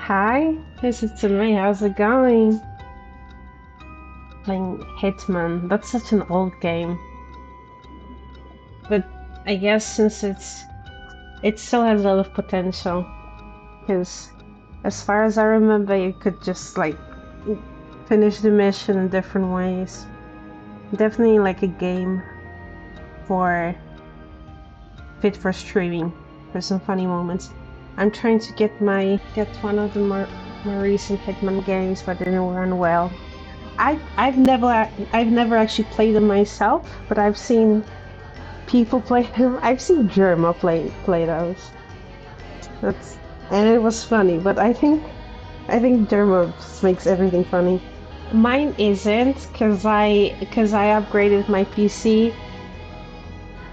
Hi, this is me. How's it going? Playing Hitman. That's such an old game, but I guess since it still has a lot of potential. Because as far as I remember, you could just like finish the mission in different ways. Definitely like a game for fit for streaming for some funny moments. I'm trying to get one of the more recent Hitman games, but it didn't run well. I've never actually played them myself, but I've seen people play them. I've seen Germa play those. That's and it was funny, but I think Germa makes everything funny. Mine isn't because I upgraded my PC.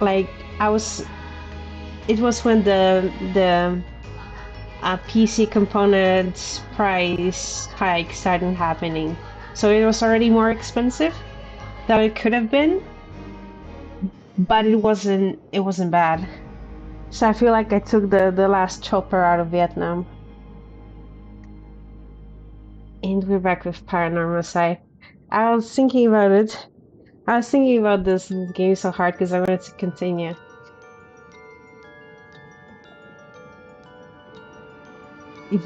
Like I was, it was when the PC components price hike started happening, so it was already more expensive than it could have been. But it wasn't bad. So I feel like I took the last chopper out of Vietnam. And we're back with Paranormasight. I was thinking about it. I was thinking about this game so hard because I wanted to continue.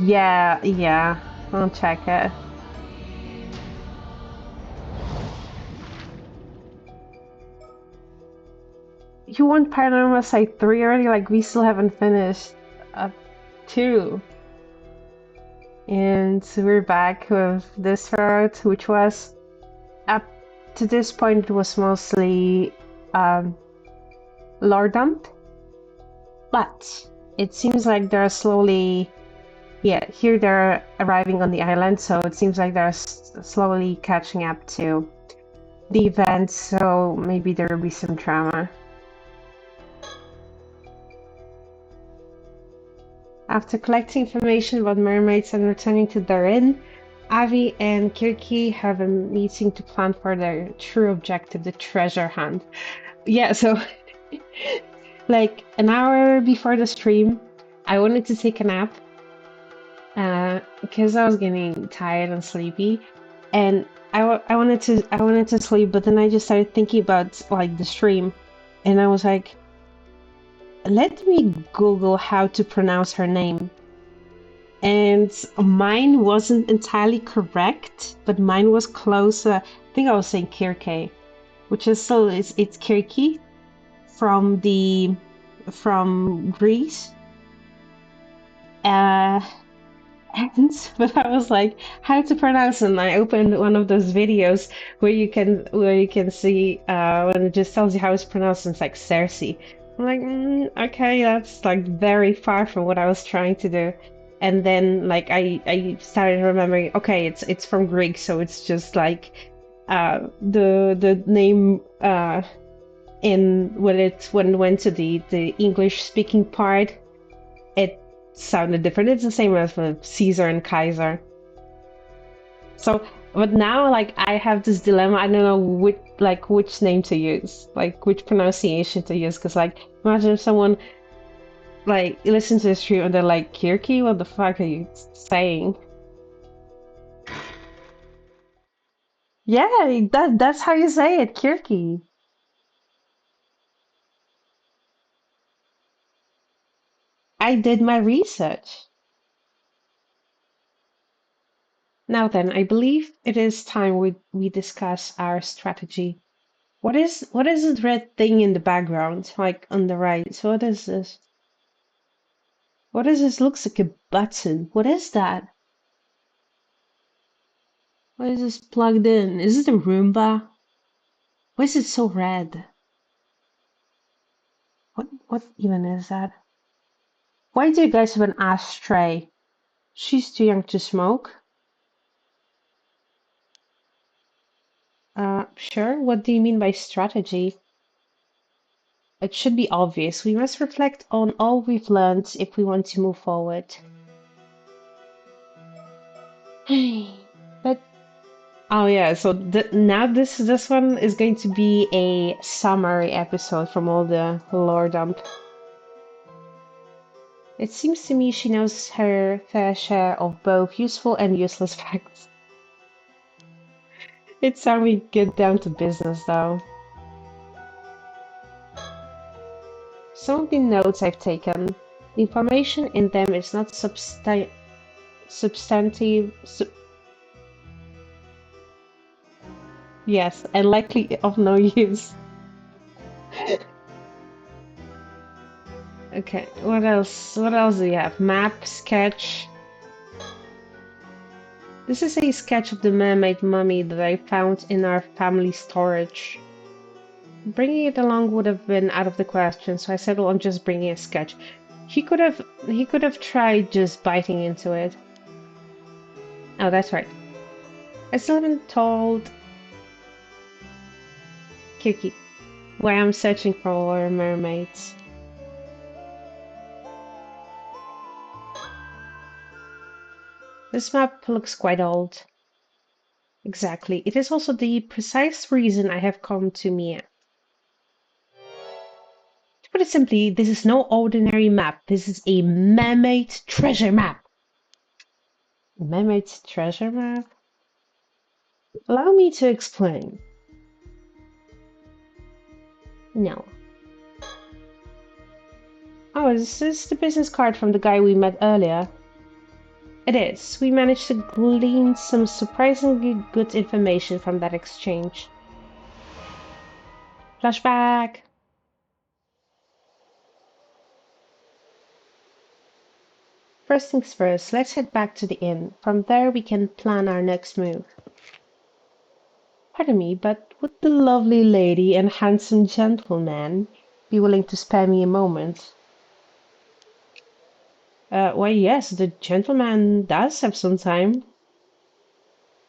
Yeah, yeah. I'll check it. You want Paranormasight 3 already? Like we still haven't finished up 2. And we're back with this route, which was up to this point it was mostly um lore dump. But it seems like they're slowly, yeah, here they're arriving on the island, so it seems like they're slowly catching up to the events, so maybe there will be some drama. After collecting information about mermaids and returning to their inn, Avi and Kirki have a meeting to plan for their true objective, the treasure hunt. Yeah, so like an hour before the stream, I wanted to take a nap because I was getting tired and sleepy, and I wanted to sleep, but then I just started thinking about like the stream, and I was like, let me Google how to pronounce her name, and mine wasn't entirely correct, but mine was close. I think I was saying Kirke, which is still it's Kirki from the from Greece. Uh, And but I was like, how to pronounce it? And I opened one of those videos where you can see when it just tells you how it's pronounced. And it's like Cersei. I'm like, okay, that's like very far from what I was trying to do. And then like I started remembering, okay, it's from Greek, so it's just like the name in when it went to the English speaking part, it sounded different. It's the same as with Caesar and Kaiser. So, but now like I have this dilemma. I don't know which name to use, like which pronunciation to use. Because like imagine if someone like listens to the stream and they're like, Kirky, what the fuck are you saying? Yeah, that's how you say it, Kirky. I did my research. Now then, I believe it is time we discuss our strategy. What is this red thing in the background, like on the right? So what is this? What is this? Looks like a button. What is that? What is this plugged in? Is it a Roomba? Why is it so red? What even is that? Why do you guys have an ashtray? She's too young to smoke. Sure. What do you mean by strategy? It should be obvious. We must reflect on all we've learned if we want to move forward. But oh yeah, so now this one is going to be a summary episode from all the lore dump. It seems to me she knows her fair share of both useful and useless facts. It's how we get down to business, though. Some of the notes I've taken, the information in them is not substantive, yes, and likely of no use. Okay, what else? What else do you have? Map, sketch. This is a sketch of the mermaid mummy that I found in our family storage. Bringing it along would have been out of the question, so I said, well, I'm just bringing a sketch. He could have tried just biting into it. Oh, that's right. I still haven't told Kiki why I'm searching for mermaids. This map looks quite old. Exactly. It is also the precise reason I have come to Mia. To put it simply, this is no ordinary map. This is a mermaid treasure map. Mermaid treasure map? Allow me to explain. No. Oh, is this the business card from the guy we met earlier? It is. We managed to glean some surprisingly good information from that exchange. Flashback! First things first, let's head back to the inn. From there we can plan our next move. Pardon me, but would the lovely lady and handsome gentleman be willing to spare me a moment? Why, yes, the gentleman does have some time.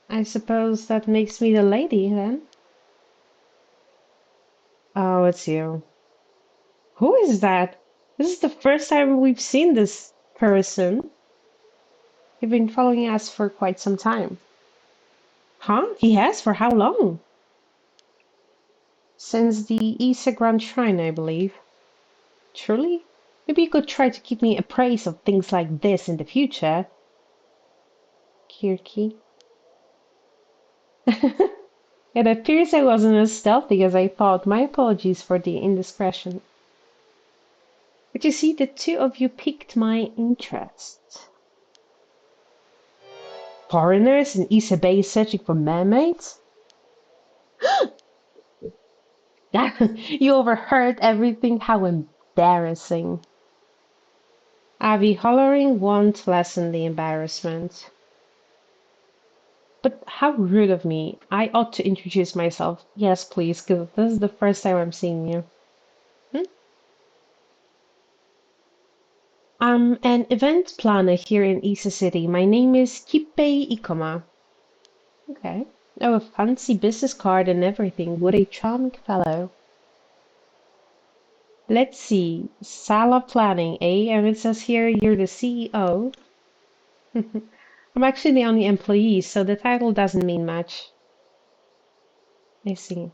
I suppose that makes me the lady, then? Oh, it's you. Who is that? This is the first time we've seen this person. You've been following us for quite some time. Huh? He has? For how long? Since the Isa Grand Shrine, I believe. Truly? Maybe you could try to keep me appraised of things like this in the future. Kirky. It appears I wasn't as stealthy as I thought. My apologies for the indiscretion. But you see, the two of you piqued my interest. Foreigners in Issa Bay searching for mermaids? You overheard everything? How embarrassing. Abby hollering won't lessen the embarrassment. But how rude of me. I ought to introduce myself. Yes, please, because this is the first time I'm seeing you. Hmm? I'm an event planner here in Issa City. My name is Kippei Ikoma. Okay. Oh, a fancy business card and everything. What a charming fellow. Let's see. Sala Planning, eh? And it says here you're the CEO. I'm actually the only employee, so the title doesn't mean much. I see.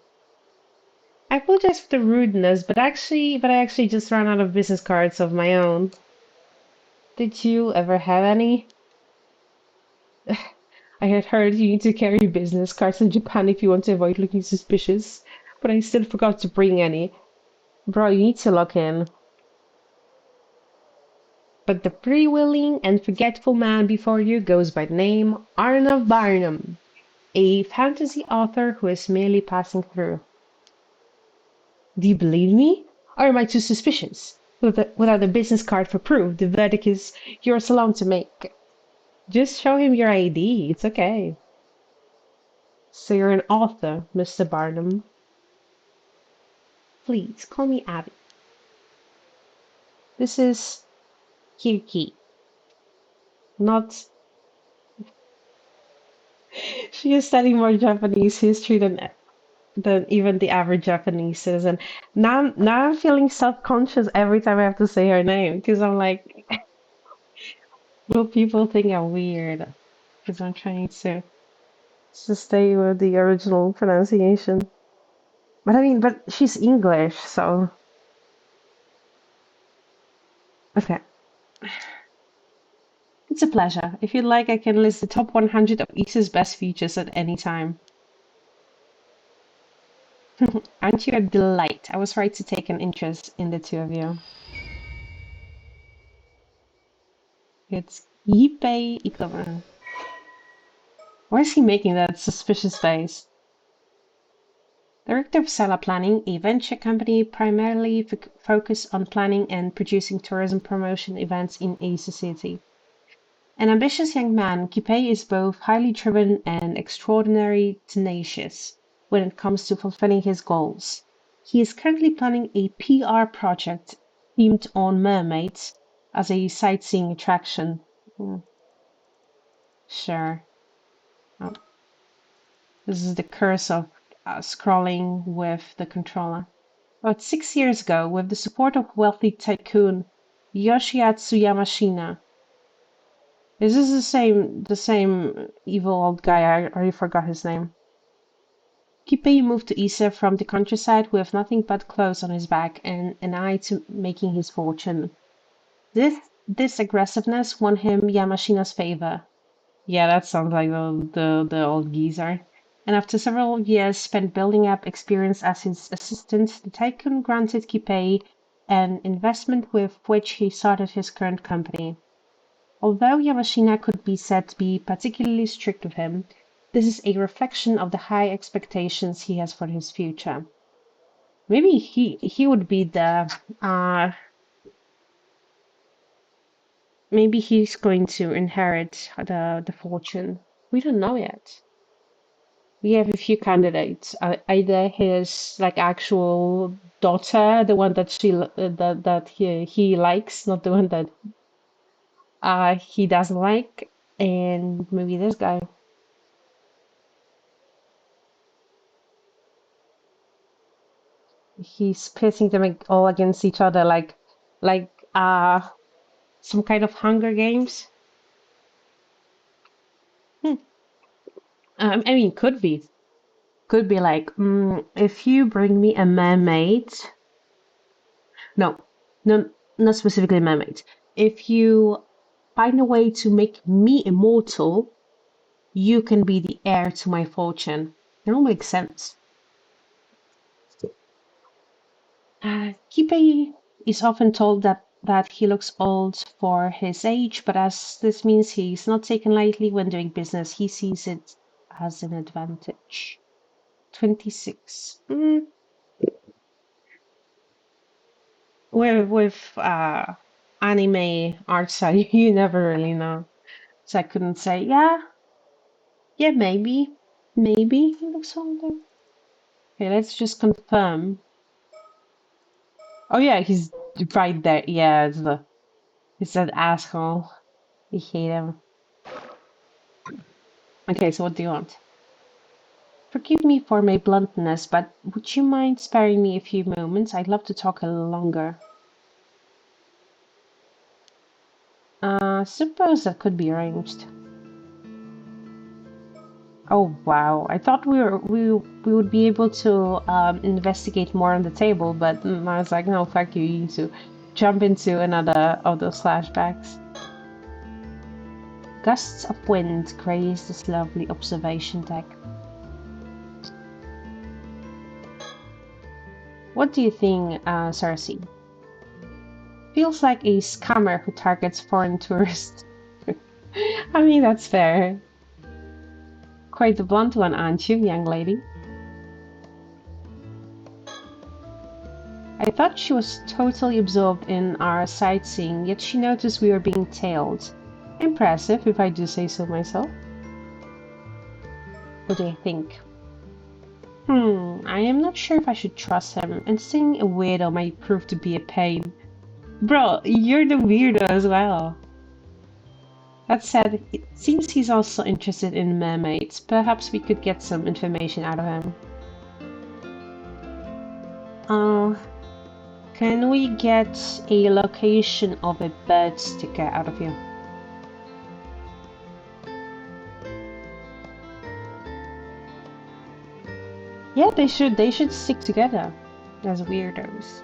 I apologize for the rudeness, but I actually just ran out of business cards of my own. Did you ever have any? I had heard you need to carry business cards in Japan if you want to avoid looking suspicious, but I still forgot to bring any. Bro, you need to lock in. But the freewheeling and forgetful man before you goes by the name Arnav Barnum, a fantasy author who is merely passing through. Do you believe me? Or am I too suspicious? Without a business card for proof, the verdict is yours alone to make. Just show him your ID, it's okay. So you're an author, Mr. Barnum. Please, call me Abby. This is Kirki. Not... She is studying more Japanese history than even the average Japanese citizen. Now I'm feeling self-conscious every time I have to say her name, because I'm like, will people think I'm weird? Because I'm trying to stay with the original pronunciation. But I mean, but she's English, so... Okay. It's a pleasure. If you'd like, I can list the top 100 of Isa's best features at any time. Aren't you a delight? I was right to take an interest in the two of you. It's Yippee Ikoman. Why is he making that suspicious face? Director of Sala Planning, a venture company primarily focused on planning and producing tourism promotion events in Asia City. An ambitious young man, Kipei is both highly driven and extraordinarily tenacious when it comes to fulfilling his goals. He is currently planning a PR project themed on mermaids as a sightseeing attraction. Sure. Oh, this is the curse of scrolling with the controller. About 6 years ago, with the support of wealthy tycoon Yoshiatsu Yamashina. Is this the same evil old guy? I already forgot his name. Kipei moved to Ise from the countryside with nothing but clothes on his back and an eye to making his fortune. This aggressiveness won him Yamashina's favor. Yeah, that sounds like the old geezer. And after several years spent building up experience as his assistant, the tycoon granted Kipei an investment with which he started his current company. Although Yamashina could be said to be particularly strict with him, this is a reflection of the high expectations he has for his future. Maybe he would be maybe he's going to inherit the fortune. We don't know yet. We have a few candidates. Either his like actual daughter, the one that that he likes, not the one that he doesn't like, and maybe this guy. He's pitting them all against each other, like some kind of Hunger Games. Hmm. I mean, could be like, if you bring me a mermaid. No, no, not specifically mermaid. If you find a way to make me immortal, you can be the heir to my fortune. It all makes sense. Kipei is often told that he looks old for his age, but as this means he's not taken lightly when doing business, he sees it as an advantage. 26. With anime art style, you never really know. So I couldn't say, yeah, maybe he looks older. Okay, let's just confirm. Oh yeah, he's right there. Yeah, it's that asshole. I hate him. Okay, so what do you want? Forgive me for my bluntness, but would you mind sparing me a few moments? I'd love to talk a little longer. Suppose that could be arranged. Oh wow, I thought we would be able to investigate more on the table, but I was like, no, fuck you, you need to jump into another of those flashbacks. Gusts of wind graze this lovely observation deck. What do you think, Cersei? Feels like a scammer who targets foreign tourists. I mean, that's fair. Quite the blunt one, aren't you, young lady? I thought she was totally absorbed in our sightseeing, yet she noticed we were being tailed. Impressive, if I do say so myself. What do you think? I am not sure if I should trust him, and seeing a weirdo might prove to be a pain. Bro, you're the weirdo as well. That said, it seems he's also interested in mermaids. Perhaps we could get some information out of him. Can we get a location of a bird sticker out of you? Yeah, they should stick together as weirdos.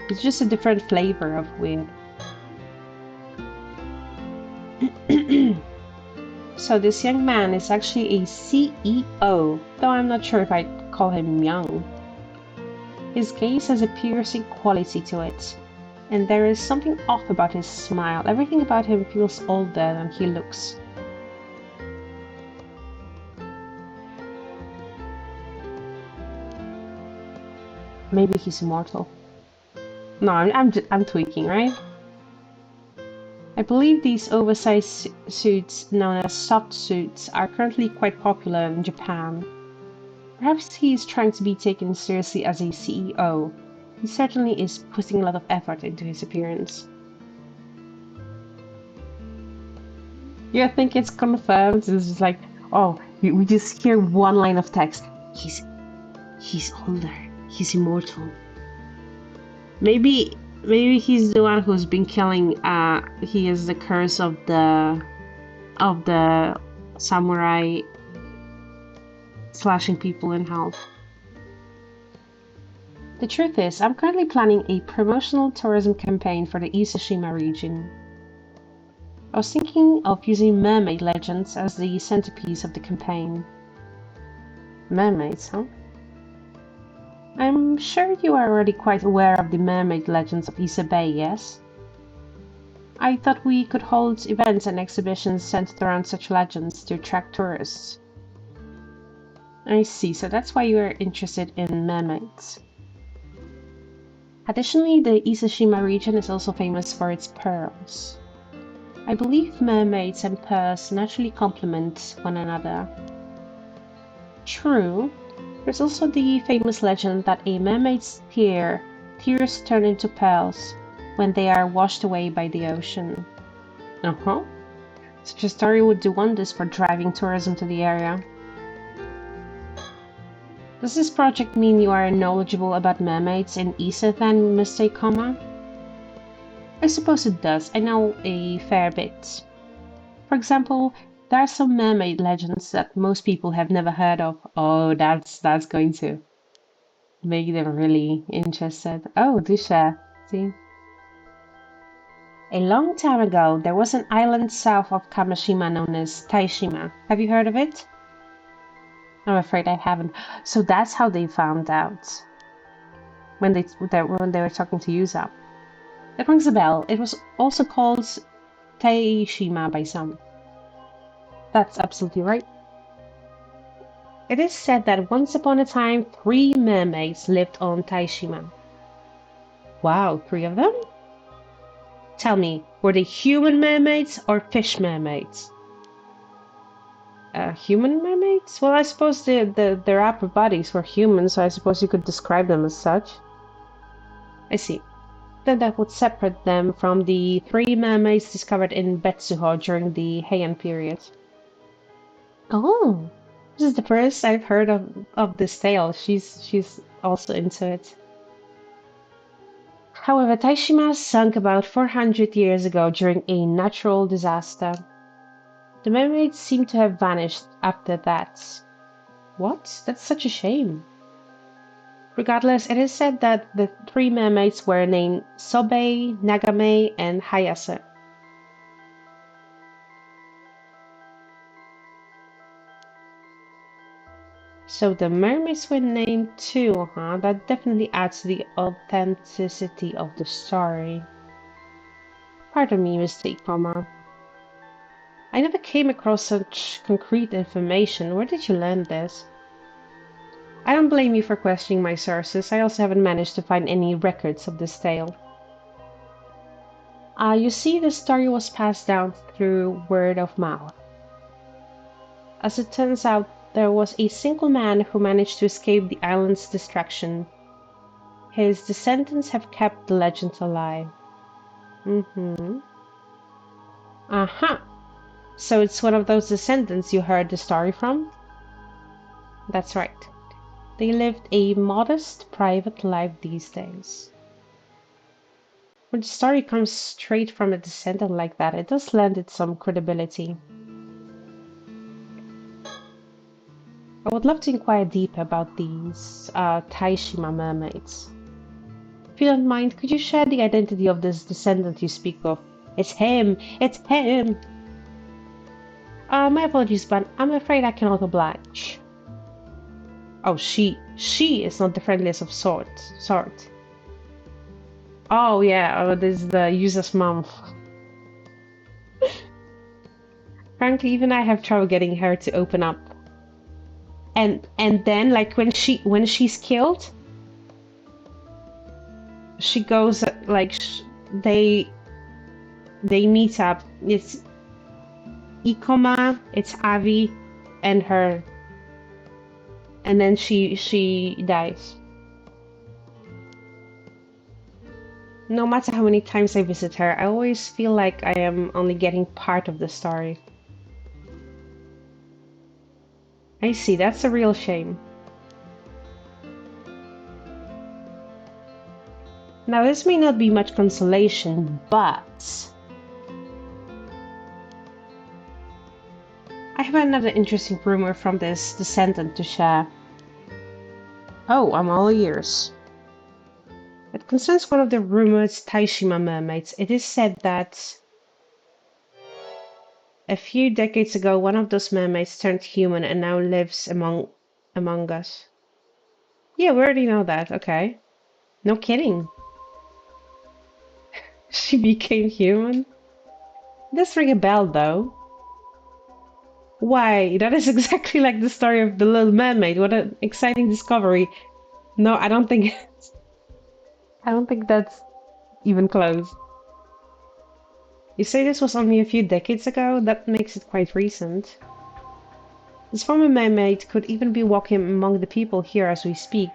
It's just a different flavor of weird. So this young man is actually a CEO, though I'm not sure if I'd call him young. His gaze has a piercing quality to it, and there is something off about his smile. Everything about him feels older than he looks. Maybe he's immortal. No, I'm tweaking, right? I believe these oversized suits, known as soft suits, are currently quite popular in Japan. Perhaps he is trying to be taken seriously as a CEO. He certainly is putting a lot of effort into his appearance. You think it's confirmed? It's just like, oh, we just hear one line of text. He's older. He's immortal. Maybe he's the one who's been killing. He is the curse of the samurai slashing people in half. The truth is, I'm currently planning a promotional tourism campaign for the Ise-Shima region. I was thinking of using mermaid legends as the centerpiece of the campaign. Mermaids, huh? I'm sure you are already quite aware of the mermaid legends of Ise Bay, yes? I thought we could hold events and exhibitions centered around such legends to attract tourists. I see, so that's why you are interested in mermaids. Additionally, the Ise-Shima region is also famous for its pearls. I believe mermaids and pearls naturally complement one another. True. There's also the famous legend that a mermaid's tears turn into pearls when they are washed away by the ocean. Uh-huh. Such a story would do wonders for driving tourism to the area. Does this project mean you are knowledgeable about mermaids in Ise then, Mr. Ikoma? I suppose it does. I know a fair bit. For example, there are some mermaid legends that most people have never heard of. Oh, that's going to make them really interested. Oh, do share. See? A long time ago, there was an island south of Kamashima known as Taishima. Have you heard of it? I'm afraid I haven't. So that's how they found out when they were talking to Yusa. That rings a bell. It was also called Taishima by some. That's absolutely right. It is said that once upon a time, 3 mermaids lived on Taishima. Wow, 3 of them? Tell me, were they human mermaids or fish mermaids? Human mermaids? Well, I suppose their upper bodies were human, so I suppose you could describe them as such. I see. Then that would separate them from the 3 mermaids discovered in Betsuho during the Heian period. Oh, this is the first I've heard of this tale. She's also into it. However, Taishima sunk about 400 years ago during a natural disaster. The mermaids seem to have vanished after that. What? That's such a shame. Regardless, it is said that the 3 mermaids were named Sobei, Nagame, and Hayase. So the mermaids were named too, huh? That definitely adds to the authenticity of the story. Pardon me, Mr. Ikoma. I never came across such concrete information. Where did you learn this? I don't blame you for questioning my sources. I also haven't managed to find any records of this tale. You see, the story was passed down through word of mouth. As it turns out, there was a single man who managed to escape the island's destruction. His descendants have kept the legend alive. Mm-hmm. Aha! So it's one of those descendants you heard the story from? That's right. They lived a modest, private life these days. When the story comes straight from a descendant like that, it does lend it some credibility. I would love to inquire deeper about these Taishima mermaids. If you don't mind, could you share the identity of this descendant you speak of? It's him! It's him! My apologies, but I'm afraid I cannot oblige. Oh, she is not the friendliest of sort. Oh yeah, oh, this is the user's mom. Frankly, even I have trouble getting her to open up. And then like when she's killed, she goes like they meet up. It's Ikoma, it's Avi, and her, and then she dies. No matter how many times I visit her, I always feel like I am only getting part of the story. I see, that's a real shame. Now this may not be much consolation, but I have another interesting rumor from this descendant to share. Oh, I'm all ears. It concerns one of the rumored Taishima mermaids. It is said that a few decades ago, one of those mermaids turned human and now lives among us. Yeah, we already know that. Okay. No kidding. She became human? It does ring a bell, though. Why? That is exactly like the story of the Little Mermaid. What an exciting discovery. No, I don't think I don't think that's even close. You say this was only a few decades ago? That makes it quite recent. This former mermaid could even be walking among the people here as we speak.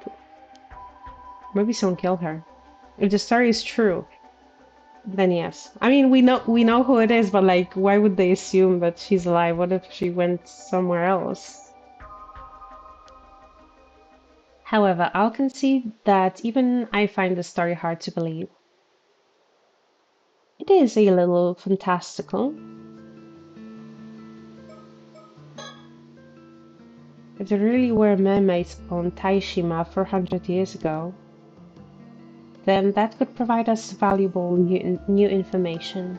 Maybe someone killed her. If the story is true, then yes. I mean, we know who it is, but like, why would they assume that she's alive? What if she went somewhere else? However, I'll concede that even I find the story hard to believe. It is a little fantastical. If there really were mermaids on Taishima 400 years ago, then that could provide us valuable new information.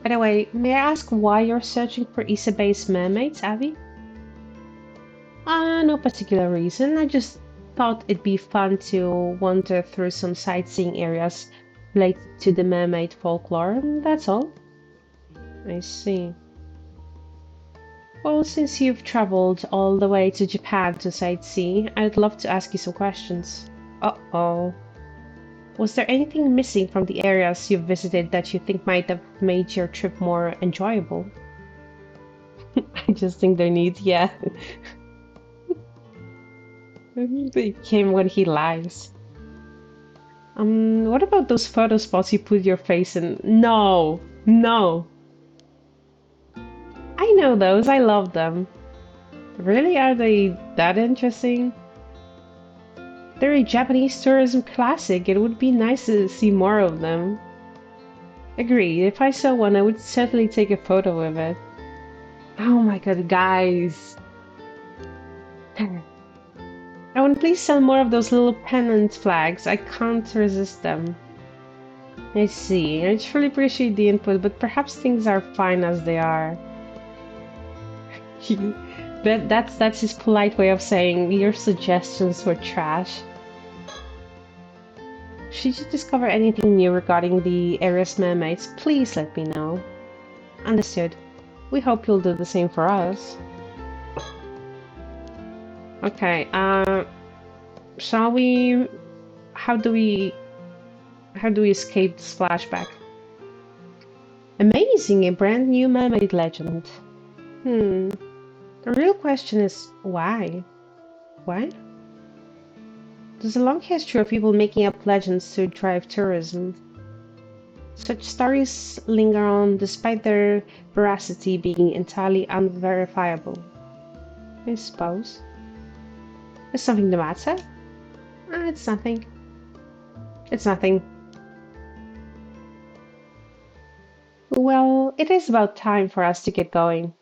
By the way, may I ask why you're searching for Issa-based mermaids, Abby? No particular reason. I just thought it'd be fun to wander through some sightseeing areas related to the mermaid folklore, that's all. I see. Well, since you've traveled all the way to Japan to sightsee, I'd love to ask you some questions. Uh-oh. Was there anything missing from the areas you've visited that you think might have made your trip more enjoyable? I just think there needs, yeah. It came when he lies. What about those photo spots you put your face in? No, no. I know those, I love them. Really, are they that interesting? They're a Japanese tourism classic. It would be nice to see more of them. Agreed. If I saw one, I would certainly take a photo of it. Oh my god, guys. Oh, please sell more of those little pennant flags. I can't resist them. I see. I truly appreciate the input, but perhaps things are fine as they are. But that's his polite way of saying your suggestions were trash. Should you discover anything new regarding the area's mermaids, please let me know. Understood. We hope you'll do the same for us. Okay, shall we... How do we escape this flashback? Amazing, a brand new mermaid legend. The real question is why? Why? There's a long history of people making up legends to drive tourism. Such stories linger on despite their veracity being entirely unverifiable. I suppose. Is something the matter? It's nothing. It's nothing. Well, it is about time for us to get going.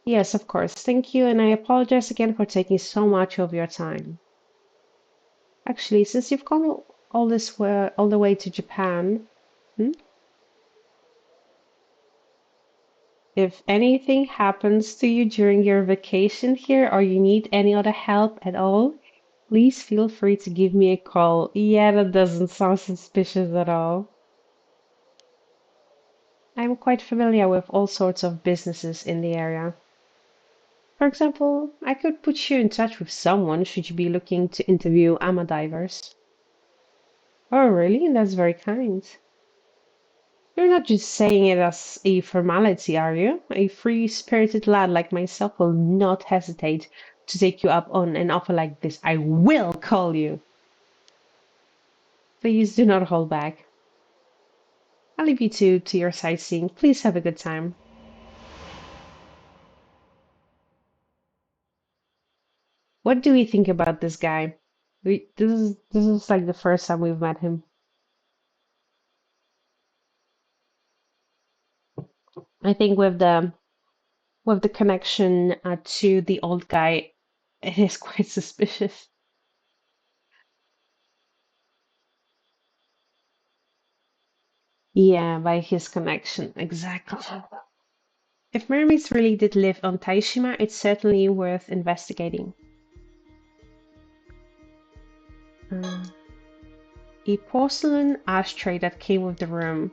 Yes, of course. Thank you, and I apologize again for taking so much of your time. Actually, since you've come all the way to Japan, If anything happens to you during your vacation here or you need any other help at all, please feel free to give me a call. Yeah, that doesn't sound suspicious at all. I'm quite familiar with all sorts of businesses in the area. For example, I could put you in touch with someone should you be looking to interview AMA divers. Oh, really? That's very kind. You're not just saying it as a formality, are you? A free-spirited lad like myself will not hesitate to take you up on an offer like this. I will call you. Please do not hold back. I'll leave you to your sightseeing. Please have a good time. What do we think about this guy? This is like the first time we've met him. I think with the connection to the old guy, it is quite suspicious. Yeah, by his connection, exactly. If mermaids really did live on Taishima, it's certainly worth investigating. Uh, a porcelain ashtray that came with the room.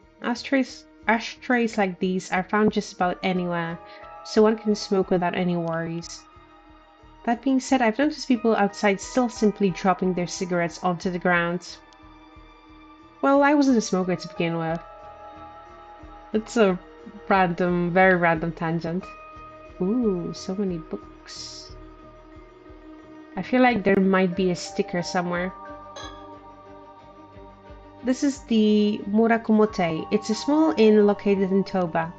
Ashtrays like these are found just about anywhere, so one can smoke without any worries. That being said, I've noticed people outside still simply dropping their cigarettes onto the ground. Well, I wasn't a smoker to begin with. It's a random, very random tangent. Ooh, so many books. I feel like there might be a sticker somewhere. This is the Murakumote. It's a small inn located in Toba.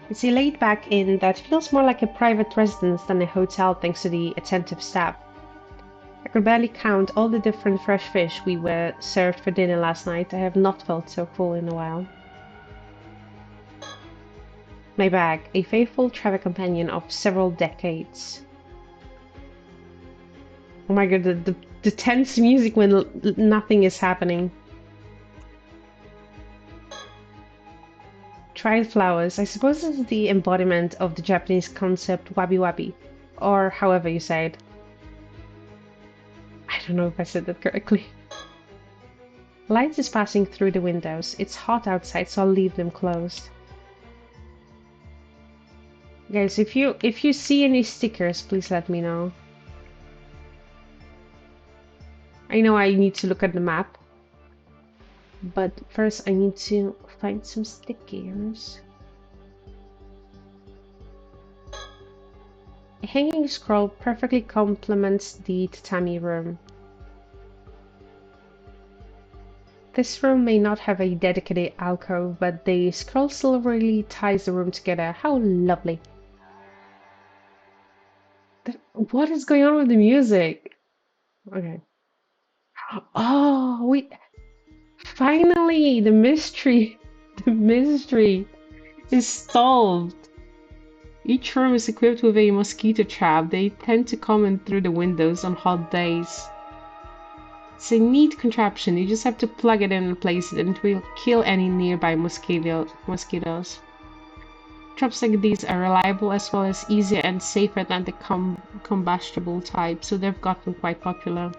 It's a laid-back inn that feels more like a private residence than a hotel thanks to the attentive staff. I could barely count all the different fresh fish we were served for dinner last night. I have not felt so full in a while. My bag, a faithful travel companion of several decades. Oh my god, the tense music when nothing is happening. Dried flowers. I suppose this is the embodiment of the Japanese concept wabi-wabi, or however you say it. I don't know if I said that correctly. Light is passing through the windows. It's hot outside, so I'll leave them closed. Guys, if you see any stickers, please let me know. I know I need to look at the map, but first I need to find some stickers. A hanging scroll perfectly complements the tatami room. This room may not have a dedicated alcove, but the scroll still really ties the room together. How lovely. What is going on with the music? Okay. Oh, finally, the mystery, the mystery is solved. Each room is equipped with a mosquito trap. They tend to come in through the windows on hot days. It's a neat contraption. You just have to plug it in and place it, and it will kill any nearby mosquitoes. Traps like these are reliable as well as easier and safer than the combustible type, so they've gotten quite popular.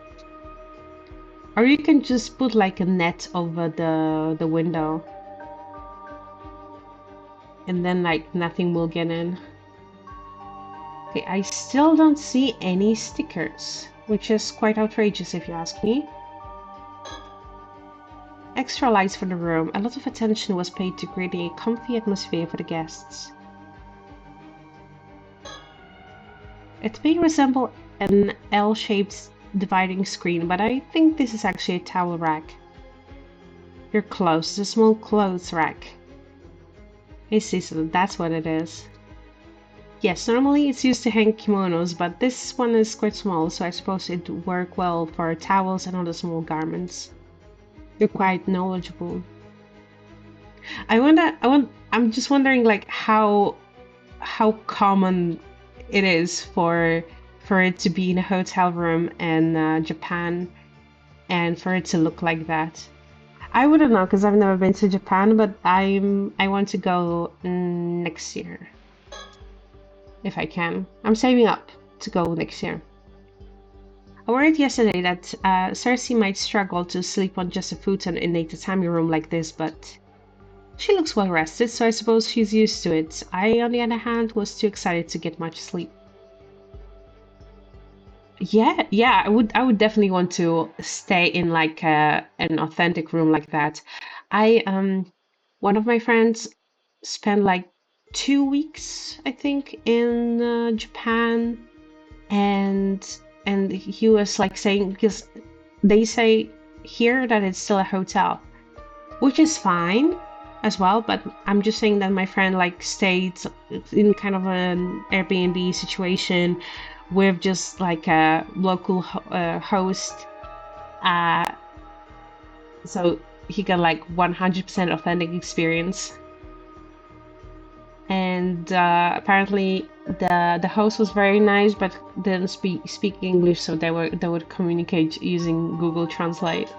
Or you can just put like a net over the window, and then like nothing will get in. Okay, I still don't see any stickers, which is quite outrageous if you ask me. Extra lights for the room. A lot of attention was paid to creating a comfy atmosphere for the guests. It may resemble an L-shaped dividing screen, but I think this is actually a towel rack. You're close. It's a small clothes rack. I see, so that's what it is. Yes, normally it's used to hang kimonos, but this one is quite small, so I suppose it would work well for towels and other small garments. You're quite knowledgeable. I'm just wondering like how common it is for it to be in a hotel room in Japan and for it to look like that. I wouldn't know because I've never been to Japan, but I want to go next year if I can. I'm saving up to go next year. I worried yesterday that Cersei might struggle to sleep on just a futon in a tatami room like this, but she looks well rested, so I suppose she's used to it. I, on the other hand, was too excited to get much sleep. Yeah, I would definitely want to stay in like an authentic room like that. I one of my friends spent like 2 weeks, I think, in Japan, and he was like saying because they say here that it's still a hotel, which is fine as well, but I'm just saying that my friend like stayed in kind of an Airbnb situation with just like a local host, uh, so he got like 100% authentic experience. And apparently the host was very nice, but didn't speak English, so they would communicate using Google Translate.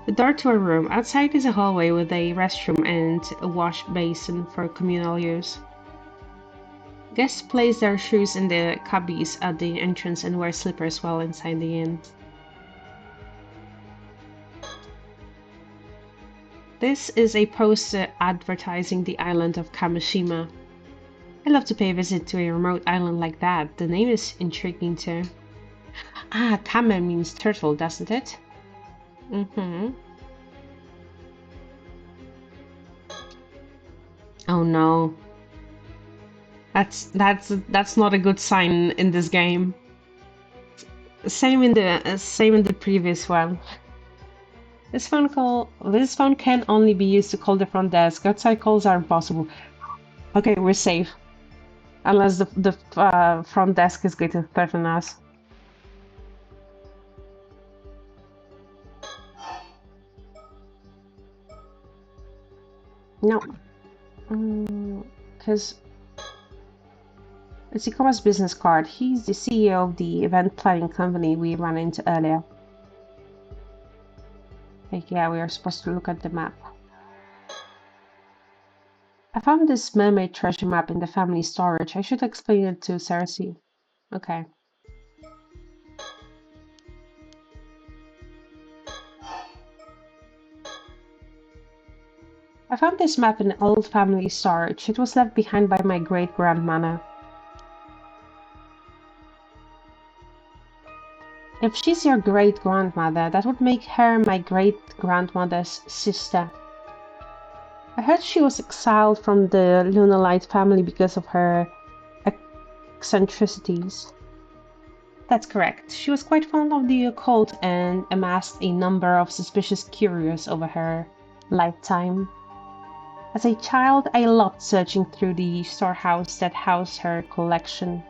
The door to our room. Outside is a hallway with a restroom and a wash basin for communal use. Guests place their shoes in the cubbies at the entrance and wear slippers while inside the inn. This is a poster advertising the island of Kamishima. I'd love to pay a visit to a remote island like that. The name is intriguing too. Ah, Kame means turtle, doesn't it? Mm-hmm. Oh no. That's not a good sign in this game. Same in the previous one. This phone can only be used to call the front desk. Outside calls are impossible. Okay, we're safe. Unless the front desk is going to threaten us. No. Because it's Ikoma's business card. He's the CEO of the event planning company we ran into earlier. Like, yeah, we are supposed to look at the map. I found this mermaid treasure map in the family storage. I should explain it to Cersei. Okay. I found this map in old family storage. It was left behind by my great-grandmother. If she's your great-grandmother, that would make her my great-grandmother's sister. I heard she was exiled from the Lunalite family because of her eccentricities. That's correct. She was quite fond of the occult and amassed a number of suspicious curios over her lifetime. As a child, I loved searching through the storehouse that housed her collection.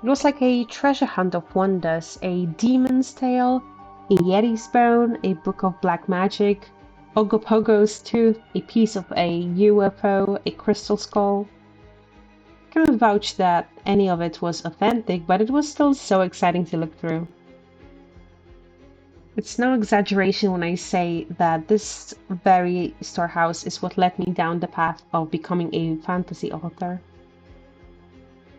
It was like a treasure hunt of wonders, a demon's tale, a yeti's bone, a book of black magic, Ogopogo's tooth, a piece of a UFO, a crystal skull. I cannot vouch that any of it was authentic, but it was still so exciting to look through. It's no exaggeration when I say that this very storehouse is what led me down the path of becoming a fantasy author.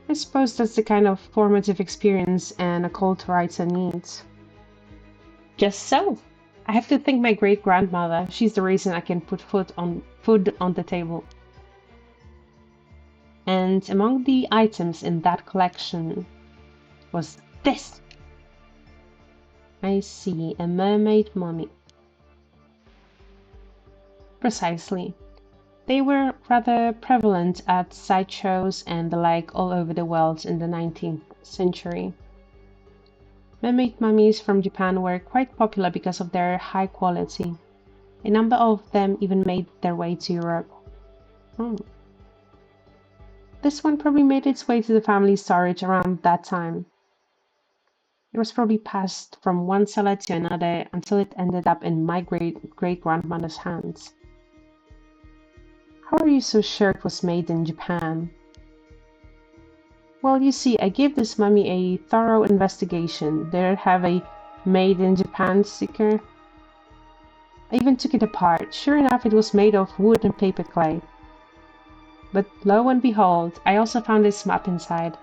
I suppose that's the kind of formative experience an occult writer needs. Just so. I have to thank my great-grandmother. She's the reason I can put food on the table. And among the items in that collection was this. I see, a mermaid mummy. Precisely. They were rather prevalent at sideshows and the like all over the world in the 19th century. Mermaid mummies from Japan were quite popular because of their high quality. A number of them even made their way to Europe. This one probably made its way to the family storage around that time. It was probably passed from one seller to another until it ended up in my great-grandmother's hands. How are you so sure it was made in Japan? Well, you see, I gave this mummy a thorough investigation. Did it have a made in Japan sticker? I even took it apart. Sure enough, it was made of wood and paper clay. But lo and behold, I also found this map inside.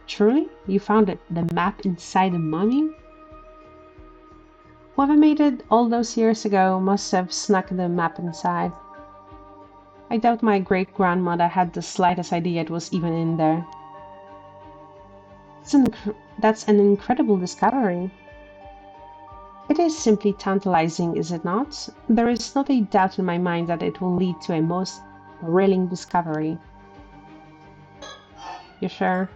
Truly? You found it, the map inside the mummy? Whoever made it all those years ago must have snuck the map inside. I doubt my great-grandmother had the slightest idea it was even in there. That's an incredible discovery. It is simply tantalizing, is it not? There is not a doubt in my mind that it will lead to a most thrilling discovery. You sure?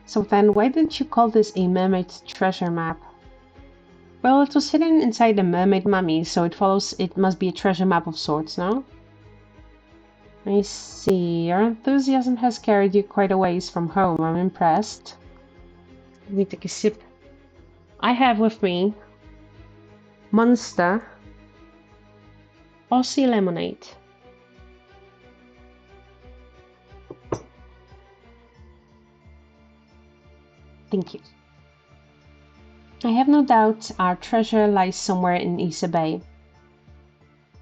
So then, why didn't you call this a mermaid treasure map? Well, it was hidden inside the mermaid mummy, so it follows it must be a treasure map of sorts, no? I see. Your enthusiasm has carried you quite a ways from home. I'm impressed. Let me take a sip. I have with me Monster Aussie Lemonade. Thank you. I have no doubt our treasure lies somewhere in Issa Bay.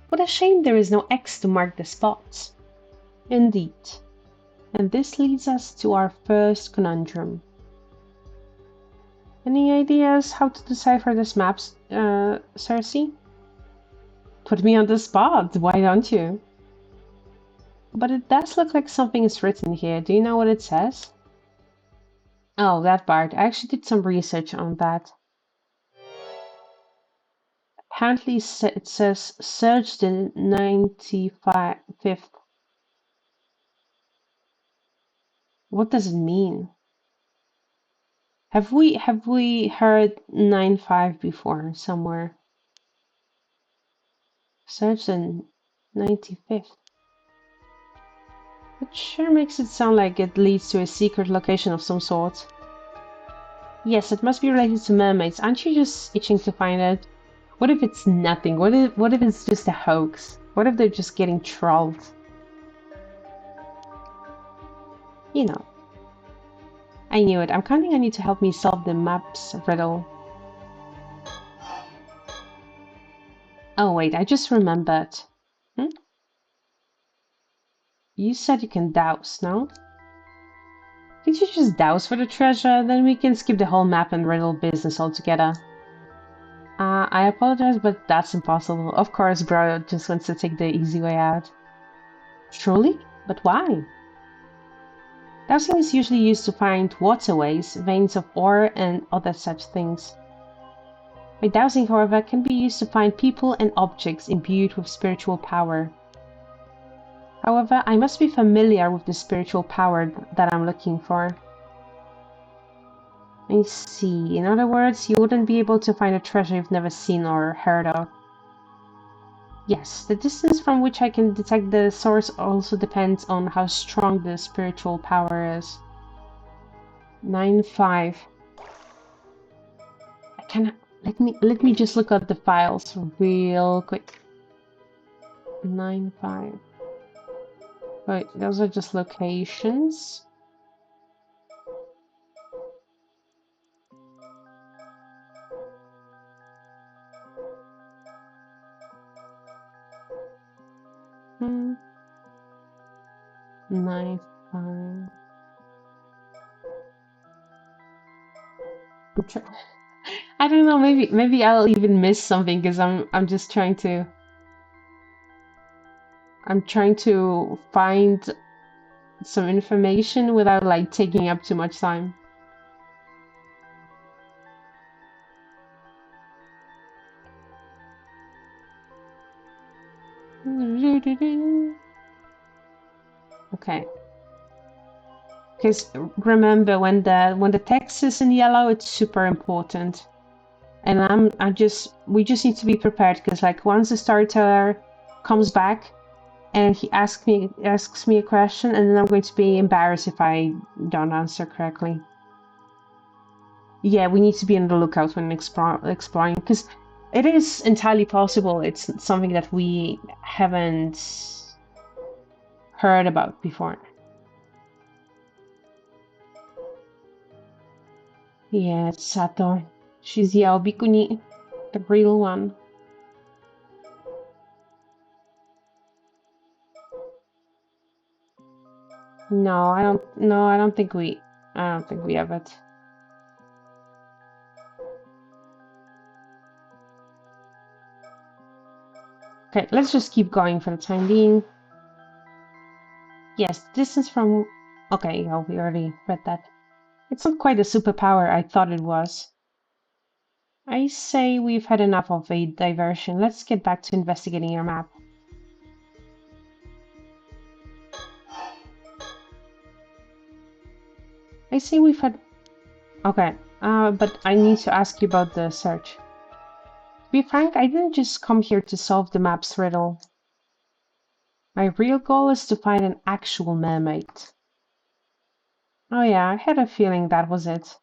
What a shame there is no X to mark the spot. Indeed. And this leads us to our first conundrum. Any ideas how to decipher this map, Cersei? Put me on the spot, why don't you? But it does look like something is written here. Do you know what it says? Oh, that part. I actually did some research on that. Apparently it says search the 95th. What does it mean? Have we heard 95 before somewhere? Search the 95th. It sure makes it sound like it leads to a secret location of some sort. Yes, it must be related to mermaids. Aren't you just itching to find it? What if it's nothing? What if it's just a hoax? What if they're just getting trolled? You know. I knew it. I'm counting on you to help me solve the map's riddle. Oh wait, I just remembered. You said you can douse, no? Can't you just douse for the treasure? Then we can skip the whole map and riddle business altogether. I apologize, but that's impossible. Of course, bro just wants to take the easy way out. Truly? But why? Dowsing is usually used to find waterways, veins of ore, and other such things. By dowsing, however, can be used to find people and objects imbued with spiritual power. However, I must be familiar with the spiritual power that I'm looking for. I see. In other words, you wouldn't be able to find a treasure you've never seen or heard of. Yes, the distance from which I can detect the source also depends on how strong the spiritual power is. 9-5. I cannot. Let me just look at the files real quick. 9-5. Wait, those are just locations. Hmm. 9-5. I don't know. Maybe I'll even miss something because I'm just trying to. I'm trying to find some information without like taking up too much time. Okay. Because remember when the text is in yellow, it's super important. And we just need to be prepared because like once the storyteller comes back and he asks me a question, and then I'm going to be embarrassed if I don't answer correctly. Yeah, we need to be on the lookout when exploring because it is entirely possible it's something that we haven't heard about before. Yeah, it's Sato. She's Yao Bikuni, the real one. No, I don't. No, I don't think we. I don't think we have it. Okay, let's just keep going for the time being. Yes, distance from. Okay, oh, we already read that. It's not quite the superpower I thought it was. I say we've had enough of a diversion. Let's get back to investigating your map. I say we've had. Okay, but I need to ask you about the search. To be frank, I didn't just come here to solve the map's riddle. My real goal is to find an actual mermaid. Oh yeah, I had a feeling that was it.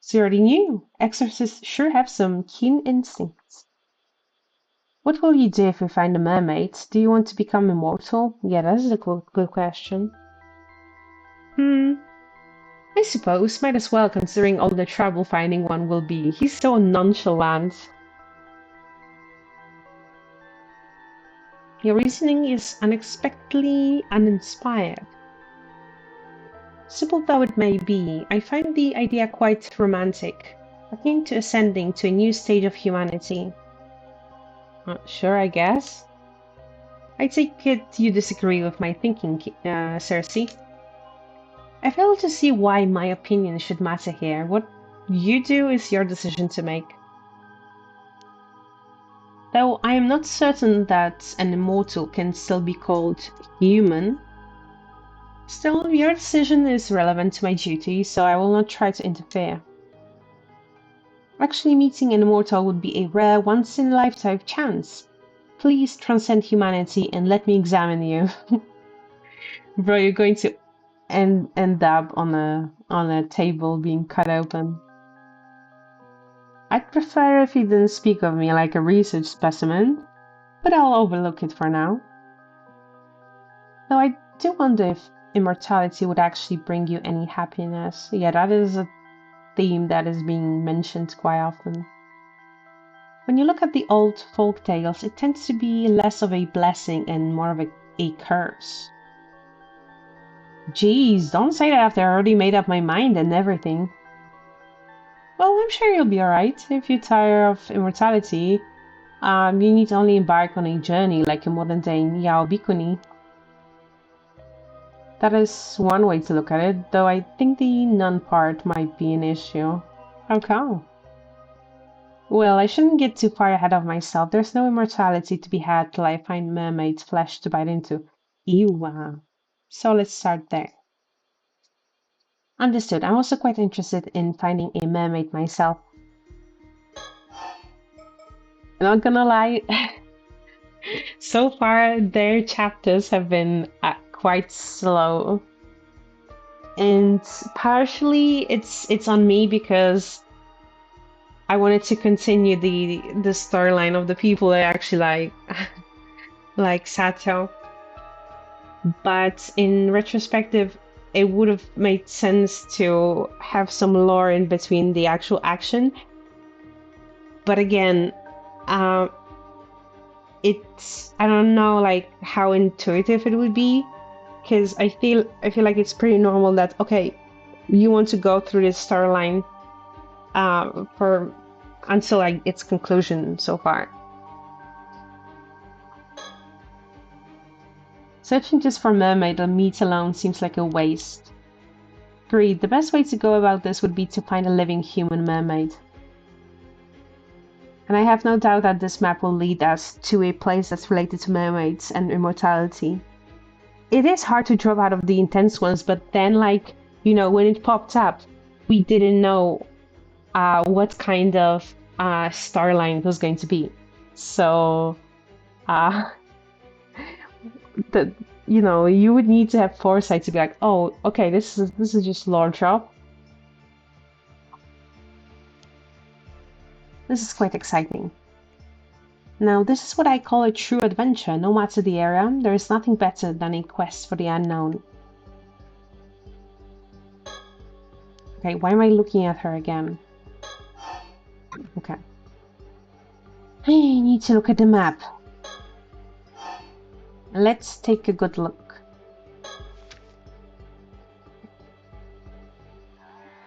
So you already knew. Exorcists sure have some keen instincts. What will you do if you find a mermaid? Do you want to become immortal? Yeah, that is a good question. I suppose. Might as well, considering all the trouble finding one will be. He's so nonchalant. Your reasoning is unexpectedly uninspired. Simple though it may be, I find the idea quite romantic, akin to ascending to a new stage of humanity. Sure, I guess. I take it you disagree with my thinking, Cersei. I fail to see why my opinion should matter here. What you do is your decision to make. Though I am not certain that an immortal can still be called human, still your decision is relevant to my duty, so I will not try to interfere. Actually, meeting an immortal would be a rare, once-in-a-lifetime chance. Please transcend humanity and let me examine you. Bro, you're going to end up on a table being cut open. I'd prefer if you didn't speak of me like a research specimen, but I'll overlook it for now. Though I do wonder if immortality would actually bring you any happiness. Yeah, that is a theme that is being mentioned quite often. When you look at the old folk tales, it tends to be less of a blessing and more of a curse. Geez, don't say that after I already made up my mind and everything. Well, I'm sure you'll be alright. If you tire of immortality, you need only embark on a journey like a modern-day Yao Bikuni. That is one way to look at it, though I think the nun part might be an issue. How come? Well, I shouldn't get too far ahead of myself. There's no immortality to be had till I find mermaid's flesh to bite into. Ew. So let's start there. Understood. I'm also quite interested in finding a mermaid myself. I'm not gonna lie, so far their chapters have been quite slow. And partially it's on me because I wanted to continue the storyline of the people that I actually like Sato. But in retrospective, it would have made sense to have some lore in between the actual action. But again, it's I don't know like how intuitive it would be, because I feel like it's pretty normal that okay, you want to go through this storyline for until like its conclusion so far. Searching just for mermaid or meat alone seems like a waste. Agreed, the best way to go about this would be to find a living human mermaid. And I have no doubt that this map will lead us to a place that's related to mermaids and immortality. It is hard to drop out of the intense ones, but then like, you know, when it popped up, we didn't know what kind of storyline it was going to be. So that you know, you would need to have foresight to be like, oh, okay, this is just lore drop. This is quite exciting. Now, this is what I call a true adventure. No matter the area, there is nothing better than a quest for the unknown. Okay, why am I looking at her again? Okay. I need to look at the map. Let's take a good look.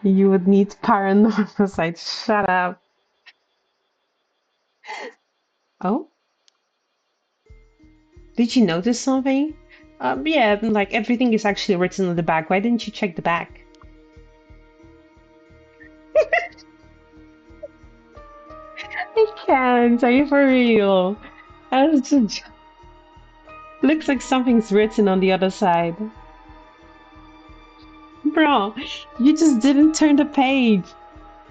You would need PARANORMASIGHT. Shut up. Oh? Did you notice something? Yeah, like everything is actually written on the back. Why didn't you check the back? I can't. Are you for real? Looks like something's written on the other side. Bro, you just didn't turn the page.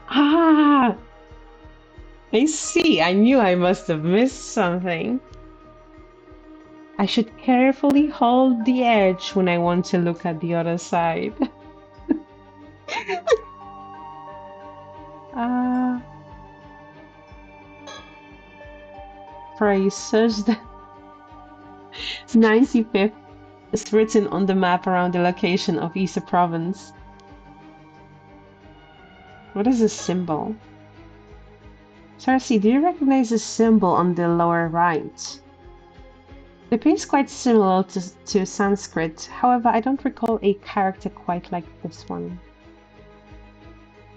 Ah, I see. I knew I must have missed something. I should carefully hold the edge when I want to look at the other side. Ah, phrase the 95th is written on the map around the location of Isa province. What is this symbol? Cersei, do you recognize the symbol on the lower right? The appears is quite similar to Sanskrit, however I don't recall a character quite like this one.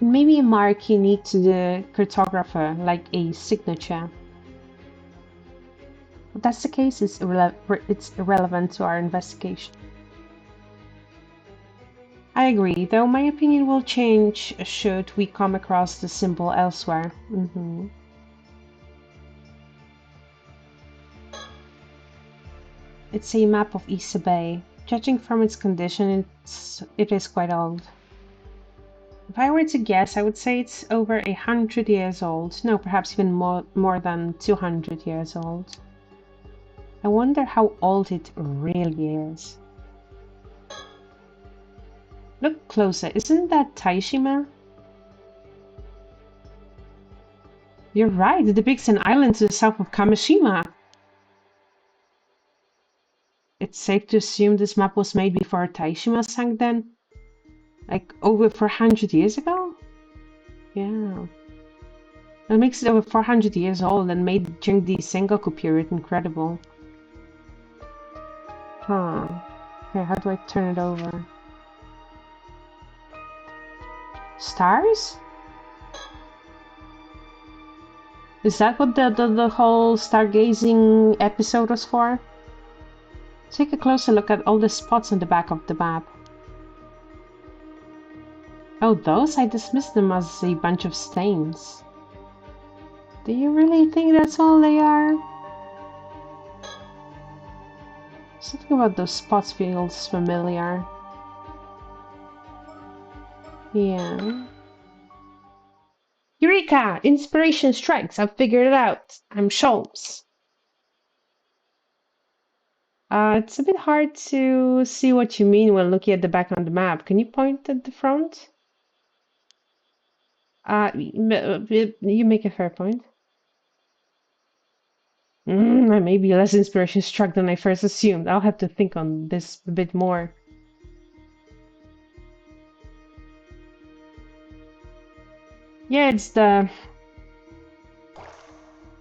Maybe a mark unique to the cartographer, like a signature. If that's the case, it's irrelevant to our investigation. I agree, though my opinion will change should we come across the symbol elsewhere. It's a map of Issa Bay. Judging from its condition, it is quite old. If I were to guess, I would say it's over 100 years old. No, perhaps even more than 200 years old. I wonder how old it really is. Look closer. Isn't that Taishima? You're right. It depicts an island to the south of Kamishima. It's safe to assume this map was made before Taishima sank then? Like over 400 years ago? Yeah. That makes it over 400 years old and made during the Sengoku period incredible. Huh. Okay, how do I turn it over? Stars? Is that what the whole stargazing episode was for? Take a closer look at all the spots on the back of the map. Oh, those? I dismissed them as a bunch of stains. Do you really think that's all they are? Something about those spots feels familiar. Yeah. Eureka! Inspiration strikes! I've figured it out! I'm Sholmes. It's a bit hard to see what you mean when looking at the back on the map. Can you point at the front? You make a fair point. I may be less inspiration struck than I first assumed. I'll have to think on this a bit more. Yeah, it's the...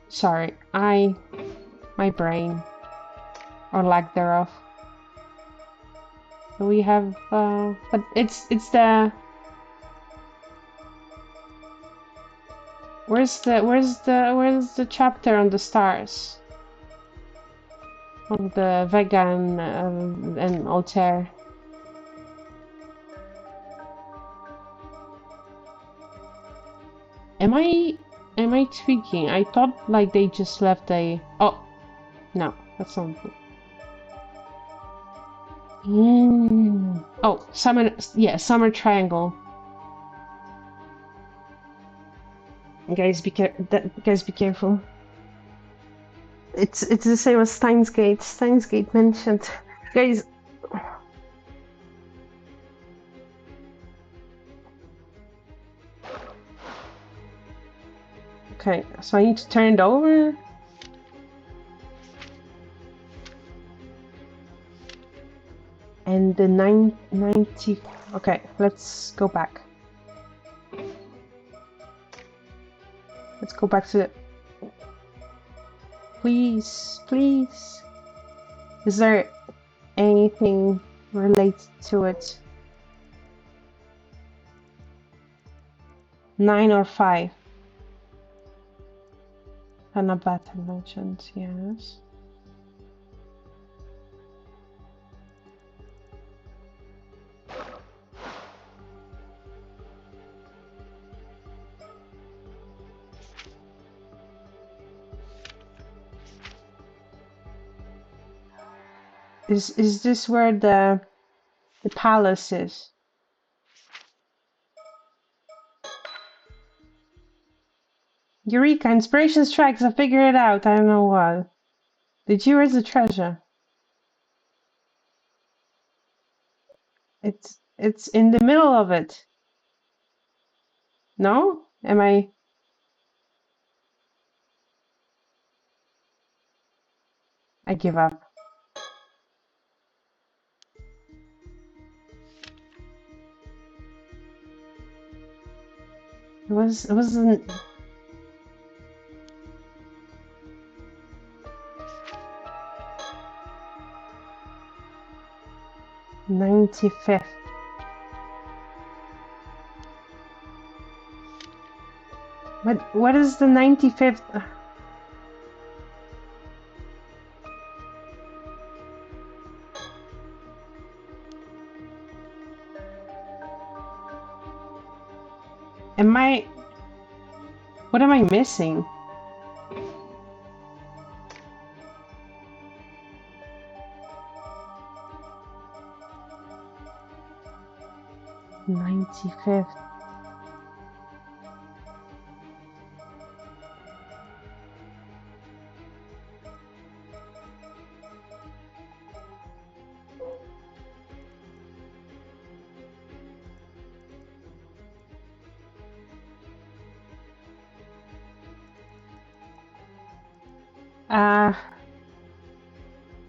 Sorry, my brain. Or lack thereof. So we have, but it's the... Where's the chapter on the stars? On the Vega and Altair. Am I tweaking? I thought like they just left a... Oh, no, that's not... Oh, summer triangle. Guys, guys, be careful. It's the same as Steins Gate. Steins Gate mentioned. Guys. Okay, so I need to turn it over. And the 90... Okay, let's go back. Let's go back to the... Please, please. Is there anything related to it? 9 or 5? Anabata legend, yes. Is this where the palace is? Eureka! Inspiration strikes! I figured it out! I don't know what. Did you raise the treasure? It's in the middle of it. No? Am I... I give up. It wasn't... 95th. What is the 95th? Am I... What am I missing? '95th.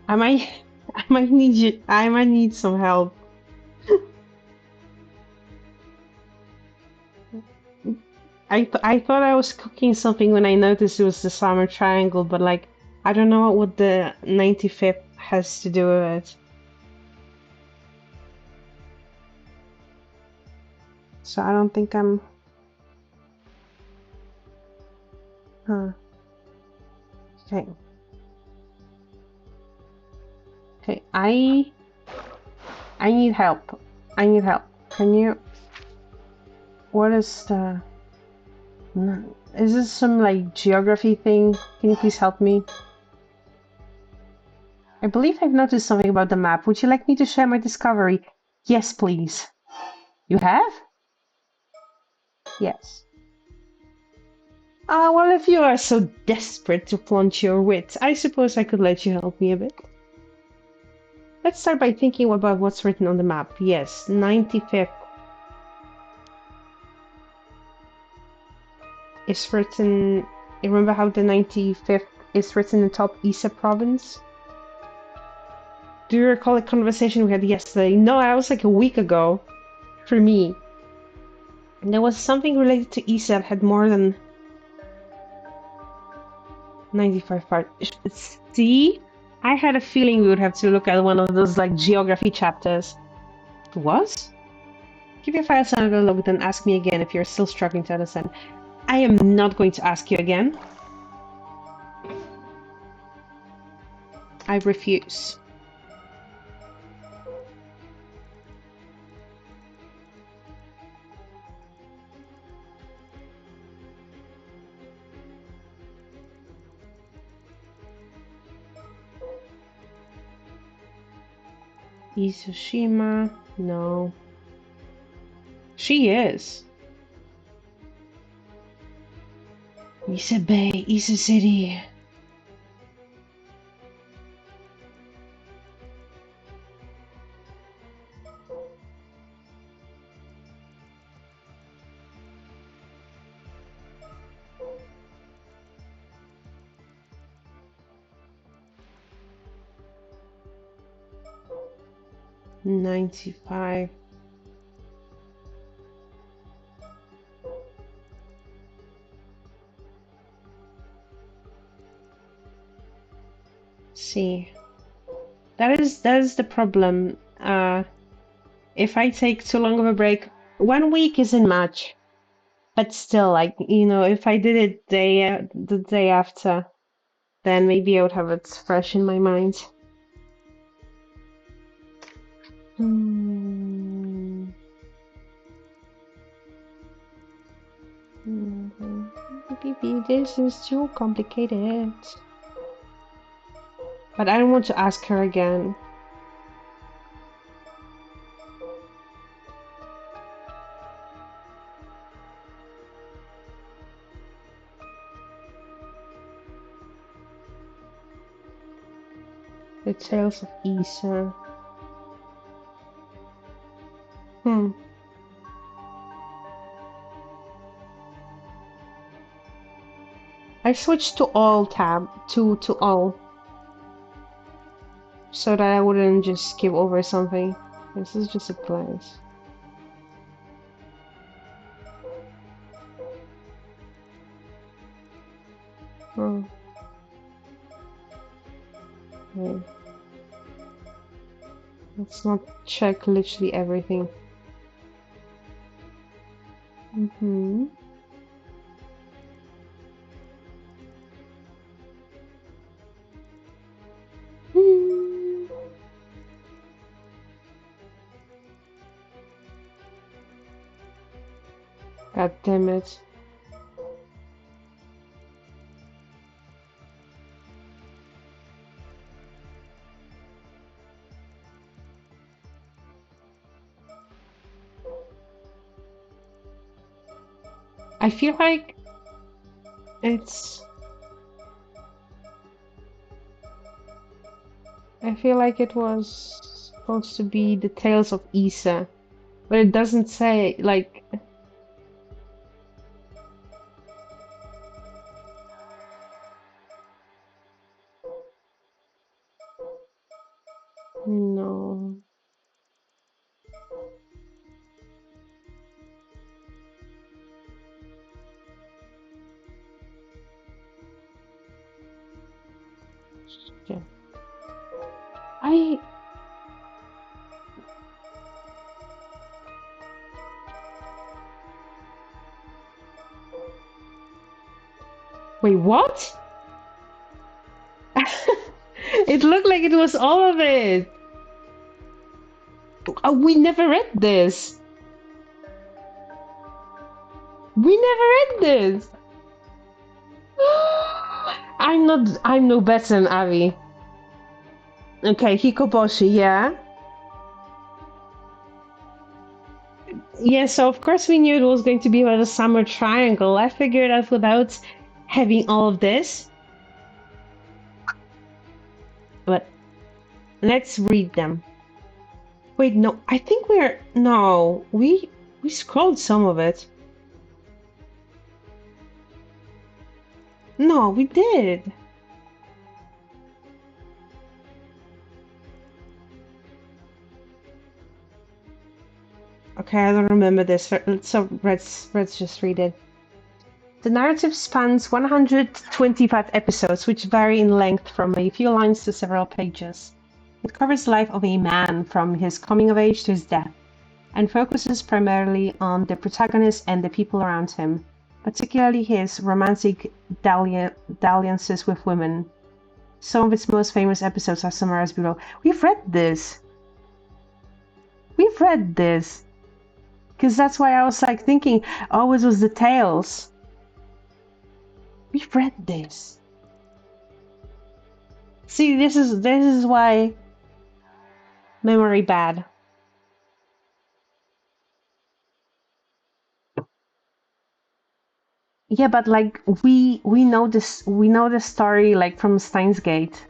I might, I might need you. I might need some help. I thought I was cooking something when I noticed it was the summer triangle, but like I don't know what the 95th has to do with it. So I don't think I'm. Huh. Okay. Okay. I need help. I need help. Can you? What is the? Is this some like geography thing? Can you please help me? I believe I've noticed something about the map. Would you like me to share my discovery? Yes, please. You have? Yes. Ah, well, if you are so desperate to flaunt your wit, I suppose I could let you help me a bit. Let's start by thinking about what's written on the map. Yes, 95th is written... You remember how the 95th is written in top Isa province? Do you recall a conversation we had yesterday? No, that was like a week ago. For me. And there was something related to Isa that had more than 95 parts. See? I had a feeling we would have to look at one of those like geography chapters. It was? Keep your files under lock, then ask me again if you're still struggling to understand. I am not going to ask you again. I refuse. Izushima? No. She is. Issa Bay, Issa City. $95. See, that is the problem. If I take too long of a break, 1 week isn't much, but still, like, if I did it the day after, then maybe I would have it fresh in my mind. Hmm. This is too complicated. But I don't want to ask her again. The Tales of Isa. I switched to all tab to all so that I wouldn't just skip over something. This is just a glance. Oh. Okay. Let's not check literally everything. Mm-hmm. God damn it. I feel like it's... I feel like it was supposed to be the Tales of Isa, but it doesn't say, like... No. Yeah. Wait, what? It looked like it was all of it. Oh, we never read this. We never read this. I'm no better than Avi. Okay, Hikoboshi, yeah. Yeah, so of course we knew it was going to be about a summer triangle. I figured out without having all of this. But let's read them. Wait, no, I think we scrolled some of it. No, we did. Okay, I don't remember this. So let's just read it. The narrative spans 125 episodes, which vary in length from a few lines to several pages. It covers the life of a man from his coming of age to his death, and focuses primarily on the protagonist and the people around him, particularly his romantic dalliances with women. Some of its most famous episodes are summarized below. We've read this! We've read this! Because that's why I was like thinking, oh, it was the tales. We've read this. See, this is why memory bad. Yeah, but like we know the story like from Steins Gate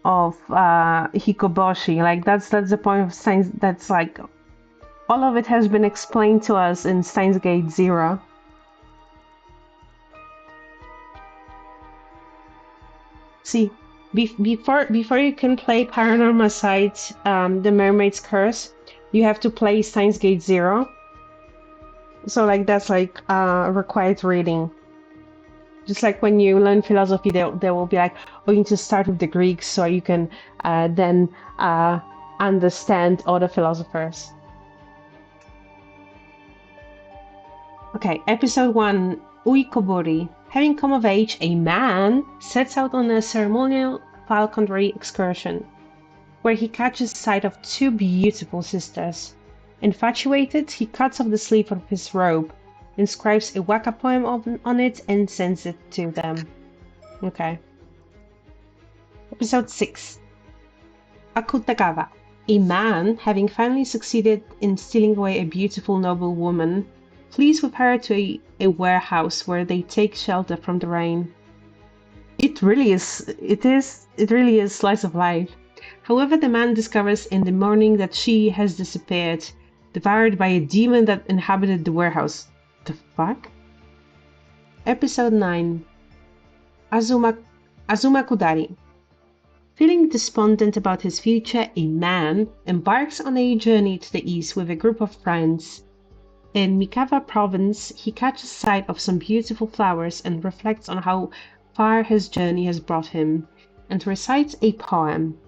of Hikoboshi. Like that's the point of Steins. That's like all of it has been explained to us in Steins Gate 0. See, before you can play Paranormasight, the Mermaid's Curse, you have to play Steins Gate 0. So like that's like required reading. Just like when you learn philosophy, they will be like, oh, you need to start with the Greeks so you can then understand other philosophers. Okay, episode 1, Uikobori. Having come of age, a man sets out on a ceremonial falconry excursion, where he catches sight of two beautiful sisters. Infatuated, he cuts off the sleeve of his robe, inscribes a waka poem on it, and sends it to them. Okay. Episode 6, Akutagawa. A man, having finally succeeded in stealing away a beautiful noble woman, flees with her to a warehouse where they take shelter from the rain. It really is slice of life. However, the man discovers in the morning that she has disappeared, devoured by a demon that inhabited the warehouse. The fuck? Episode 9, Azuma Kudari. Feeling despondent about his future, a man embarks on a journey to the east with a group of friends. In Mikawa province, he catches sight of some beautiful flowers and reflects on how far his journey has brought him, and recites a poem.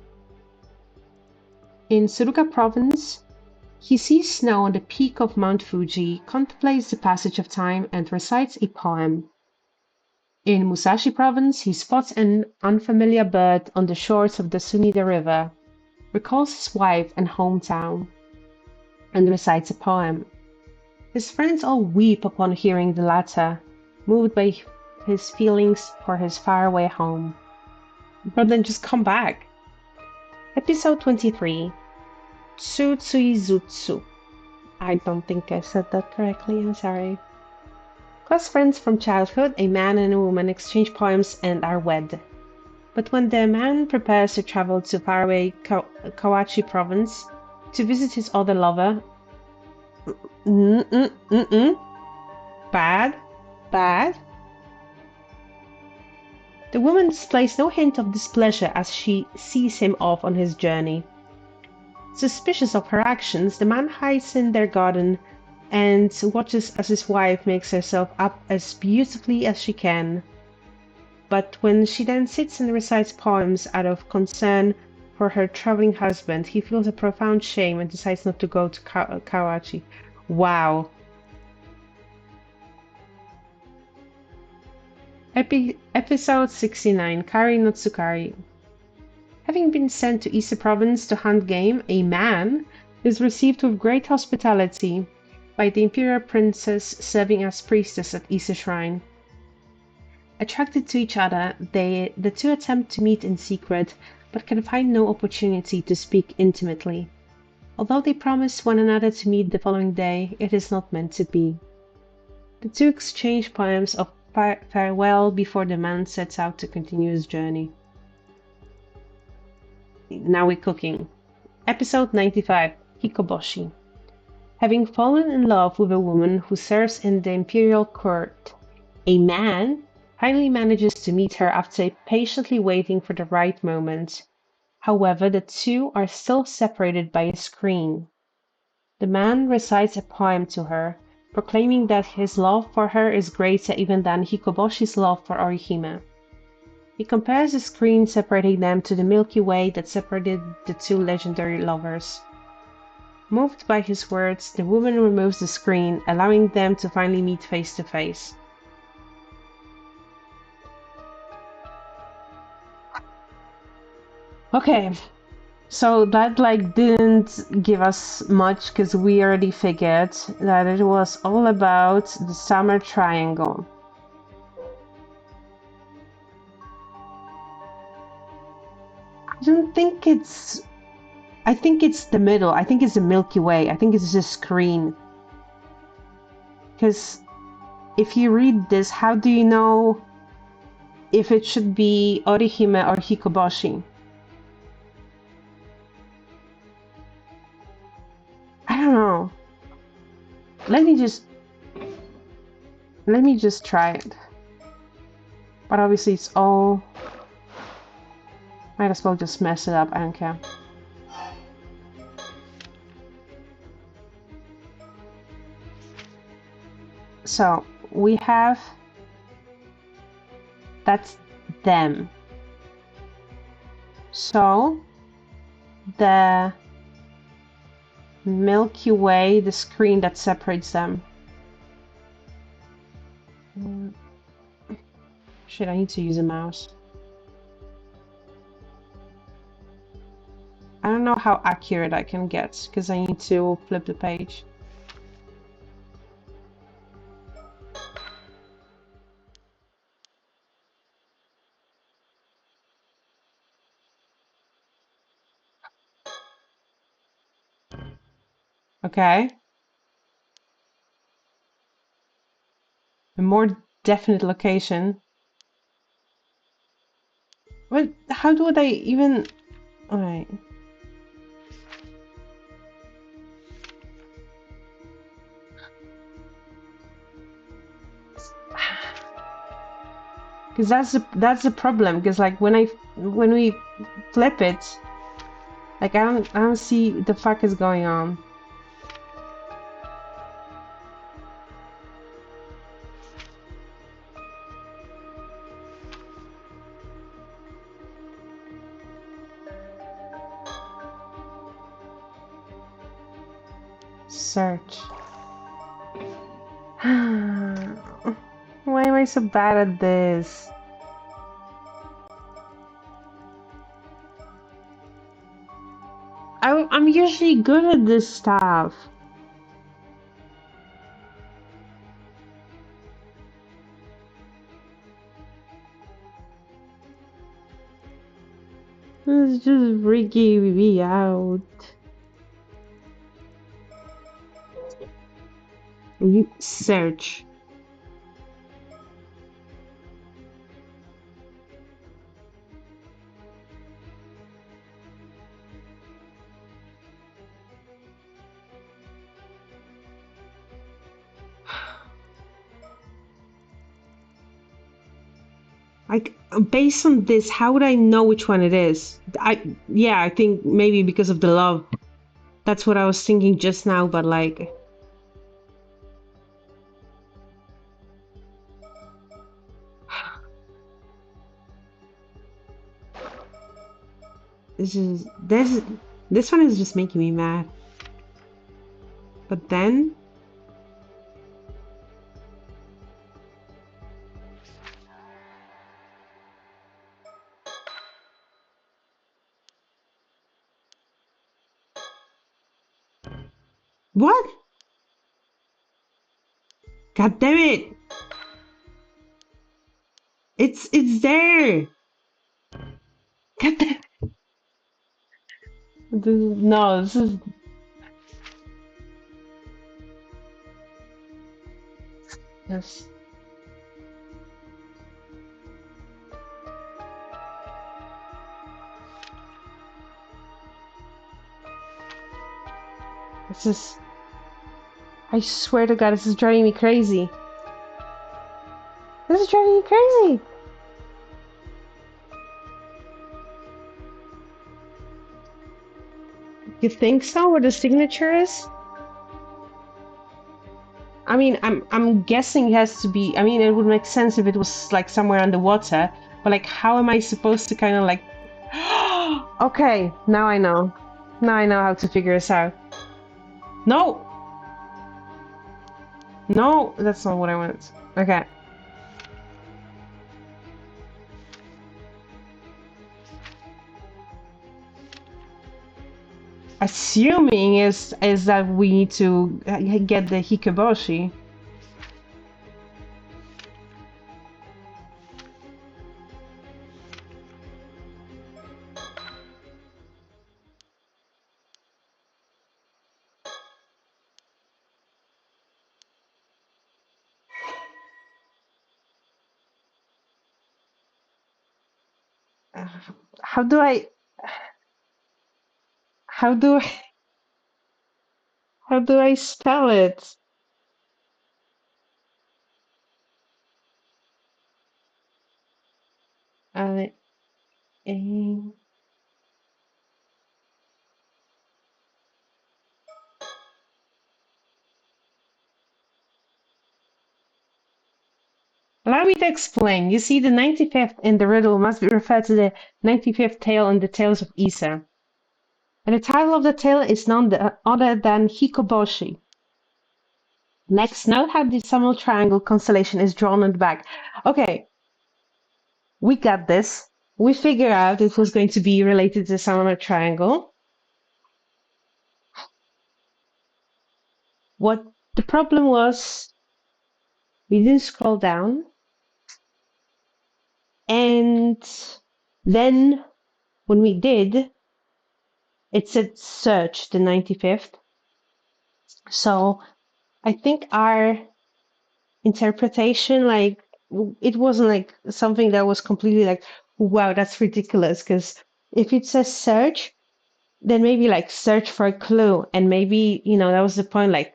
In Suruga province, he sees snow on the peak of Mount Fuji, contemplates the passage of time, and recites a poem. In Musashi province, he spots an unfamiliar bird on the shores of the Sumida River, recalls his wife and hometown, and recites a poem. His friends all weep upon hearing the latter, moved by his feelings for his faraway home. But then just come back. Episode 23, Tsutsuizutsu. I don't think I said that correctly, I'm sorry. Close friends from childhood, a man and a woman exchange poems and are wed. But when the man prepares to travel to faraway Kawachi province to visit his other lover, bad. The woman displays no hint of displeasure as she sees him off on his journey. Suspicious of her actions, the man hides in their garden and watches as his wife makes herself up as beautifully as she can. But when she then sits and recites poems out of concern for her traveling husband, he feels a profound shame and decides not to go to Kawachi. Wow. Episode 69, Kari no Tsukari. Having been sent to Ise province to hunt game, a man is received with great hospitality by the imperial princess serving as priestess at Ise shrine. Attracted to each other, the two attempt to meet in secret, but can find no opportunity to speak intimately. Although they promise one another to meet the following day, it is not meant to be. The two exchange poems of farewell before the man sets out to continue his journey. Now we're cooking. Episode 95, Hikoboshi. Having fallen in love with a woman who serves in the imperial court, a man finally manages to meet her after patiently waiting for the right moment. However, the two are still separated by a screen. The man recites a poem to her, proclaiming that his love for her is greater even than Hikoboshi's love for Orihime. He compares the screen separating them to the Milky Way that separated the two legendary lovers. Moved by his words, the woman removes the screen, allowing them to finally meet face to face. Okay, so that didn't give us much because we already figured that it was all about the summer triangle. I don't think it's... I think it's the middle. I think it's the Milky Way. I think it's the screen. Because if you read this, how do you know if it should be Orihime or Hikoboshi? I don't know. Let me just try it. But obviously it's all... Might as well just mess it up, I don't care. So we have That's them. So the Milky Way, the screen that separates them. Shit, I need to use a mouse. I don't know how accurate I can get because I need to flip the page. Okay. A more definite location. What? How would I even? Alright. Because that's the problem. Because like when we flip it, like I don't see what the fuck is going on. Search. Why am I so bad at this? I'm usually good at this stuff. It's just freaking me out. You search. Like based on this, how would I know which one it is? Yeah, I think maybe because of the love. That's what I was thinking just now, but like this one is just making me mad. But then what? God damn it! It's there. God damn. No, this is yes. This is. I swear to God, this is driving me crazy. This is driving me crazy. You think so? Where the signature is? I mean, I'm guessing it has to be. I mean, it would make sense if it was like somewhere underwater. But like, how am I supposed to kind of like? Okay, now I know. Now I know how to figure this out. No, no, that's not what I wanted. Okay. Assuming is that we need to get the hikoboshi. Uh, How do I? How do I? How do I spell it? Uh, A- Allow me to explain. You see, the 95th in the riddle must be referred to the 95th tale in the Tales of Issa. And the title of the tale is none other than Hikoboshi. Next, note how the Samuel Triangle constellation is drawn on the back. Okay, we got this. We figured out it was going to be related to the Samuel Triangle. What the problem was, we didn't scroll down. And then when we did, it said search the 95th. So I think our interpretation, like, it wasn't like something that was completely like, wow, that's ridiculous. Because if it says search, then maybe like search for a clue. And maybe, that was the point, like,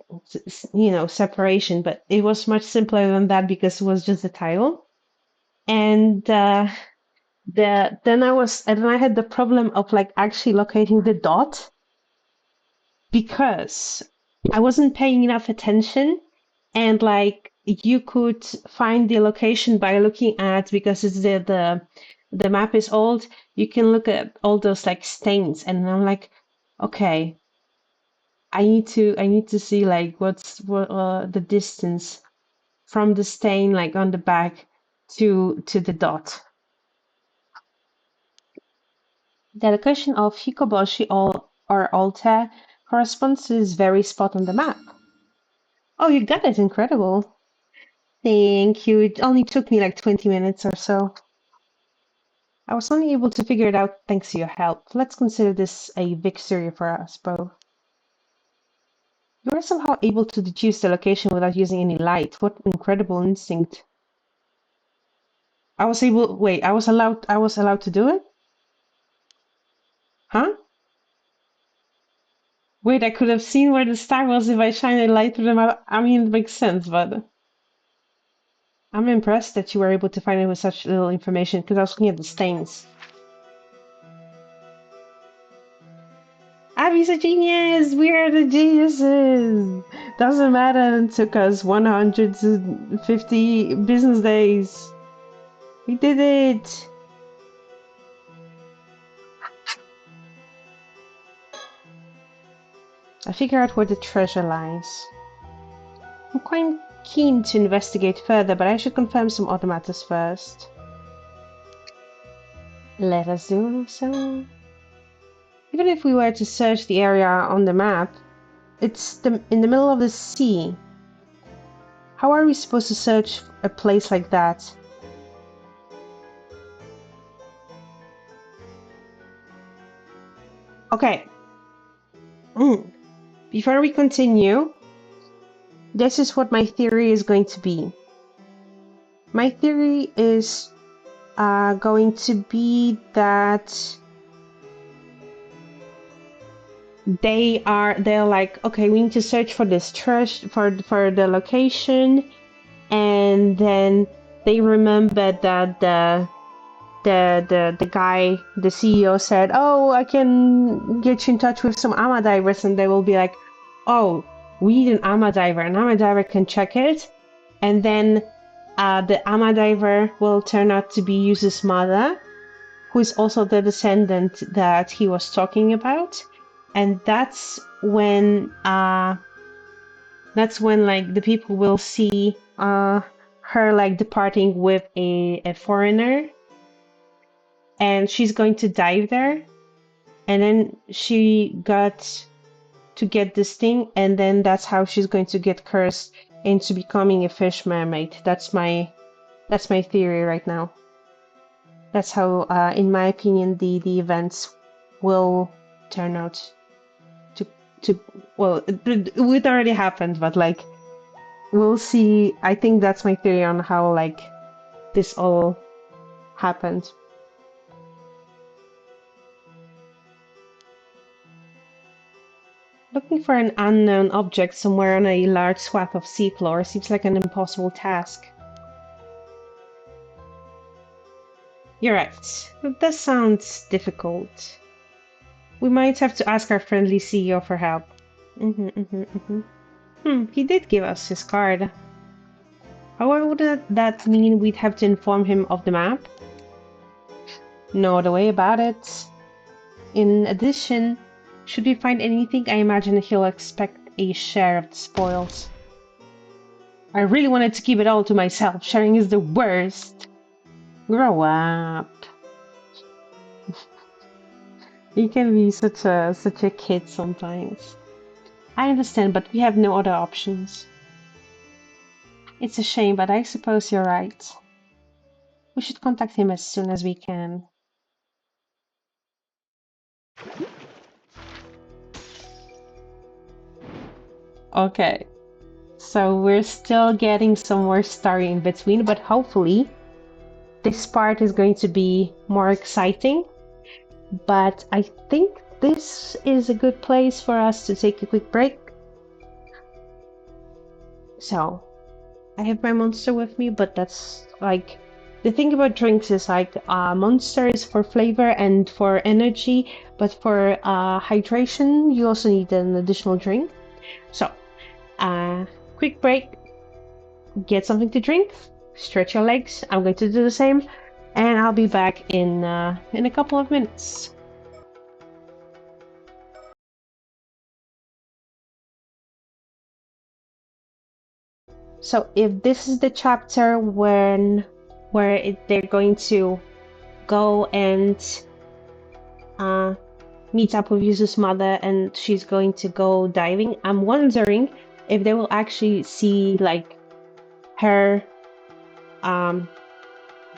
separation. But it was much simpler than that because it was just the title. And then I had the problem of like actually locating the dot because I wasn't paying enough attention, and like you could find the location by looking at, because it's the map is old, you can look at all those like stains, and I'm like, okay, I need to see like what the distance from the stain like on the back to the dot. The location of Hikoboshi or Alta corresponds to this very spot on the map. Oh, you got it. Incredible. Thank you. It only took me like 20 minutes or so. I was only able to figure it out thanks to your help. Let's consider this a victory for us both. You were somehow able to deduce the location without using any light. What incredible instinct. I was allowed to do it? Huh? Wait, I could have seen where the star was if I shined a light through the map. I mean, it makes sense, but I'm impressed that you were able to find it with such little information, because I was looking at the stains. Abby's a genius! We are the geniuses! Doesn't matter, it took us 150 business days. We did it! I figure out where the treasure lies. I'm quite keen to investigate further, but I should confirm some other matters first. Let us do so. Even if we were to search the area on the map, it's in the middle of the sea. How are we supposed to search a place like that? Okay. Before we continue, this is what my theory is going to be. My theory is going to be that they're like, okay, we need to search for this treasure, for the location, and then they remember that the guy, the CEO said, oh, I can get you in touch with some AMA divers, and they will be like, oh, we need an AMA diver. An AMA diver can check it, and then the AMA diver will turn out to be Yuzu's mother, who is also the descendant that he was talking about, and that's when like the people will see her like departing with a foreigner, and she's going to dive there, and then she got to get this thing, and then that's how she's going to get cursed into becoming a fish mermaid. That's my theory right now. That's how, in my opinion, the events will turn out to well, it already happened, but like we'll see. I think that's my theory on how like this all happened. Looking for an unknown object somewhere on a large swath of seafloor seems like an impossible task. You're right. That sounds difficult. We might have to ask our friendly CEO for help. He did give us his card. However, would that mean we'd have to inform him of the map? No other way about it. In addition, should we find anything, I imagine he'll expect a share of the spoils. I really wanted to keep it all to myself. Sharing is the worst. Grow up. You can be such a kid sometimes. I understand, but we have no other options. It's a shame, but I suppose you're right. We should contact him as soon as we can. Okay, so we're still getting some more story in between, but hopefully this part is going to be more exciting. But I think this is a good place for us to take a quick break. So, I have my Monster with me, but that's like the thing about drinks is like Monster is for flavor and for energy, but for hydration you also need an additional drink. So, quick break, get something to drink, stretch your legs. I'm going to do the same, and I'll be back in a couple of minutes. So if this is the chapter where they're going to go and meet up with Yuzu's mother and she's going to go diving, I'm wondering if they will actually see like her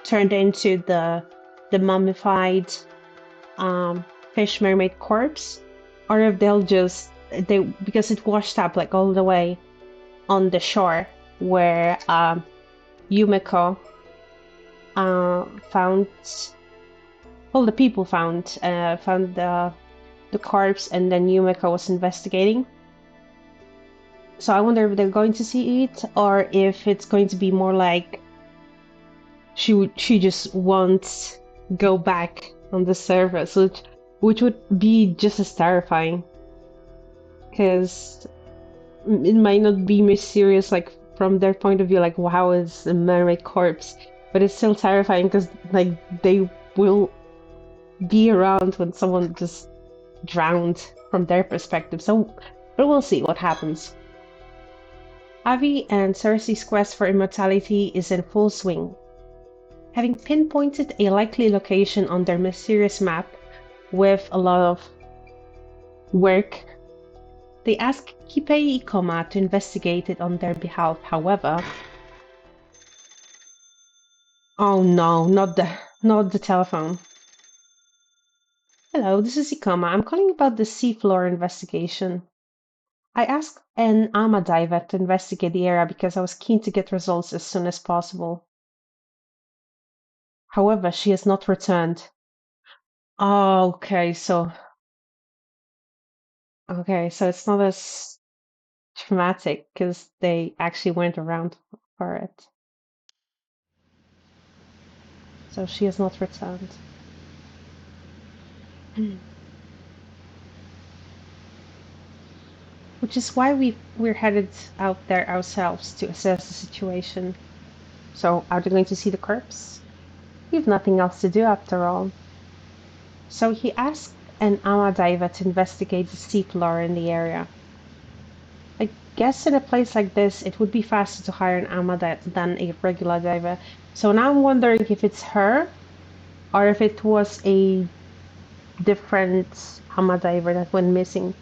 turned into the mummified fish mermaid corpse, or if they'll just because it washed up like all the way on the shore where Yumiko found, well, the people found the corpse, and then Yumiko was investigating. So I wonder if they're going to see it, or if it's going to be more like she just won't go back on the surface, which would be just as terrifying, because it might not be mysterious like from their point of view, like wow, it's a mermaid corpse, but it's still terrifying because like they will be around when someone just drowned from their perspective. So, but we'll see what happens. Avi and Cersei's quest for immortality is in full swing. Having pinpointed a likely location on their mysterious map with a lot of work, they ask Kipei Ikoma to investigate it on their behalf. However, oh no, not the telephone. Hello, this is Ikoma. I'm calling about the seafloor investigation. I asked an AMA diver to investigate the area because I was keen to get results as soon as possible. However, she has not returned. Okay, so it's not as traumatic because they actually went around for it. So she has not returned. Which is why we're headed out there ourselves to assess the situation. So are they going to see the corpse? We have nothing else to do after all. So he asked an ama diver to investigate the seafloor in the area. I guess in a place like this, it would be faster to hire an ama than a regular diver. So now I'm wondering if it's her, or if it was a different ama diver that went missing.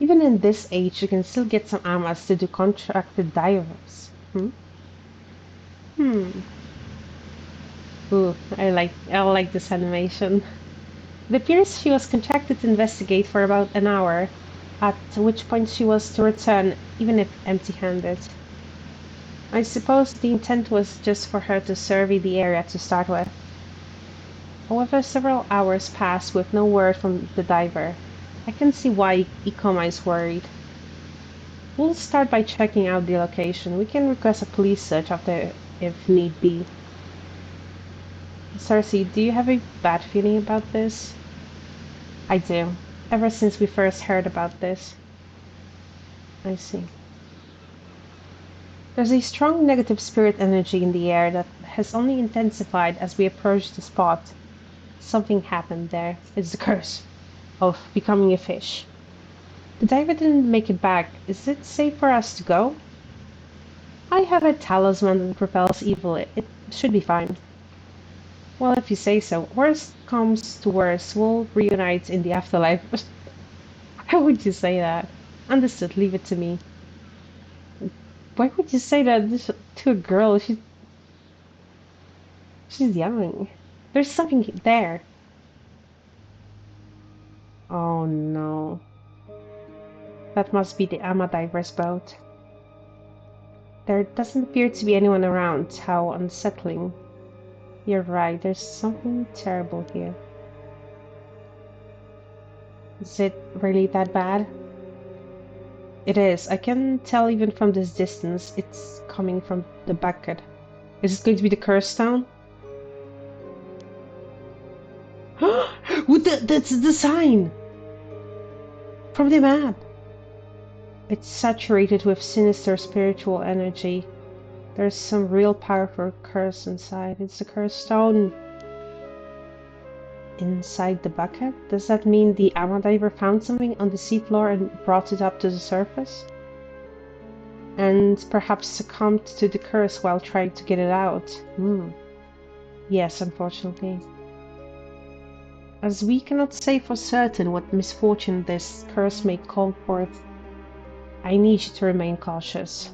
Even in this age, you can still get some amas to do contracted divers. Ooh, I like this animation. It appears she was contracted to investigate for about an hour, at which point she was to return, even if empty-handed. I suppose the intent was just for her to survey the area to start with. However, several hours passed with no word from the diver. I can see why Ikoma is worried. We'll start by checking out the location. We can request a police search after if need be. Cersei, do you have a bad feeling about this? I do. Ever since we first heard about this. I see. There's a strong negative spirit energy in the air that has only intensified as we approached the spot. Something happened there. It's the curse of becoming a fish. The diver didn't make it back. Is it safe for us to go? I have a talisman that repels evil. It should be fine. Well, if you say so. Worst comes to worst, we'll reunite in the afterlife. How would you say that? Understood, leave it to me. Why would you say that to a girl? She's young. There's something there. Oh no. That must be the Ama diver's boat. There doesn't appear to be anyone around. How unsettling. You're right, there's something terrible here. Is it really that bad? It is. I can tell even from this distance it's coming from the bucket. Is it going to be the curse town? That's the sign! From the map! It's saturated with sinister spiritual energy. There's some real powerful curse inside. It's a curse stone. Inside the bucket? Does that mean the Ama diver found something on the seafloor and brought it up to the surface? And perhaps succumbed to the curse while trying to get it out? Yes, unfortunately. As we cannot say for certain what misfortune this curse may call forth, I need you to remain cautious.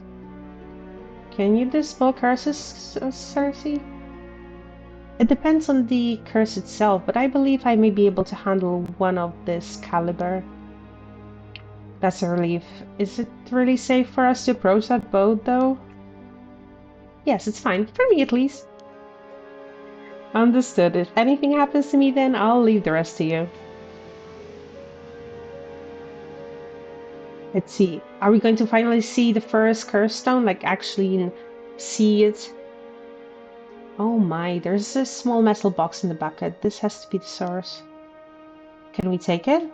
Can you dispel curses, Cersei? It depends on the curse itself, but I believe I may be able to handle one of this caliber. That's a relief. Is it really safe for us to approach that boat, though? Yes, it's fine. For me, at least. Understood. If anything happens to me, then I'll leave the rest to you. Let's see. Are we going to finally see the first curse stone? Like, actually see it? Oh my, there's a small metal box in the bucket. This has to be the source. Can we take it?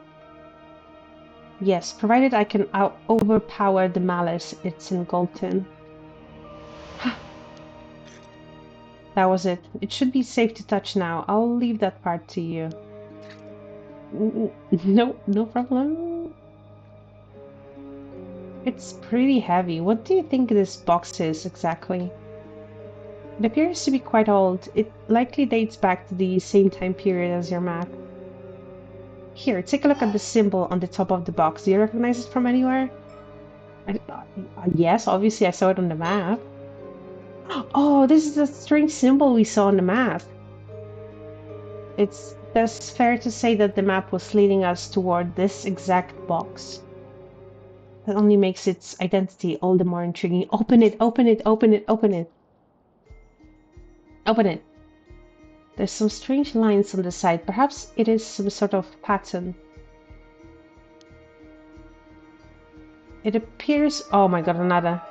Yes, provided I can overpower the malice it's engulfed. That was it. It should be safe to touch now. I'll leave that part to you. No, no problem. It's pretty heavy. What do you think this box is exactly? It appears to be quite old. It likely dates back to the same time period as your map. Here, take a look at the symbol on the top of the box. Do you recognize it from anywhere? Yes, obviously I saw it on the map. Oh, this is the strange symbol we saw on the map. It's thus fair to say that the map was leading us toward this exact box. That only makes its identity all the more intriguing. Open it, open it, open it, open it. Open it. There's some strange lines on the side. Perhaps it is some sort of pattern. It appears... Oh my god, another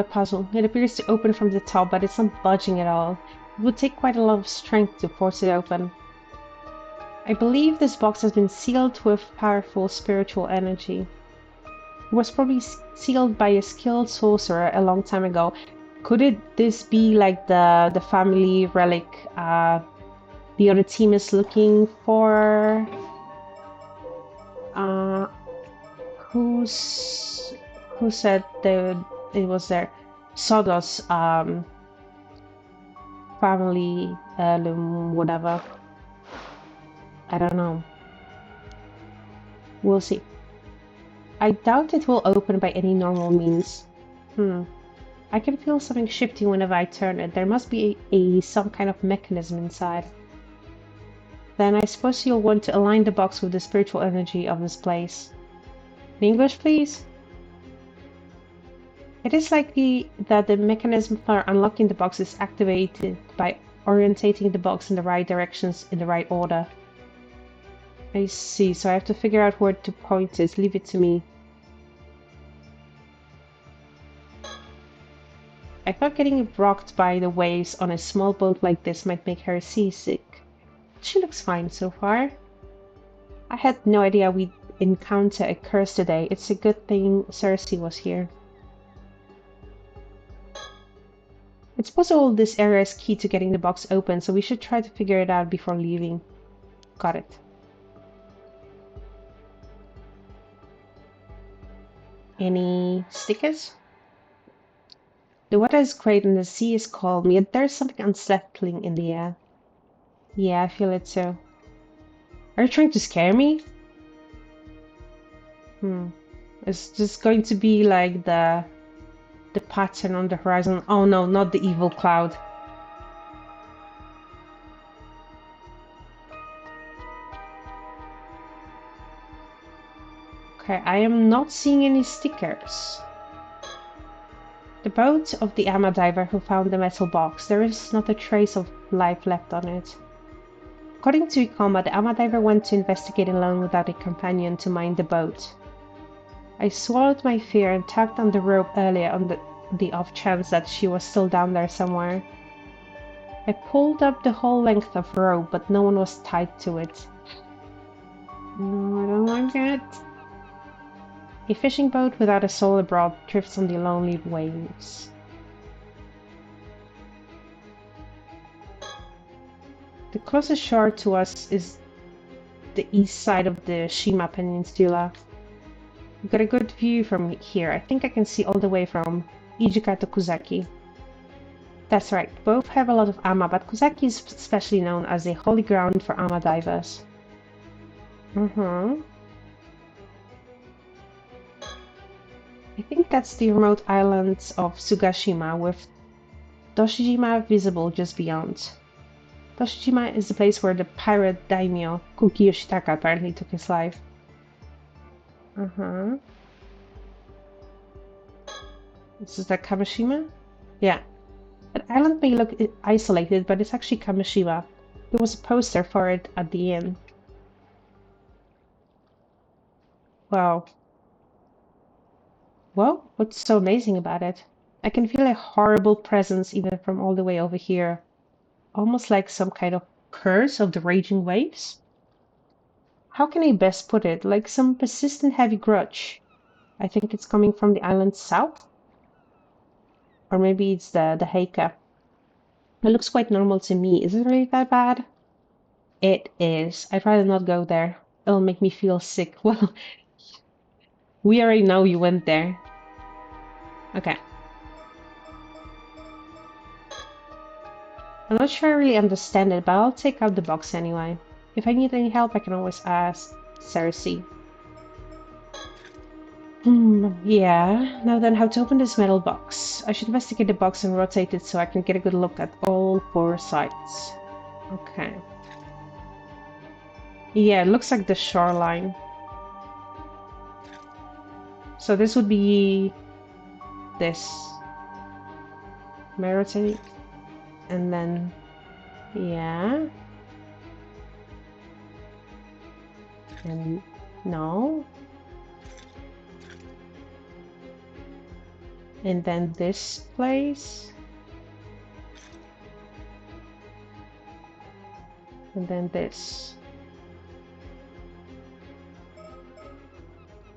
puzzle. It appears to open from the top, but it's not budging at all. It would take quite a lot of strength to force it open. I believe this box has been sealed with powerful spiritual energy. It was probably sealed by a skilled sorcerer a long time ago. Could this be like the family relic the other team is looking for? Who said that it was there? Sawdust family whatever. I don't know. We'll see. I doubt it will open by any normal means. I can feel something shifting whenever I turn it. There must be some kind of mechanism inside. Then I suppose you'll want to align the box with the spiritual energy of this place. In English, please? It is likely that the mechanism for unlocking the box is activated by orientating the box in the right directions in the right order. I see, so I have to figure out where to point it. Leave it to me. I thought getting rocked by the waves on a small boat like this might make her seasick. She looks fine so far. I had no idea encounter a curse today. It's a good thing Cersei was here. It's possible this area is key to getting the box open, so we should try to figure it out before leaving. Got it. Any stickers? The weather is great and the sea is calm, yet there's something unsettling in the air. Yeah, I feel it too. Are you trying to scare me? It's just going to be like the pattern on the horizon. Oh no, not the evil cloud. Okay, I am not seeing any stickers. The boat of the Amma diver who found the metal box. There is not a trace of life left on it. According to Ikoma, the Amma diver went to investigate alone without a companion to mind the boat. I swallowed my fear and tugged on the rope earlier on the off chance that she was still down there somewhere. I pulled up the whole length of rope, but no one was tied to it. No, I don't like it. A fishing boat without a soul abroad drifts on the lonely waves. The closest shore to us is the east side of the Shima Peninsula. We've got a good view from here. I think I can see all the way from Ijuka to Kusaki. That's right, both have a lot of Amma, but Kusaki is especially known as a holy ground for Amma divers. I think that's the remote islands of Sugashima, with Doshijima visible just beyond. Doshijima is the place where the pirate daimyo Kuki Yoshitaka apparently took his life. This is the Kamishima? Yeah. That island may look isolated, but it's actually Kamishima. There was a poster for it at the inn. Wow. Well, what's so amazing about it? I can feel a horrible presence even from all the way over here. Almost like some kind of curse of the raging waves? How can I best put it? Like some persistent heavy grudge. I think it's coming from the island south? Or maybe it's the Heika. It looks quite normal to me. Is it really that bad? It is. I'd rather not go there. It'll make me feel sick. Well, we already know you went there. Okay. I'm not sure I really understand it, but I'll take out the box anyway. If I need any help, I can always ask Cersei. Yeah. Now then, how to open this metal box. I should investigate the box and rotate it so I can get a good look at all 4 sides. Okay. Yeah, it looks like the shoreline. So this would be this. May I rotate? And then, yeah. And no. And then this place. And then this.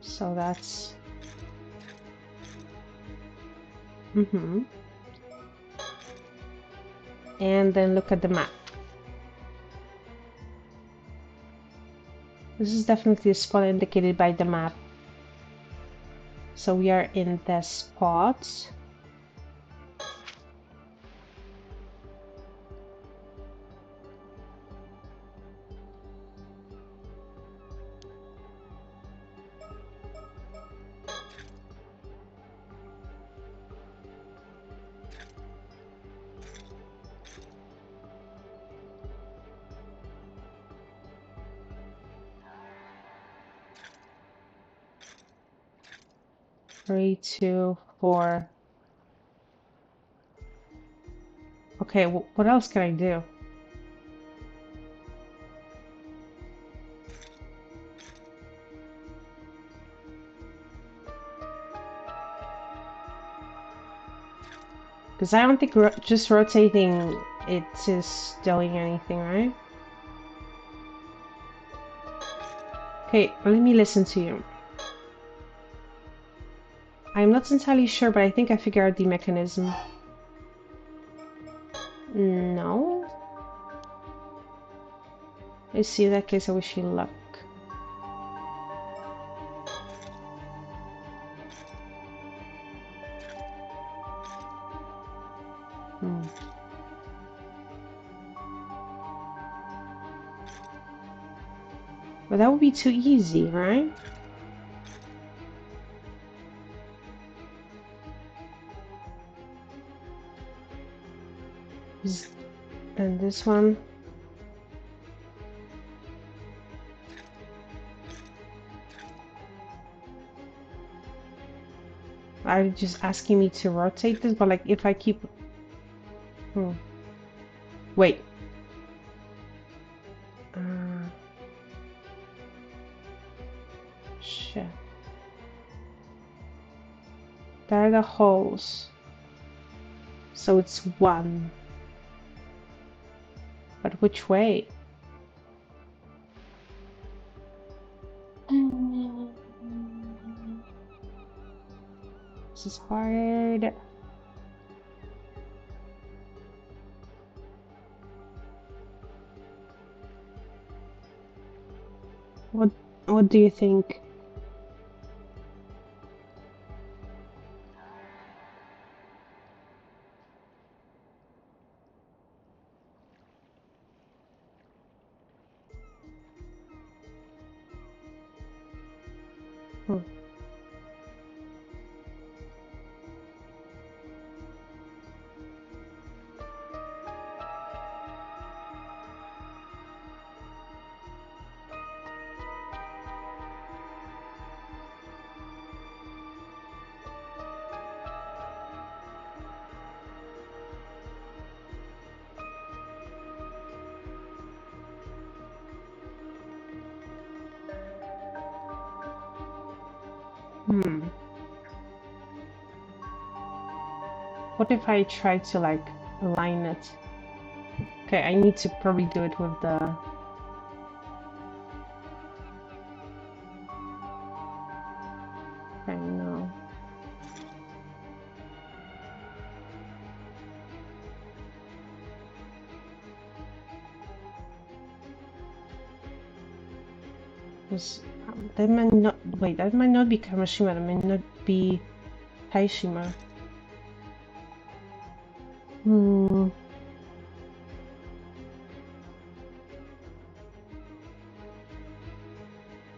So that's... And then look at the map. This is definitely a spot indicated by the map. So we are in the spot. Three, 2, 4. Okay, what else can I do? Because I don't think just rotating it is doing anything, right? Okay, let me listen to you. I'm not entirely sure, but I think I figured out the mechanism. No? I see, in that case I wish you luck. But that would be too easy, right? And this one. Are you just asking me to rotate this? But like if I keep... Wait. Shit. There are the holes. So it's one. But which way? This is hard. What do you think? What if I try to like align it? Okay, I need to probably do it with the... I know. That might not... Wait, that might not be Kamashima, that might not be Taishima.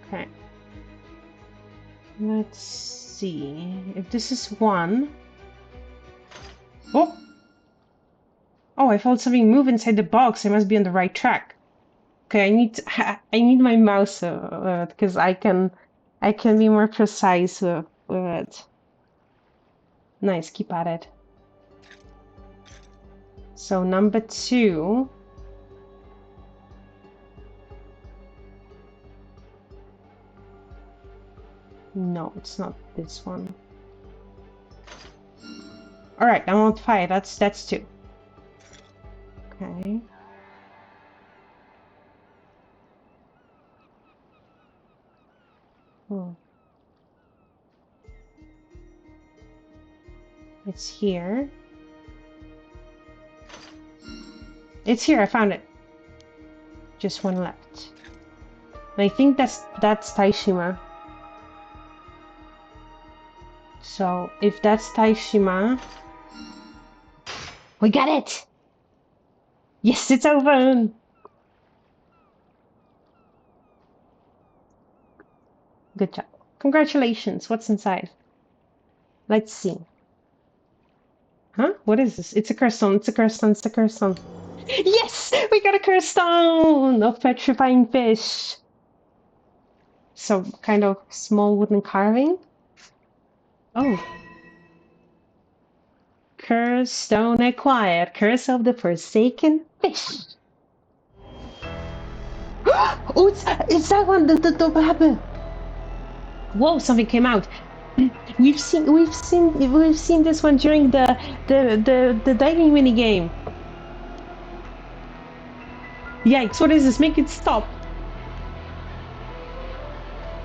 Okay. Let's see. If this is one... Oh! Oh, I felt something move inside the box. I must be on the right track. Okay, I need my mouse because I can be more precise with it. Nice, keep at it. So number 2. No, it's not this one. All right, I want 5. That's 2. Okay. It's here. It's here. I found it. Just one left. And I think that's Taishima. So if that's Taishima, we got it. Yes, it's open. Good job. Congratulations. What's inside? Let's see. Huh? What is this? It's a curse stone. It's a curse stone. It's a curse stone. Yes! We got a curse stone of petrifying fish. So kind of small wooden carving. Oh. Curse stone acquired. Curse of the Forsaken Fish. Oh, it's that one. The rabbit. Whoa! Something came out. We've seen this one during the diving mini game. Yikes! What is this? Make it stop.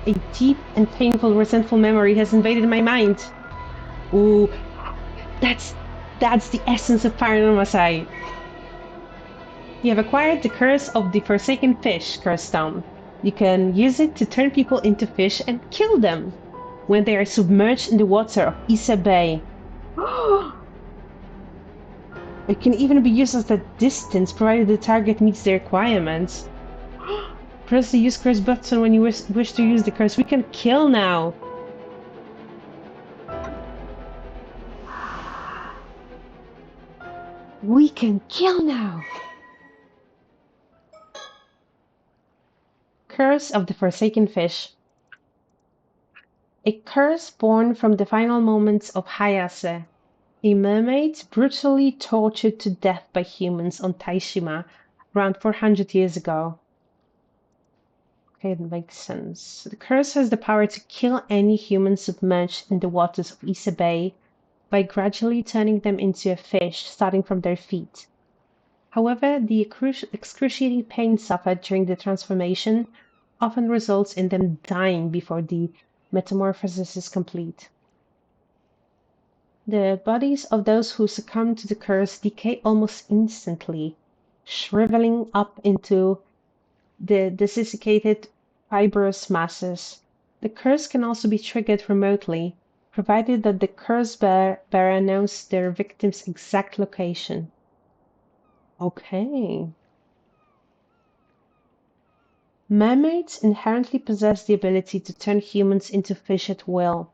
A deep and painful, resentful memory has invaded my mind. Ooh, that's that's the essence of PARANORMASIGHT. You have acquired the curse of the Forsaken Fish curse stone. You can use it to turn people into fish and kill them when they are submerged in the water of Issa Bay. It can even be used as a distance, provided the target meets the requirements. Press the use curse button when you wish to use the curse. We can kill now. We can kill now. Curse of the Forsaken Fish. A curse born from the final moments of Hayase, a mermaid brutally tortured to death by humans on Taishima around 400 years ago. Okay, it makes sense. The curse has the power to kill any human submerged in the waters of Issa Bay by gradually turning them into a fish, starting from their feet. However, the excruciating pain suffered during the transformation often results in them dying before the metamorphosis is complete. The bodies of those who succumb to the curse decay almost instantly, shriveling up into the desiccated fibrous masses. The curse can also be triggered remotely, provided that the curse bearer knows their victim's exact location. Okay. Mermaids inherently possess the ability to turn humans into fish at will.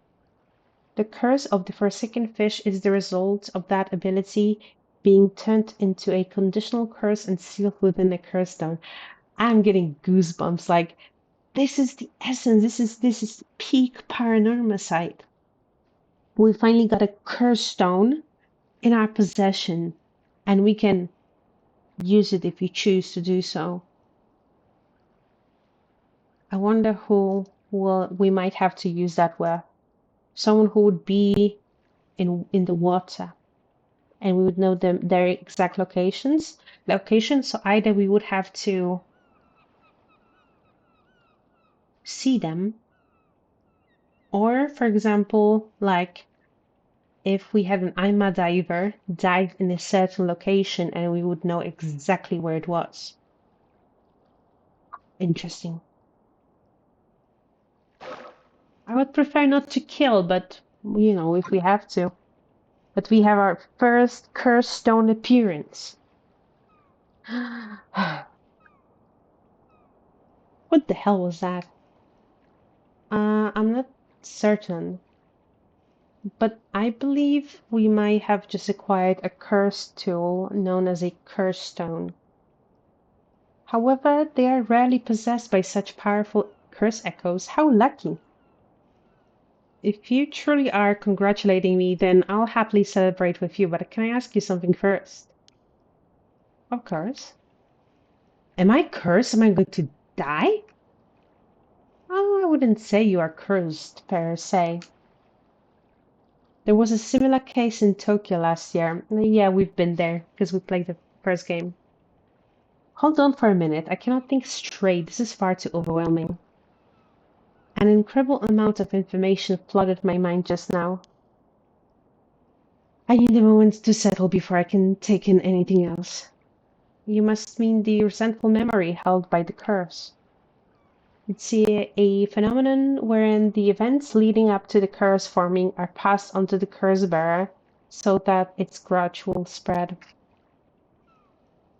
The curse of the Forsaken Fish is the result of that ability being turned into a conditional curse and sealed within a curse stone. I'm getting goosebumps. Like, this is the essence. This is peak Paranormasight. We finally got a curse stone in our possession, and we can use it if we choose to do so. I wonder who we might have to use that with. Someone who would be in the water, and we would know their exact locations. So either we would have to see them, or for example, like if we had an IMA diver dive in a certain location and we would know exactly where it was. Interesting. I would prefer not to kill, but if we have to. But we have our first curse stone appearance. What the hell was that? I'm not certain, but I believe we might have just acquired a curse tool known as a curse stone. However, they are rarely possessed by such powerful curse echoes. How lucky! If you truly are congratulating me, then I'll happily celebrate with you, but can I ask you something first? Of course. Am I cursed? Am I going to die? Oh, I wouldn't say you are cursed, per se. There was a similar case in Tokyo last year. Yeah, we've been there, because we played the first game. Hold on for a minute, I cannot think straight, this is far too overwhelming. An incredible amount of information flooded my mind just now. I need a moment to settle before I can take in anything else. You must mean the resentful memory held by the curse. It's a phenomenon wherein the events leading up to the curse forming are passed onto the curse bearer so that its gradual spread.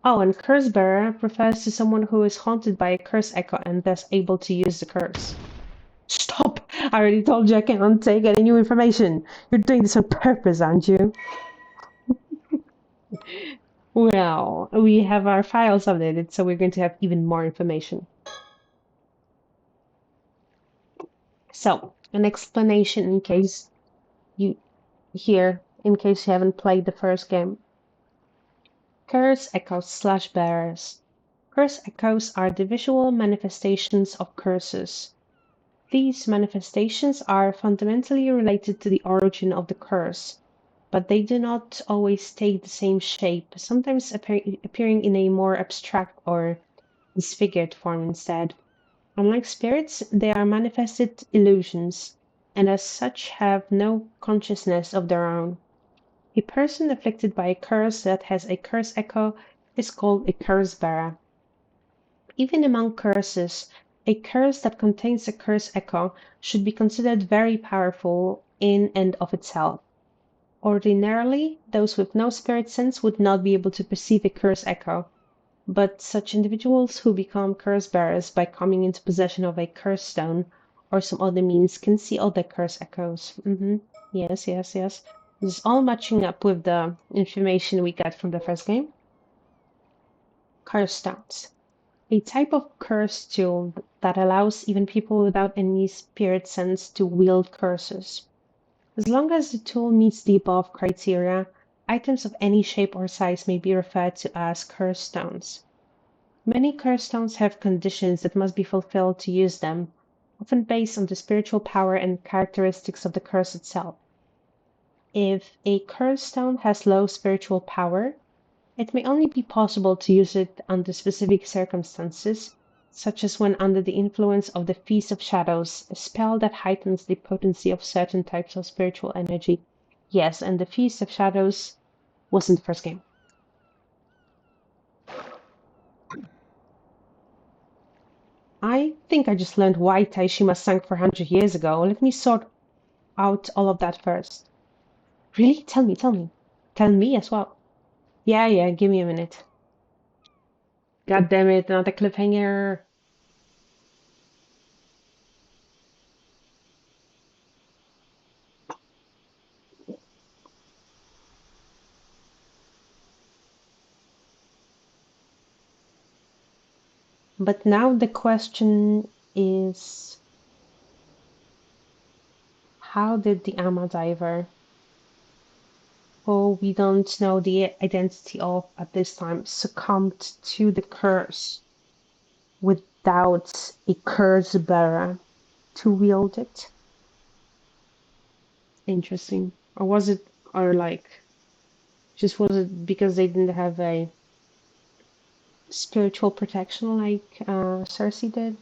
Oh, and curse bearer refers to someone who is haunted by a curse echo and thus able to use the curse. Stop! I already told you I cannot take any new information. You're doing this on purpose, aren't you? Well, we have our files updated, so we're going to have even more information. So, an explanation in case you haven't played the first game. Curse echoes / bearers. Curse echoes are the visual manifestations of curses. These manifestations are fundamentally related to the origin of the curse, but they do not always take the same shape, sometimes appearing in a more abstract or disfigured form instead. Unlike spirits, they are manifested illusions, and as such have no consciousness of their own. A person afflicted by a curse that has a curse echo is called a curse bearer. Even among curses, a curse that contains a curse echo should be considered very powerful in and of itself. Ordinarily, those with no spirit sense would not be able to perceive a curse echo, but such individuals who become curse bearers by coming into possession of a curse stone or some other means can see other curse echoes. Yes, yes, yes. This is all matching up with the information we got from the first game. Curse stones. A type of curse tool that allows even people without any spirit sense to wield curses. As long as the tool meets the above criteria, items of any shape or size may be referred to as curse stones. Many curse stones have conditions that must be fulfilled to use them, often based on the spiritual power and characteristics of the curse itself. If a curse stone has low spiritual power, it may only be possible to use it under specific circumstances, such as when under the influence of the Feast of Shadows, a spell that heightens the potency of certain types of spiritual energy. Yes, and the Feast of Shadows was in the first game. I think I just learned why Taishima sank 400 years ago. Let me sort out all of that first. Really? Tell me, tell me. Tell me as well. Yeah, yeah, give me a minute. God damn it, another cliffhanger. But now the question is, how did the Amma diver, who we don't know the identity of at this time, succumbed to the curse without a curse bearer to wield it? Interesting. Or was it, or like, just was it because they didn't have a spiritual protection like Cersei did?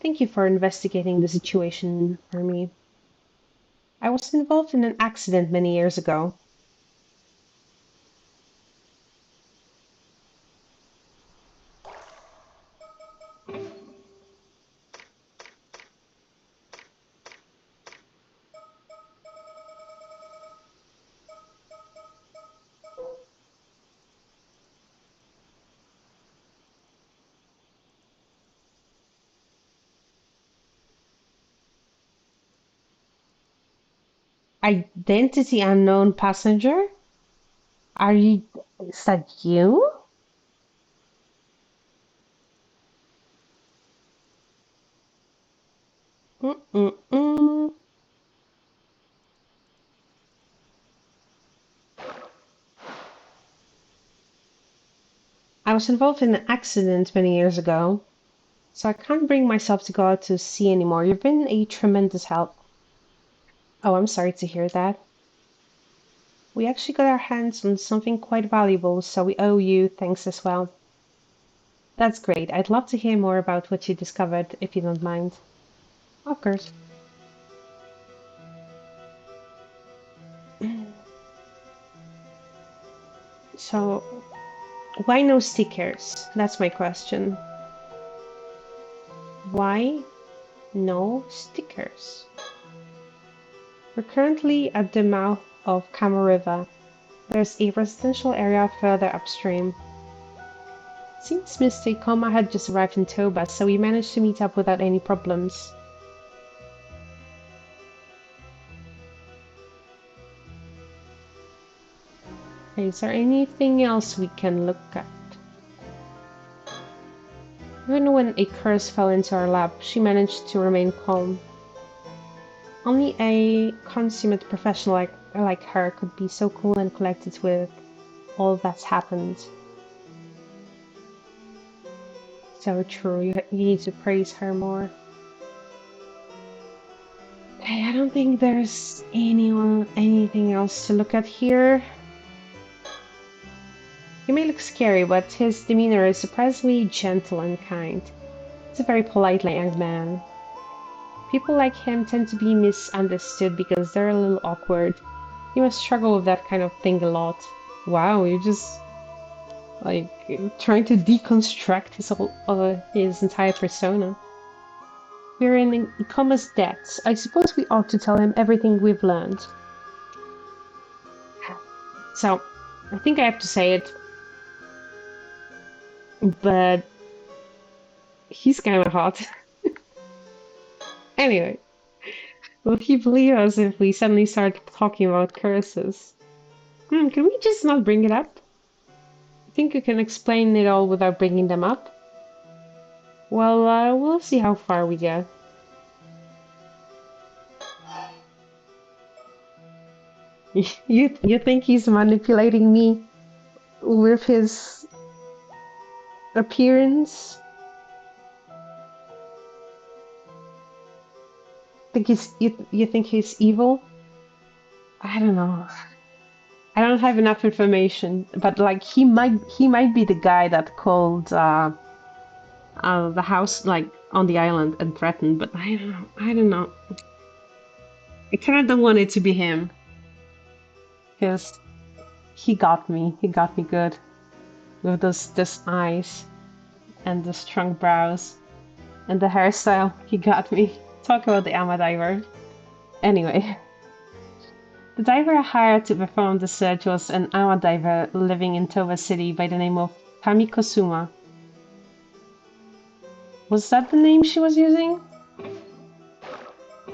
Thank you for investigating the situation for me. I was involved in an accident many years ago. Identity unknown passenger? Are you, is that you? Mm-mm-mm. I was involved in an accident many years ago, so I can't bring myself to go out to sea anymore. You've been a tremendous help. Oh, I'm sorry to hear that. We actually got our hands on something quite valuable, so we owe you thanks as well. That's great. I'd love to hear more about what you discovered, if you don't mind. Of course. So, why no stickers? That's my question. Why no stickers? We're currently at the mouth of Kamo River. There's a residential area further upstream. Seems Mr. Ikoma had just arrived in Toba, so we managed to meet up without any problems. Okay, is there anything else we can look at? Even when a curse fell into our lap, she managed to remain calm. Only a consummate professional like her could be so cool and collected with all that's happened. So true, you need to praise her more. Okay, I don't think there's anything else to look at here. He may look scary, but his demeanor is surprisingly gentle and kind. He's a very polite young man. People like him tend to be misunderstood because they're a little awkward. He must struggle with that kind of thing a lot. Wow, you're just like trying to deconstruct his entire persona. We're in e-commerce debts. I suppose we ought to tell him everything we've learned. So, I think I have to say it, but he's kind of hot. Anyway, will he believe us if we suddenly start talking about curses? Can we just not bring it up? I think you can explain it all without bringing them up. Well, we'll see how far we get. You think he's manipulating me with his appearance? You think he's evil? I don't know. I don't have enough information, but like he might be the guy that called the house like on the island and threatened, but I don't know. I don't know. I kind of don't want it to be him because he got me. He got me good with those eyes and the strong brows and the hairstyle. He got me. Talk about the Ama diver. Anyway. The diver I hired to perform the search was an Ama diver living in Toba City by the name of Kamikosuma. Was that the name she was using?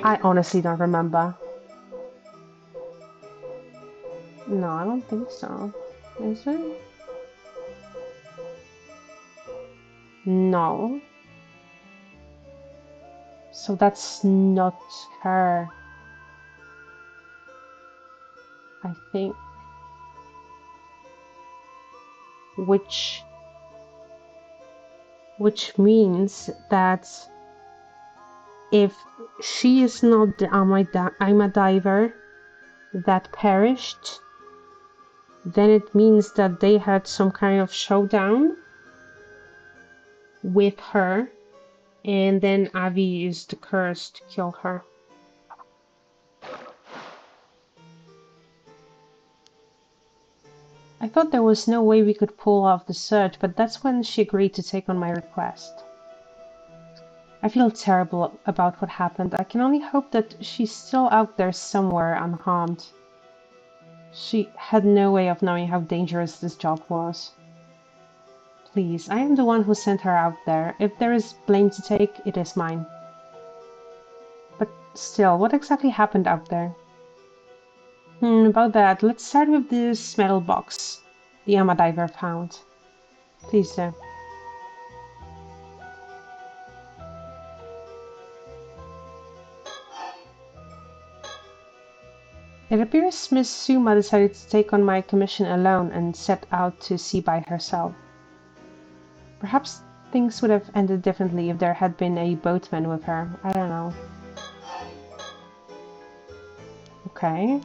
I honestly don't remember. No, I don't think so. Is it? No. So that's not her. I think. Which means that if she is not the Ama diver that perished, then it means that they had some kind of showdown with her, and then Avi used the curse to kill her. I thought there was no way we could pull off the search, but that's when she agreed to take on my request. I feel terrible about what happened. I can only hope that she's still out there somewhere unharmed. She had no way of knowing how dangerous this job was. Please, I am the one who sent her out there. If there is blame to take, it is mine. But still, what exactly happened out there? About that, let's start with this metal box the Ama diver found. Please do. It appears Miss Suma decided to take on my commission alone and set out to sea by herself. Perhaps things would have ended differently if there had been a boatman with her. I don't know. Okay.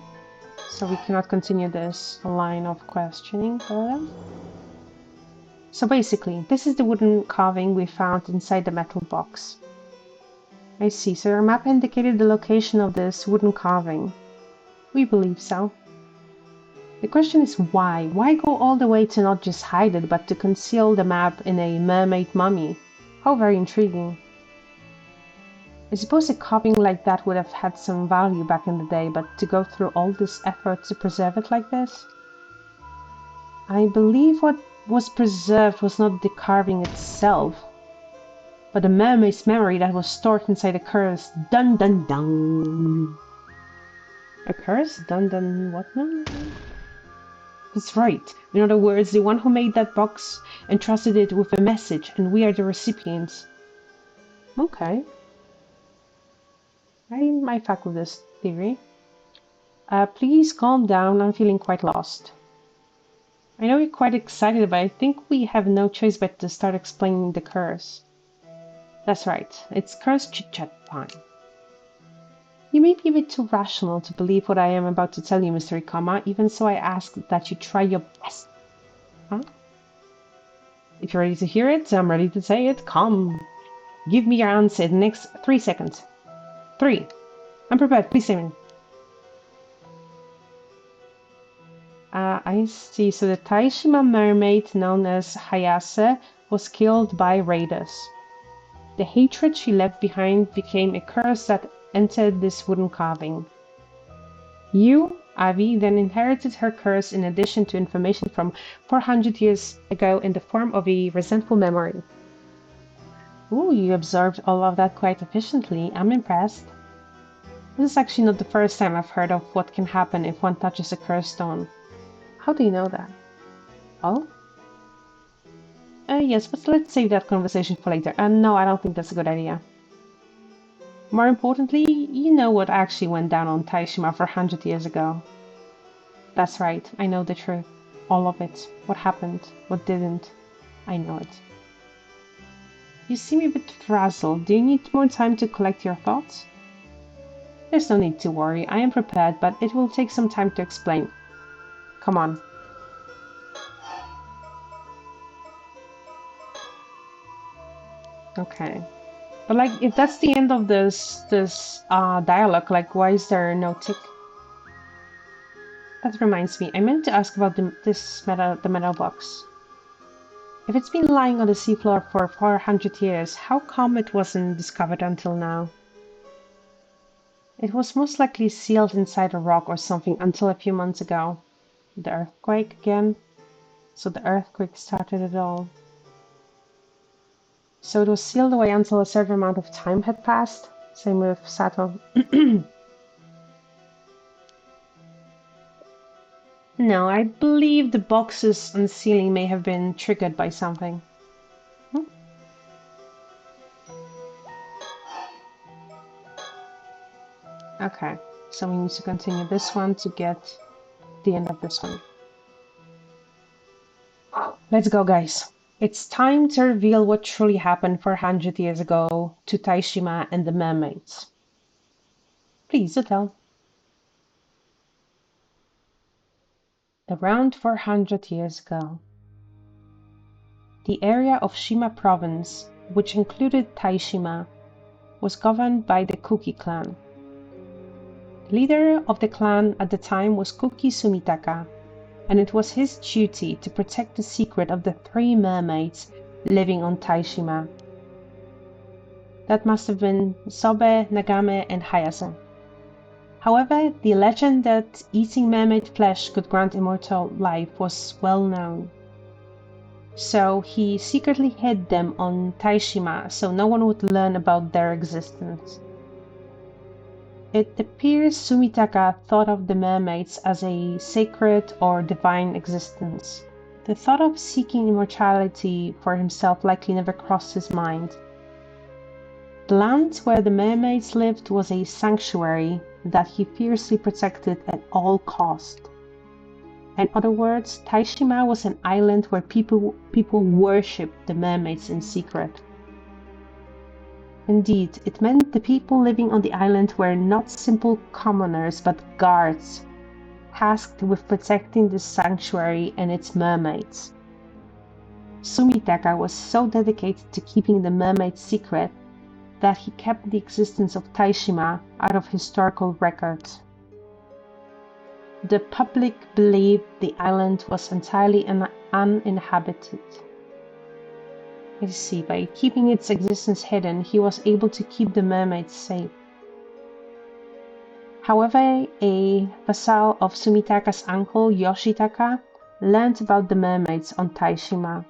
So we cannot continue this line of questioning further. So basically, this is the wooden carving we found inside the metal box. I see, so your map indicated the location of this wooden carving. We believe so. The question is why? Why go all the way to not just hide it, but to conceal the map in a mermaid mummy? How very intriguing. I suppose a carving like that would have had some value back in the day, but to go through all this effort to preserve it like this? I believe what was preserved was not the carving itself, but the mermaid's memory that was stored inside a curse. Dun dun dun! A curse? Dun dun what now? That's right. In other words, the one who made that box entrusted it with a message, and we are the recipients. Okay. I might fuck with this theory. Please calm down, I'm feeling quite lost. I know you're quite excited, but I think we have no choice but to start explaining the curse. That's right, it's curse chit-chat time. You may be a bit too rational to believe what I am about to tell you, Mr. Ikama, even so I ask that you try your best. Huh? If you're ready to hear it, I'm ready to say it. Come. Give me your answer in the next 3 seconds. 3. I'm prepared. Please say me. I see. So the Taishima mermaid, known as Hayase, was killed by raiders. The hatred she left behind became a curse that entered this wooden carving. You, Avi, then inherited her curse in addition to information from 400 years ago in the form of a resentful memory. Ooh, you absorbed all of that quite efficiently. I'm impressed. This is actually not the first time I've heard of what can happen if one touches a cursed stone. How do you know that? Oh? Yes, but let's save that conversation for later. No, I don't think that's a good idea. More importantly, you know what actually went down on Taishima 400 years ago. That's right, I know the truth. All of it. What happened, what didn't. I know it. You seem a bit frazzled. Do you need more time to collect your thoughts? There's no need to worry. I am prepared, but it will take some time to explain. Come on. Okay. But like, if that's the end of this dialogue, like, why is there no tick? That reminds me, I meant to ask about the metal box. If it's been lying on the seafloor for 400 years, how come it wasn't discovered until now? It was most likely sealed inside a rock or something until a few months ago. The earthquake again? So the earthquake started it all. So it was sealed away until a certain amount of time had passed? Same with Sato. No, I believe the boxes on the ceiling may have been triggered by something. Hmm? Okay, so we need to continue this one to get the end of this one. Let's go, guys. It's time to reveal what truly happened 400 years ago to Taishima and the mermaids. Please do tell. Around 400 years ago, the area of Shima province, which included Taishima, was governed by the Kuki clan. The leader of the clan at the time was Kuki Sumitaka, and it was his duty to protect the secret of the 3 mermaids living on Taishima. That must have been Sobe, Nagame, and Hayase. However, the legend that eating mermaid flesh could grant immortal life was well known. So he secretly hid them on Taishima so no one would learn about their existence. It appears Sumitaka thought of the mermaids as a sacred or divine existence. The thought of seeking immortality for himself likely never crossed his mind. The land where the mermaids lived was a sanctuary that he fiercely protected at all cost. In other words, Taishima was an island where people worshipped the mermaids in secret. Indeed, it meant the people living on the island were not simple commoners but guards, tasked with protecting the sanctuary and its mermaids. Sumitaka was so dedicated to keeping the mermaids secret that he kept the existence of Taishima out of historical records. The public believed the island was entirely uninhabited. I see, by keeping its existence hidden, he was able to keep the mermaids safe. However, a vassal of Sumitaka's uncle, Yoshitaka, learned about the mermaids on Taishima.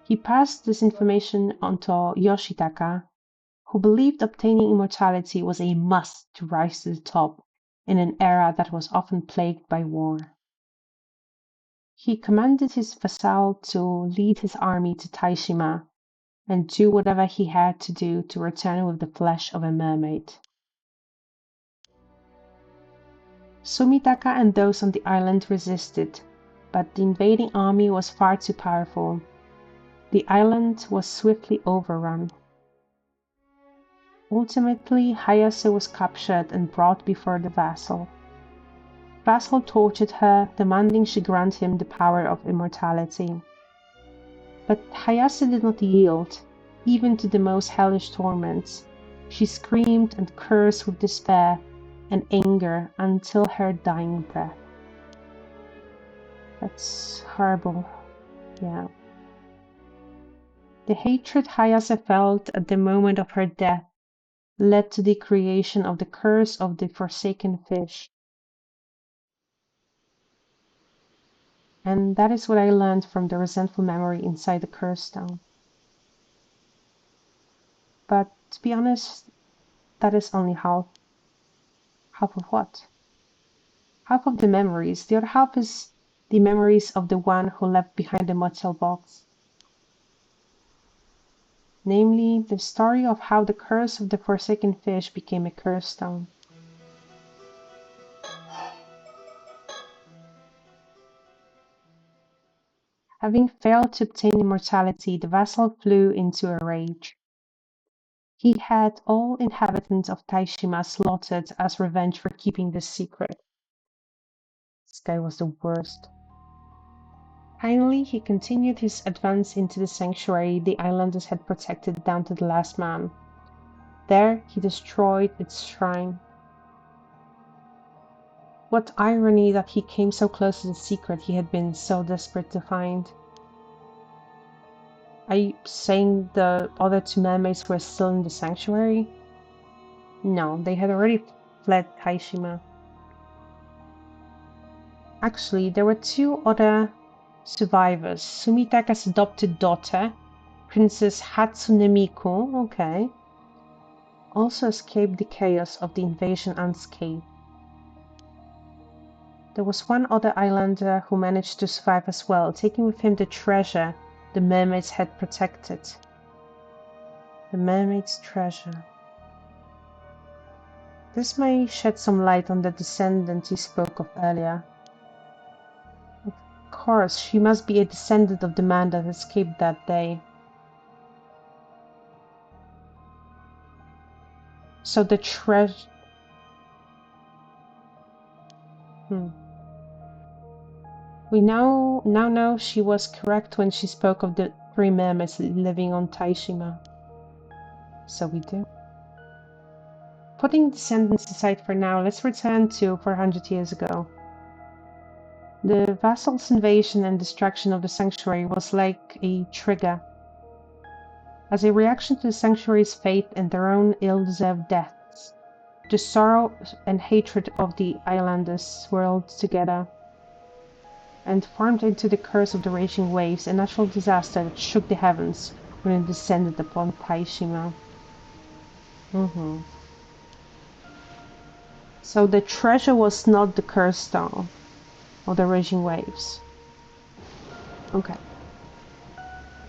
He passed this information on to Yoshitaka, who believed obtaining immortality was a must to rise to the top in an era that was often plagued by war. He commanded his vassal to lead his army to Taishima and do whatever he had to do to return with the flesh of a mermaid. Sumitaka and those on the island resisted, but the invading army was far too powerful. The island was swiftly overrun. Ultimately, Hayase was captured and brought before the vassal. Vassal tortured her, demanding she grant him the power of immortality. But Hayase did not yield. even to the most hellish torments. She screamed and cursed with despair and anger until her dying breath. That's horrible. Yeah. The hatred Hayase felt at the moment of her death led to the creation of the curse of the forsaken fish. And that is what I learned from the resentful memory inside the curse stone. But to be honest, that is only half. Half of what? Half of the memories. The other half is the memories of the one who left behind the motel box. Namely, the story of how the curse of the forsaken fish became a curse stone. Having failed to obtain immortality, the vassal flew into a rage. He had all inhabitants of Taishima slaughtered as revenge for keeping this secret. This guy was the worst. Finally, he continued his advance into the sanctuary the islanders had protected down to the last man. There, he destroyed its shrine. What irony that he came so close to the secret he had been so desperate to find. Are you saying the other two mermaids were still in the sanctuary? No, they had already fled Taishima. Actually, there were two other survivors. Sumitaka's adopted daughter, Princess Hatsune Miku, okay, also escaped the chaos of the invasion unscathed. There was one other islander who managed to survive as well, taking with him the treasure the mermaids had protected. The mermaid's treasure. This may shed some light on the descendant you spoke of earlier. Of course, she must be a descendant of the man that escaped that day. So the treasure... We now know she was correct when she spoke of the three mermaids living on Taishima. So we do. Putting descendants aside for now, let's return to 400 years ago. The vassals' invasion and destruction of the sanctuary was like a trigger. As a reaction to the sanctuary's fate and their own ill-deserved deaths, the sorrow and hatred of the islanders swirled together and formed into the curse of the raging waves, a natural disaster that shook the heavens when it descended upon Taishima. So the treasure was not the curse stone or the raging waves. Okay.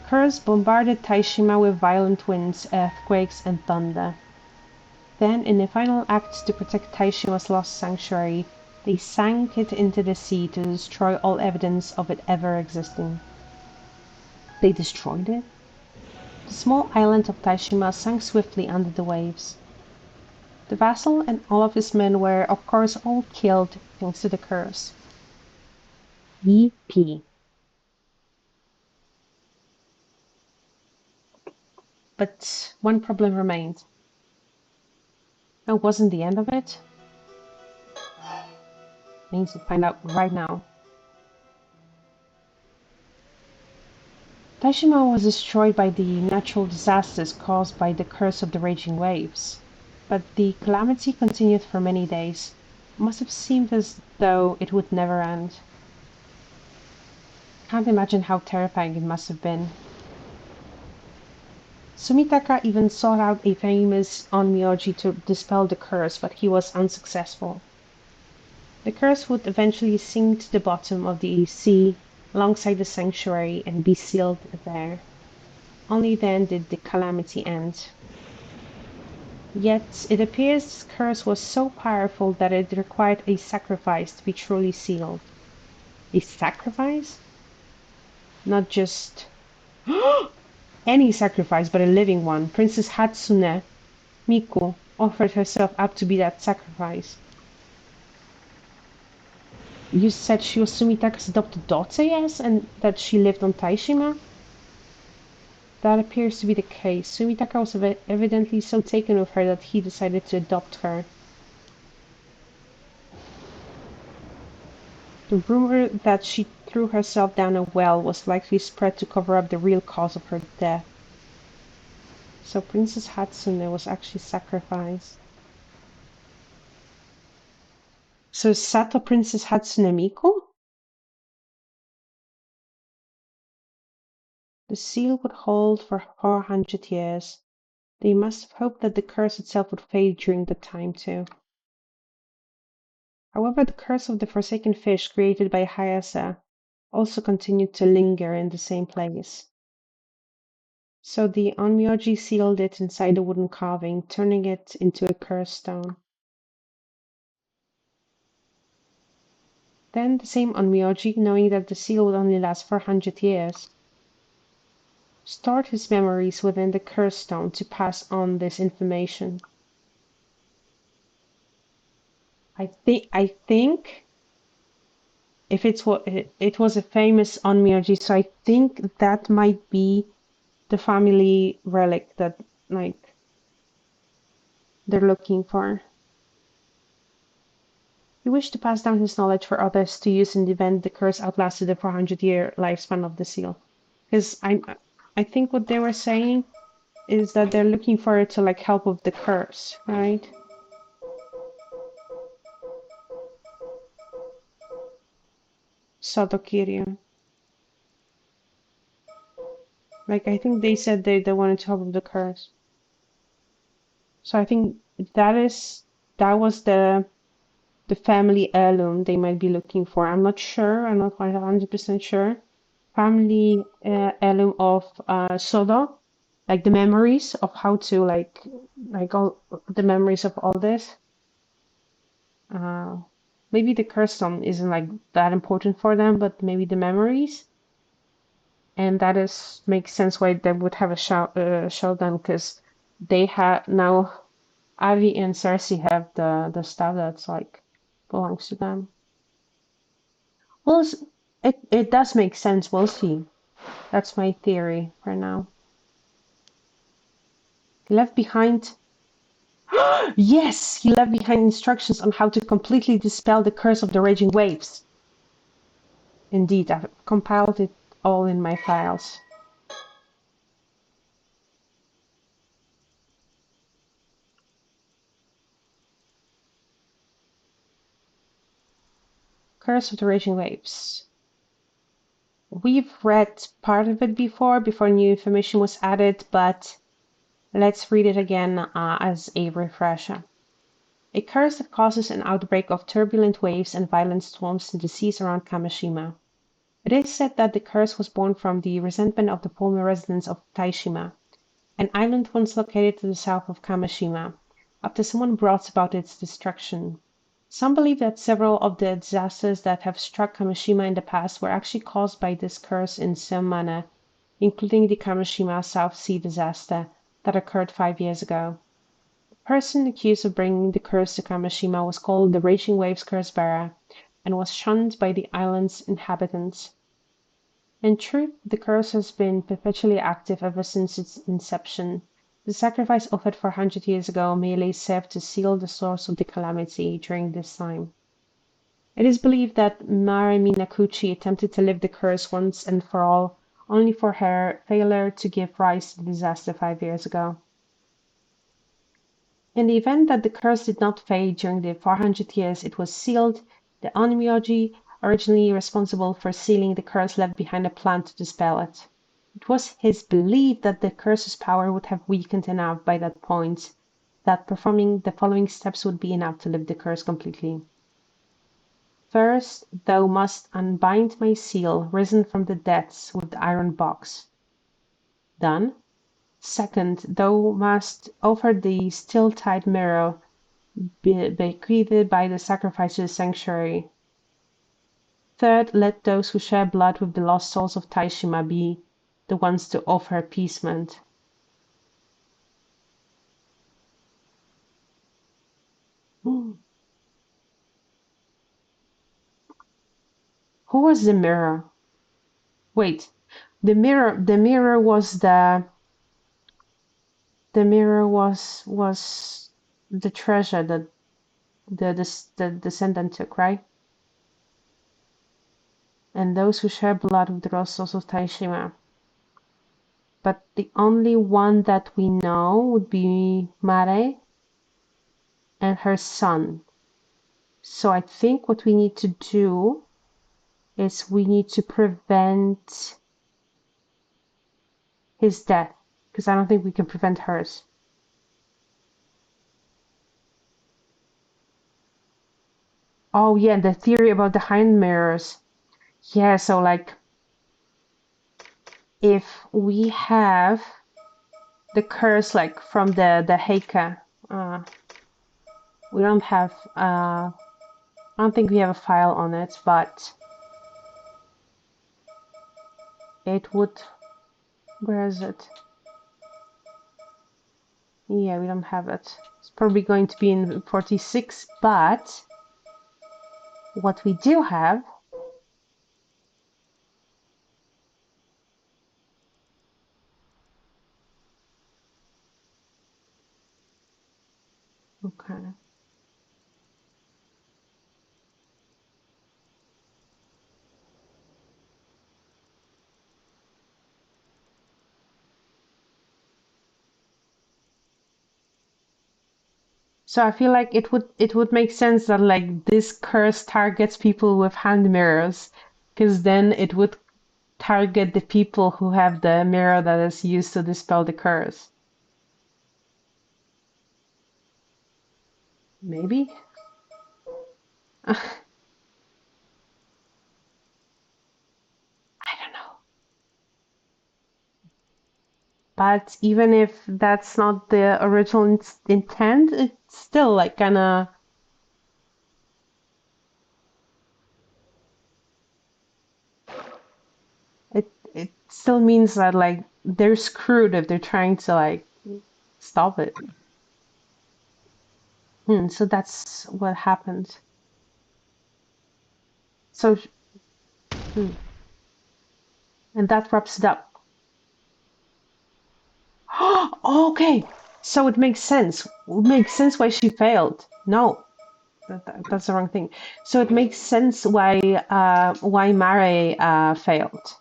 Curse bombarded Taishima with violent winds, earthquakes, and thunder. Then, in a final act to protect Taishima's lost sanctuary, they sank it into the sea to destroy all evidence of it ever existing. They destroyed it? The small island of Taishima sank swiftly under the waves. The vassal and all of his men were, of course, all killed thanks to the curse. EP. But one problem remained. That wasn't the end of it. I need to find out right now. Taishima was destroyed by the natural disasters caused by the curse of the raging waves. But the calamity continued for many days. It must have seemed as though it would never end. Can't imagine how terrifying it must have been. Sumitaka even sought out a famous onmyoji to dispel the curse, but he was unsuccessful. The curse would eventually sink to the bottom of the sea alongside the sanctuary and be sealed there. Only then did the calamity end. Yet it appears this curse was so powerful that it required a sacrifice to be truly sealed. A sacrifice? Not just any sacrifice, but a living one. Princess Hatsune Miku offered herself up to be that sacrifice. You said she was Sumitaka's adopted daughter, yes? And that she lived on Taishima? That appears to be the case. Sumitaka was evidently so taken with her that he decided to adopt her. The rumor that she threw herself down a well was likely spread to cover up the real cause of her death. So Princess Hatsune was actually sacrificed. So is Sato Princess Hatsune Miku? The seal would hold for 400 years. They must have hoped that the curse itself would fade during the time too. However, the curse of the forsaken fish created by Hayase also continued to linger in the same place. So the Onmyoji sealed it inside a wooden carving, turning it into a cursed stone. Then the same Onmyoji, knowing that the seal would only last 400 years, stored his memories within the cursed stone to pass on this information. I think if it's what it was a famous Onmyoji, so I think that might be the family relic that like they're looking for. He wished to pass down his knowledge for others to use in the event the curse outlasted the 400-year lifespan of the seal. Because I think what they were saying is that they're looking for it to like help with the curse, right? Sotokiryu. Like I think they said they wanted to help with the curse. So I think that was the family heirloom they might be looking for. I'm not sure. I'm not quite 100% sure. Family heirloom of Sodo, like the memories of how to like all the memories of all this. Uh, maybe the curse stone isn't like that important for them, but maybe the memories. And that is makes sense why they would have a showdown because they have now Avi and Cersei have the stuff that's like belongs to them. Well, it does make sense. We'll see. That's my theory for now. He left behind. Yes, he left behind instructions on how to completely dispel the curse of the raging waves. Indeed, I've compiled it all in my files. Curse of the Raging Waves. We've read part of it before new information was added, but let's read it again as a refresher. A curse that causes an outbreak of turbulent waves and violent storms in the seas around Kamishima. It is said that the curse was born from the resentment of the former residents of Taishima, an island once located to the south of Kamishima, after someone brought about its destruction. Some believe that several of the disasters that have struck Kamishima in the past were actually caused by this curse in some manner, including the Kamishima South Sea disaster that occurred 5 years ago. The person accused of bringing the curse to Kamishima was called the Raging Waves Curse-bearer and was shunned by the island's inhabitants. In truth, the curse has been perpetually active ever since its inception. The sacrifice offered 400 years ago merely served to seal the source of the calamity during this time. It is believed that Mare Minakuchi attempted to lift the curse once and for all, only for her failure to give rise to the disaster 5 years ago. In the event that the curse did not fade during the 400 years it was sealed, the Onmyoji, originally responsible for sealing the curse, left behind a plan to dispel it. It was his belief that the curse's power would have weakened enough by that point that performing the following steps would be enough to lift the curse completely. First, thou must unbind my seal, risen from the depths, with the iron box. Done. Second, thou must offer the still-tide mirror bequeathed by the sacrifice to the sanctuary. Third, let those who share blood with the lost souls of Taishima be the ones to offer appeasement. Who was the mirror? Wait, the mirror was the the mirror was the treasure that the descendant took, right? And those who share blood with the lost souls of Taishima. But the only one that we know would be Mare and her son. So I think what we need to do is we need to prevent his death, because I don't think we can prevent hers. Oh yeah, the theory about the hind mirrors. Yeah, so like if we have the curse like from the Heike, we don't have I don't think we have a file on it, but it would, where is it? Yeah, we don't have it. It's probably going to be in 46, but what we do have, okay. So I feel like it would make sense that like this curse targets people with hand mirrors, because then it would target the people who have the mirror that is used to dispel the curse. Maybe? I don't know. But even if that's not the original intent, it's still like kinda it still means that like they're screwed if they're trying to like stop it. So that's what happened. So, hmm, and that wraps it up. Okay, so it makes sense. It makes sense why she failed. No, that's the wrong thing. So it makes sense why Mare failed,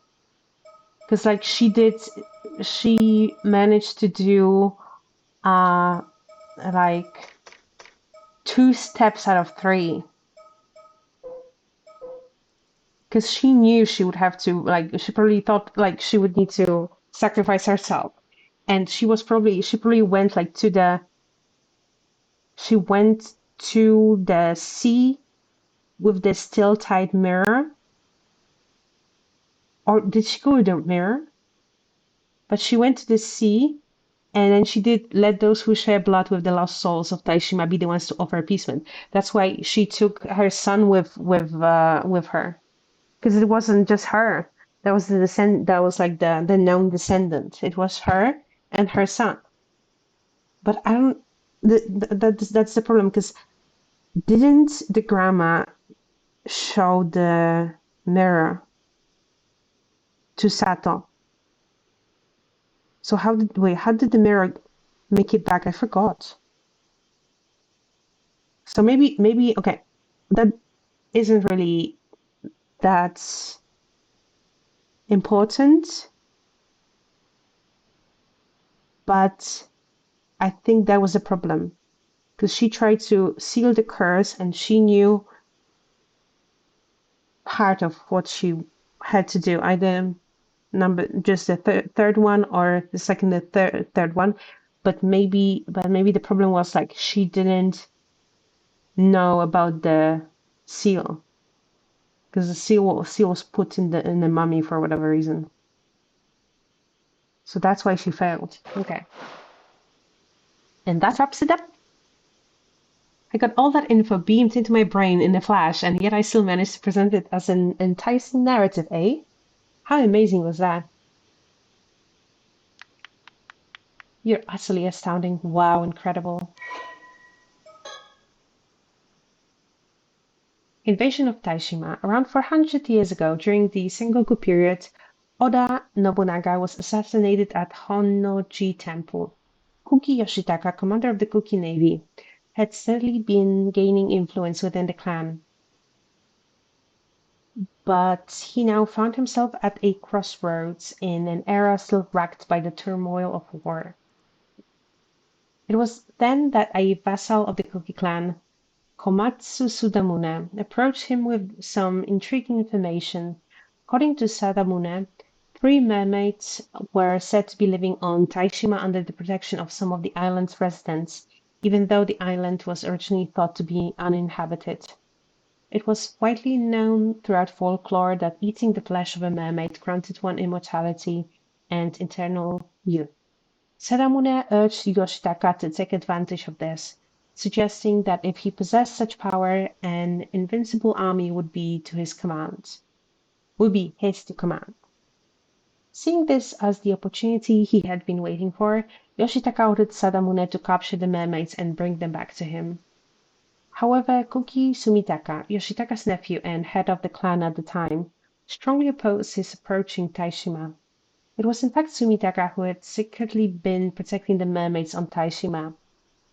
because like she managed to do uh like 2 steps out of 3, because she knew she would have to, like, she probably thought like she would need to sacrifice herself, and she probably went like she went to the sea with the still tight mirror, or did she go with the mirror? But she went to the sea, and then she did let those who share blood with the lost souls of Taishima be the ones to offer appeasement. That's why she took her son with her, because it wasn't just her. That was the descend. That was like the known descendant. It was her and her son. But I don't. That's the problem, because didn't the grandma show the mirror to Sato? So how did the mirror make it back? I forgot. So maybe okay, that isn't really that important, but I think that was a problem, because she tried to seal the curse and she knew part of what she had to do, either just the third one, or the second, the third one. But maybe the problem was like she didn't know about the seal, because the seal was put in the mummy for whatever reason. So that's why she failed. Okay. And that wraps it up. I got all that info beamed into my brain in a flash, and yet I still managed to present it as an enticing narrative, eh? How amazing was that? You're utterly astounding. Wow, incredible. Invasion of Taishima. Around 400 years ago, during the Sengoku period, Oda Nobunaga was assassinated at Honnoji Temple. Kuki Yoshitaka, commander of the Kuki Navy, had steadily been gaining influence within the clan, but he now found himself at a crossroads in an era still racked by the turmoil of war. It was then that a vassal of the Kuki clan, Komatsu Sudamune, approached him with some intriguing information. According to Sadamune, three mermaids were said to be living on Taishima under the protection of some of the island's residents, even though the island was originally thought to be uninhabited. It was widely known throughout folklore that eating the flesh of a mermaid granted one immortality and eternal youth. Sadamune urged Yoshitaka to take advantage of this, suggesting that if he possessed such power, an invincible army would be his to command. Seeing this as the opportunity he had been waiting for, Yoshitaka ordered Sadamune to capture the mermaids and bring them back to him. However, Kuki Sumitaka, Yoshitaka's nephew and head of the clan at the time, strongly opposed his approaching Taishima. It was in fact Sumitaka who had secretly been protecting the mermaids on Taishima,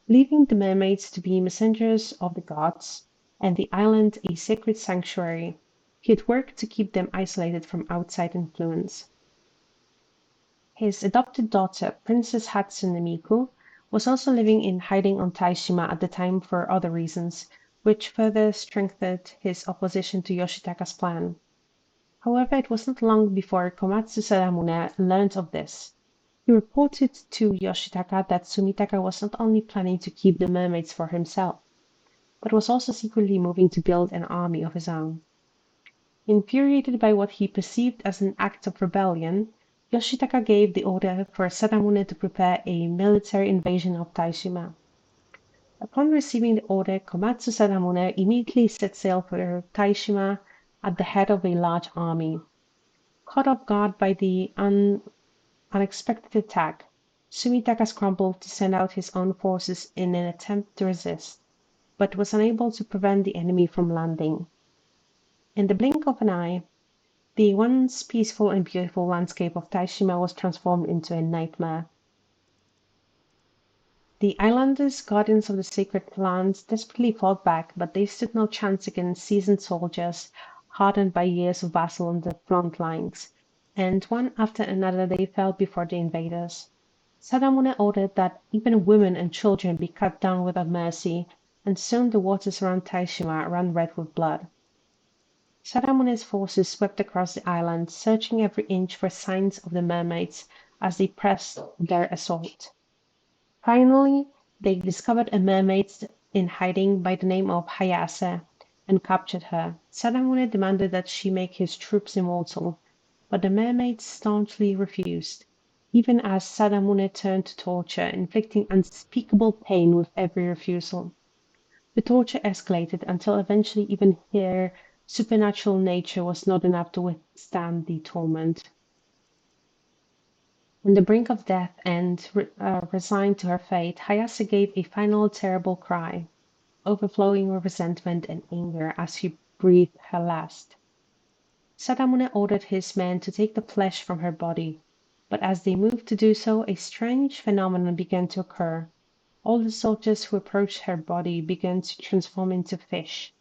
believing the mermaids to be messengers of the gods and the island a sacred sanctuary. He had worked to keep them isolated from outside influence. His adopted daughter, Princess Hatsune Miku, was also living in hiding on Taishima at the time for other reasons, which further strengthened his opposition to Yoshitaka's plan. However, it was not long before Komatsu Sadamune learned of this. He reported to Yoshitaka that Sumitaka was not only planning to keep the mermaids for himself, but was also secretly moving to build an army of his own. Infuriated by what he perceived as an act of rebellion, Yoshitaka gave the order for Sadamune to prepare a military invasion of Taishima. Upon receiving the order, Komatsu Sadamune immediately set sail for Taishima at the head of a large army. Caught off guard by the unexpected attack, Sumitaka scrambled to send out his own forces in an attempt to resist, but was unable to prevent the enemy from landing. In the blink of an eye, the once peaceful and beautiful landscape of Taishima was transformed into a nightmare. The islanders, guardians of the sacred lands, desperately fought back, but they stood no chance against seasoned soldiers, hardened by years of battle on the front lines, and one after another they fell before the invaders. Sadamune ordered that even women and children be cut down without mercy, and soon the waters around Taishima ran red with blood. Sadamune's forces swept across the island, searching every inch for signs of the mermaids as they pressed their assault. Finally, they discovered a mermaid in hiding by the name of Hayase and captured her. Sadamune demanded that she make his troops immortal, but the mermaid staunchly refused, even as Sadamune turned to torture, inflicting unspeakable pain with every refusal. The torture escalated until eventually even her supernatural nature was not enough to withstand the torment. On the brink of death and resigned to her fate, Hayase gave a final terrible cry, overflowing with resentment and anger as she breathed her last. Sadamune ordered his men to take the flesh from her body, but as they moved to do so, a strange phenomenon began to occur. All the soldiers who approached her body began to transform into fish,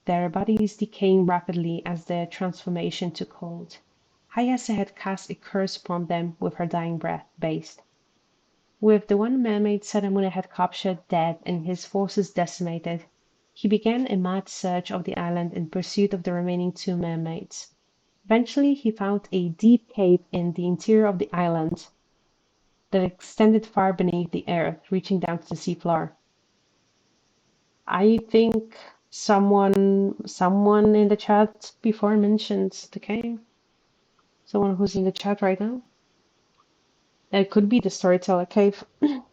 their bodies decaying rapidly as their transformation took hold. Hayase had cast a curse upon them with her dying breath based. With the one mermaid Sadamune had captured dead and his forces decimated, he began a mad search of the island in pursuit of the remaining two mermaids. Eventually, he found a deep cave in the interior of the island that extended far beneath the earth, reaching down to the seafloor. I think someone in the chat before mentioned the cave. Someone who's in the chat right now. It could be the storyteller cave. In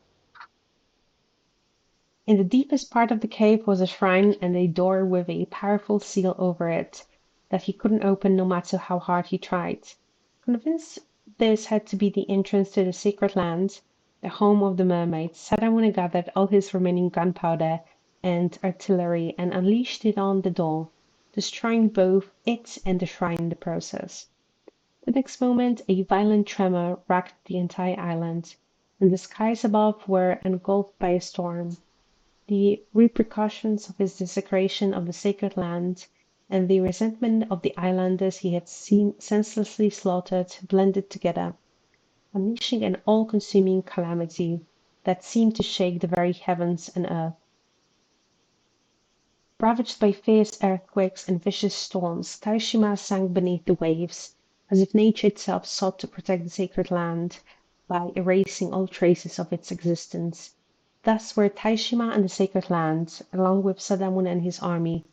the deepest part of the cave was a shrine and a door with a powerful seal over it that he couldn't open no matter how hard he tried. Convinced this had to be the entrance to the sacred land, the home of the mermaids, Sadamune gathered all his remaining gunpowder and artillery and unleashed it on the door, destroying both it and the shrine in the process. The next moment a violent tremor racked the entire island, and the skies above were engulfed by a storm. The repercussions of his desecration of the sacred land and the resentment of the islanders he had seen senselessly slaughtered blended together, unleashing an all-consuming calamity that seemed to shake the very heavens and earth. Ravaged by fierce earthquakes and vicious storms, Taishima sank beneath the waves, as if nature itself sought to protect the sacred land by erasing all traces of its existence. Thus were Taishima and the sacred land, along with Sadamune and his army,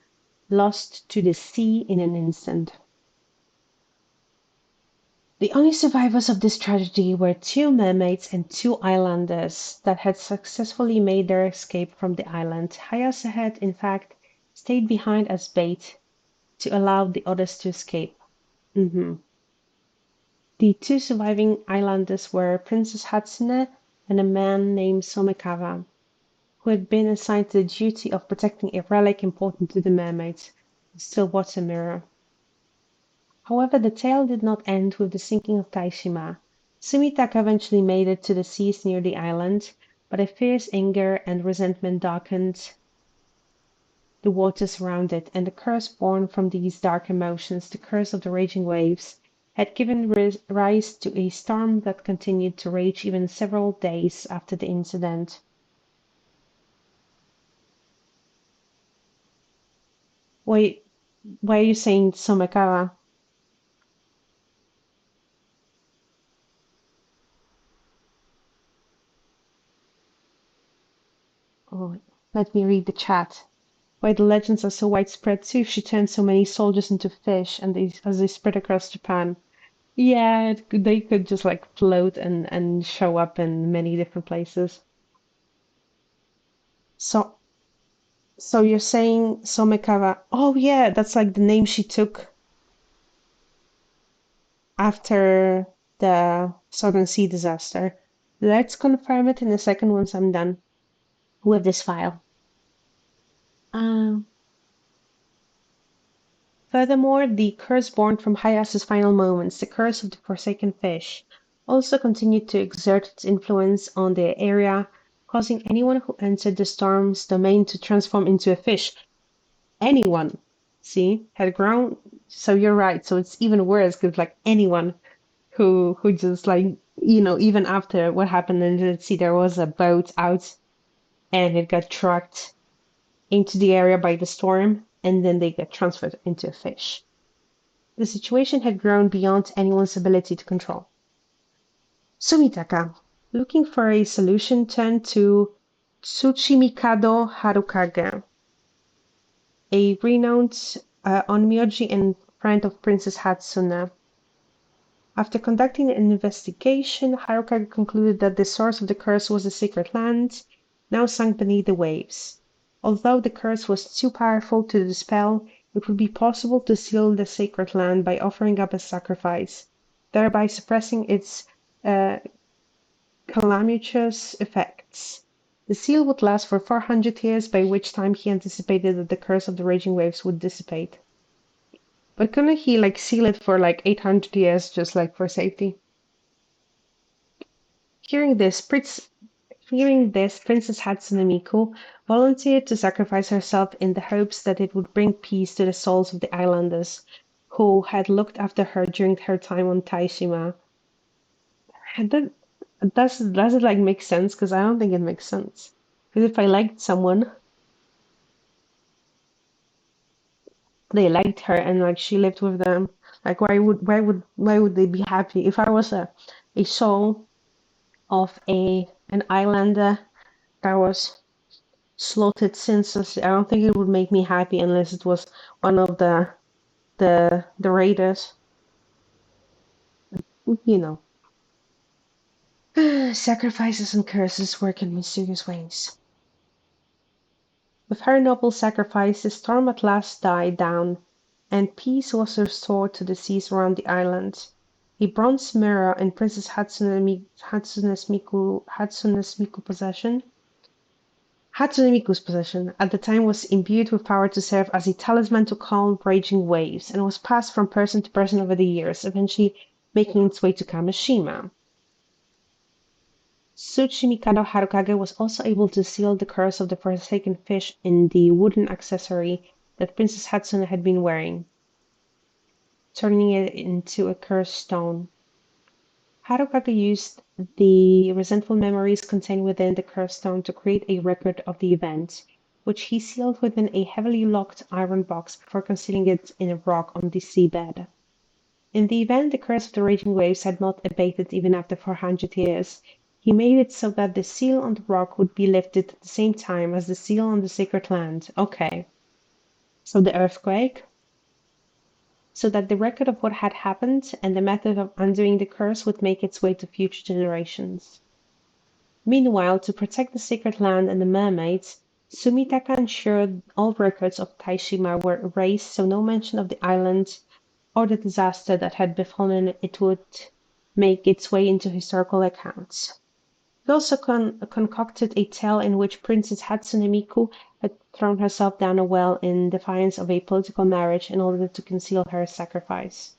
lost to the sea in an instant. The only survivors of this tragedy were two mermaids and two islanders that had successfully made their escape from the island. Hayase had, in fact, stayed behind as bait to allow the others to escape. The two surviving islanders were Princess Hatsune and a man named Somekawa, who had been assigned to the duty of protecting a relic important to the mermaids, the still water mirror. However, the tale did not end with the sinking of Taishima. Sumitaka eventually made it to the seas near the island, but a fierce anger and resentment darkened the waters around it, and the curse born from these dark emotions, the curse of the raging waves, had given rise to a storm that continued to rage even several days after the incident. Wait, why are you saying Somekawa? Oh, let me read the chat. Why the legends are so widespread too, she turned so many soldiers into fish, and as they spread across Japan. Yeah, they could just like float and show up in many different places. So, so you're saying Somekawa? Oh yeah, that's like the name she took after the Southern Sea disaster. Let's confirm it in a second once I'm done with this file. Um, Furthermore, the curse born from Hayase's final moments, the curse of the Forsaken Fish, also continued to exert its influence on the area, causing anyone who entered the storm's domain to transform into a fish. Anyone, see, had grown. So you're right. So it's even worse because like anyone who just like even after what happened in the sea, there was a boat out and it got trucked into the area by the storm, and then they get transferred into a fish. The situation had grown beyond anyone's ability to control. Sumitaka, looking for a solution, turned to Tsuchimikado Harukage, a renowned onmyoji and friend of Princess Hatsune. After conducting an investigation, Harukage concluded that the source of the curse was the sacred land, now sunk beneath the waves. Although the curse was too powerful to dispel, it would be possible to seal the sacred land by offering up a sacrifice, thereby suppressing its uh, calamitous effects. The seal would last for 400 years, by which time he anticipated that the curse of the raging waves would dissipate. But couldn't he like seal it for like 800 years just like for safety? Hearing this, Princess Hatsune Miku volunteered to sacrifice herself in the hopes that it would bring peace to the souls of the islanders who had looked after her during her time on Taishima. And does it like make sense? Because I don't think it makes sense. Because if I liked someone, they liked her and like she lived with them, like why would they be happy? If I was a soul of an islander that was slaughtered senselessly, I don't think it would make me happy unless it was one of the raiders. You know. Sacrifices and curses work in mysterious ways. With her noble sacrifice, the storm at last died down, and peace was restored to the seas around the island. A bronze mirror in Princess Hatsune Miku's possession, at the time was imbued with power to serve as a talisman to calm raging waves, and was passed from person to person over the years, eventually making its way to Kamishima. Tsuchimikado Harukage was also able to seal the curse of the Forsaken Fish in the wooden accessory that Princess Hatsune had been wearing, turning it into a cursed stone. Harukage used the resentful memories contained within the cursed stone to create a record of the event, which he sealed within a heavily locked iron box before concealing it in a rock on the seabed. In the event the curse of the raging waves had not abated even after 400 years, he made it so that the seal on the rock would be lifted at the same time as the seal on the sacred land. Okay. So the earthquake? So that the record of what had happened and the method of undoing the curse would make its way to future generations. Meanwhile, to protect the sacred land and the mermaids, Sumitaka ensured all records of Taishima were erased so no mention of the island or the disaster that had befallen it would make its way into historical accounts. He also concocted a tale in which Princess Hatsune Miku had thrown herself down a well in defiance of a political marriage in order to conceal her sacrifice.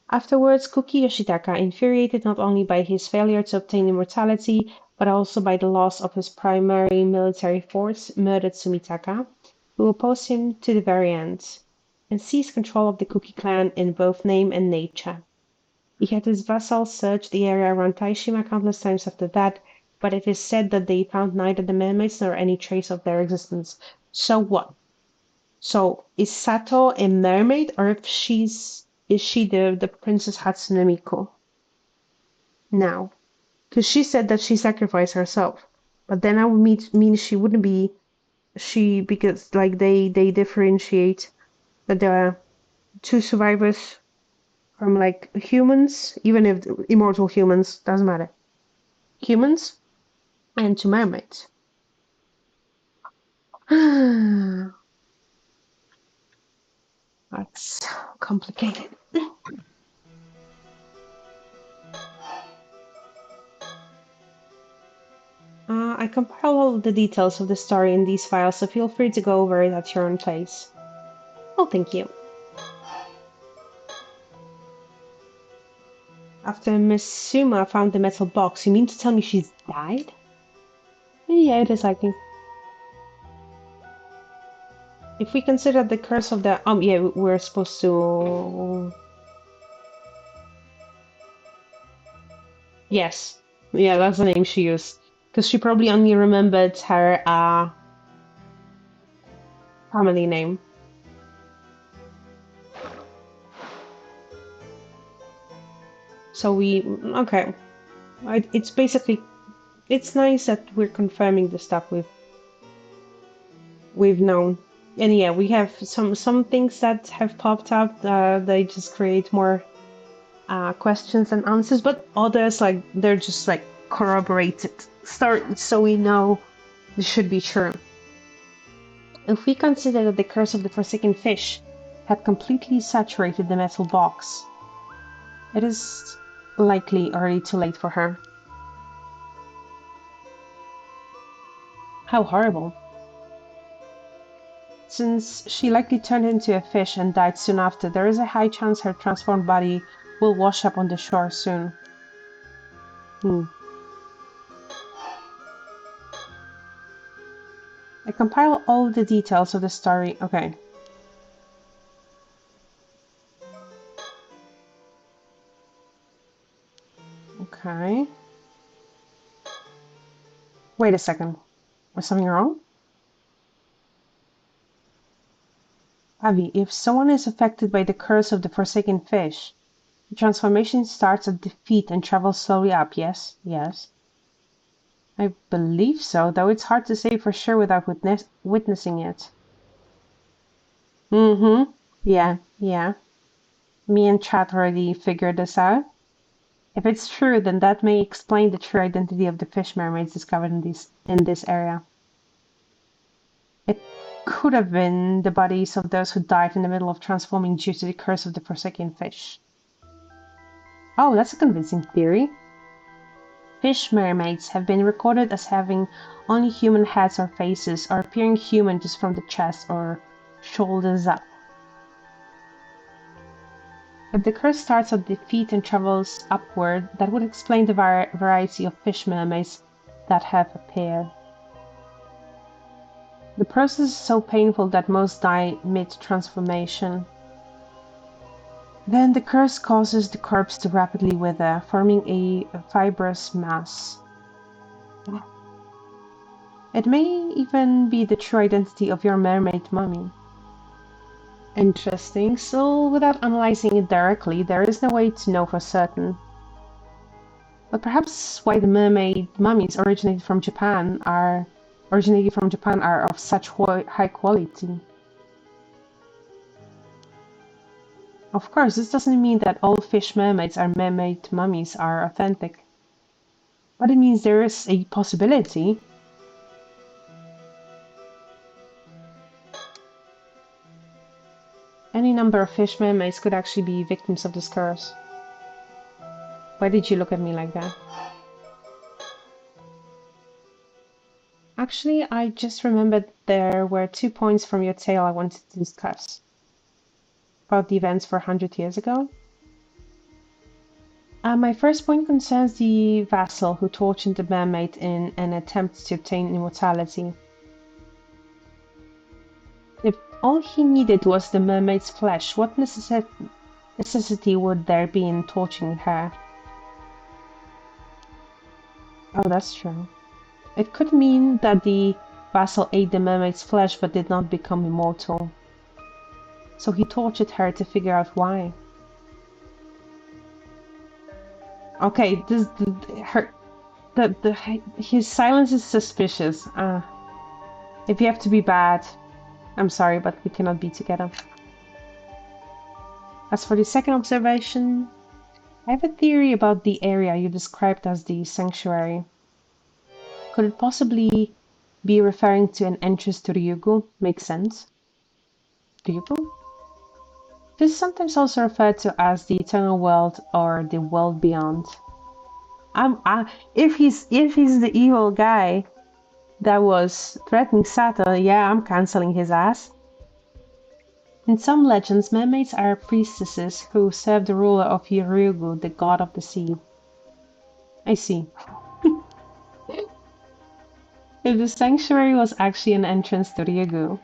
Afterwards, Kuki Yoshitaka, infuriated not only by his failure to obtain immortality, but also by the loss of his primary military force, murdered Sumitaka, who opposed him to the very end, and seized control of the Kuki clan in both name and nature. He had his vassals search the area around Taishima countless times after that, but it is said that they found neither the mermaids nor any trace of their existence. So what? So is Sato a mermaid, or if is she the Princess Hatsune Miku? Now, because she said that she sacrificed herself, but then that would mean she wouldn't be she because like they differentiate that there are two survivors from like humans, even if immortal humans doesn't matter. Humans and two mermaids. That's complicated. I compile all of the details of the story in these files, so feel free to go over it at your own pace. Oh, thank you. After Miss Suma found the metal box, you mean to tell me she's died? Yeah, it is likely. If we consider the curse of the... yeah, we're supposed to... Yes. Yeah, that's the name she used. Because she probably only remembered her, family name. So we... Okay. It's basically... It's nice that we're confirming the stuff we've known. And yeah, we have some things that have popped up. They just create more questions and answers, but others like they're just like corroborated stories, so we know this should be true. If we consider that the curse of the Forsaken Fish had completely saturated the metal box, it is likely already too late for her. How horrible. Since she likely turned into a fish and died soon after, there is a high chance her transformed body will wash up on the shore soon. I compile all the details of the story. Okay. Okay. Wait a second. Was something wrong? Avi, if someone is affected by the curse of the Forsaken Fish, the transformation starts at the feet and travels slowly up, yes? Yes. I believe so, though it's hard to say for sure without witnessing it. Mm-hmm. Yeah. Me and Chat already figured this out. If it's true, then that may explain the true identity of the fish mermaids discovered in this area. It could have been the bodies of those who died in the middle of transforming due to the curse of the Forsaken Fish. Oh, that's a convincing theory. Fish mermaids have been recorded as having only human heads or faces, or appearing human just from the chest or shoulders up. If the curse starts at the feet and travels upward, that would explain the variety of fish mermaids that have appeared. The process is so painful that most die mid-transformation. Then the curse causes the corpse to rapidly wither, forming a fibrous mass. It may even be the true identity of your mermaid mummy. Interesting. So, without analyzing it directly, there is no way to know for certain. But perhaps why the mermaid mummies originated from Japan are of such high quality. Of course, this doesn't mean that all fish mermaids or mermaid mummies are authentic. But it means there is a possibility. Any number of fish mermaids could actually be victims of this curse. Why did you look at me like that? Actually, I just remembered there were 2 points from your tale I wanted to discuss. About the events 400 years ago. My first point concerns the vassal who tortured the mermaid in an attempt to obtain immortality. If all he needed was the mermaid's flesh, what necessity would there be in torturing her? Oh, that's true. It could mean that the vassal ate the mermaid's flesh but did not become immortal. So he tortured her to figure out why. Okay, his silence is suspicious. If you have to be bad, I'm sorry, but we cannot be together. As for the second observation, I have a theory about the area you described as the sanctuary. Could it possibly be referring to an entrance to Ryugu? Makes sense. Ryugu? This is sometimes also referred to as the eternal world or the world beyond. If he's the evil guy that was threatening Sato, yeah, I'm canceling his ass. In some legends, mermaids are priestesses who serve the ruler of Ryugu, the god of the sea. I see. If the sanctuary was actually an entrance to Ryugu,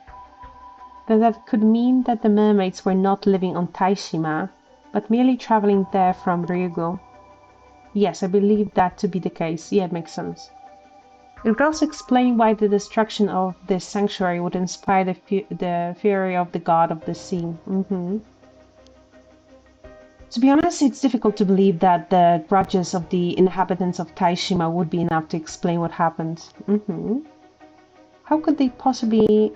then that could mean that the mermaids were not living on Taishima, but merely traveling there from Ryugu. Yes, I believe that to be the case. Yeah, it makes sense. It would also explain why the destruction of this sanctuary would inspire the fury of the god of the sea. To be honest, it's difficult to believe that the grudges of the inhabitants of Taishima would be enough to explain what happened. How could they possibly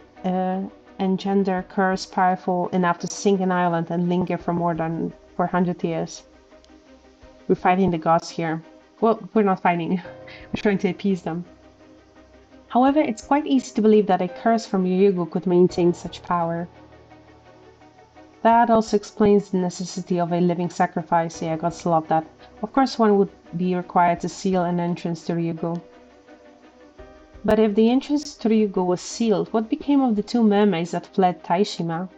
engender curse powerful enough to sink an island and linger for more than 400 years? We're fighting the gods here. Well, we're not fighting. We're trying to appease them. However, it's quite easy to believe that a curse from Ryugu could maintain such power. That also explains the necessity of a living sacrifice. Yeah, gods love that. Of course, one would be required to seal an entrance to Ryugu. But if the entrance to Ryugu was sealed, what became of the 2 mermaids that fled Taishima?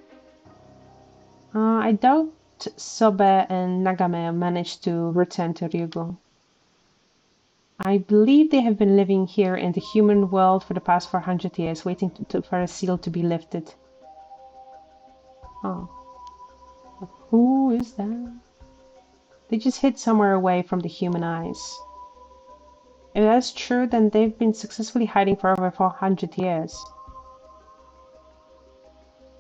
I doubt Sobe and Nagame managed to return to Ryugu. I believe they have been living here in the human world for the past 400 years, waiting for a seal to be lifted. Oh. Who is that? They just hid somewhere away from the human eyes. If that's true, then they've been successfully hiding for over 400 years.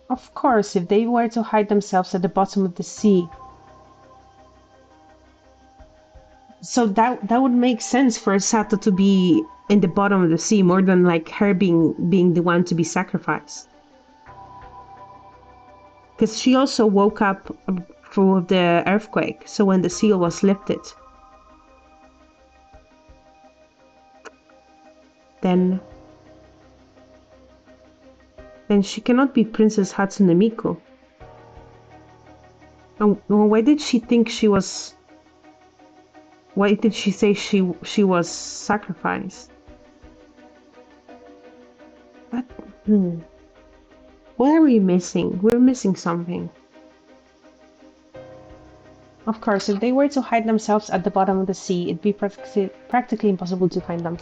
Of course, if they were to hide themselves at the bottom of the sea, so that would make sense for Sato to be in the bottom of the sea more than like her being the one to be sacrificed. Because she also woke up through the earthquake, so when the seal was lifted, then she cannot be Princess Hatsune Miku. And why did she think she was? Why did she say she was sacrificed? What? What are we missing? We're missing something. Of course, if they were to hide themselves at the bottom of the sea, it'd be practically impossible to find them.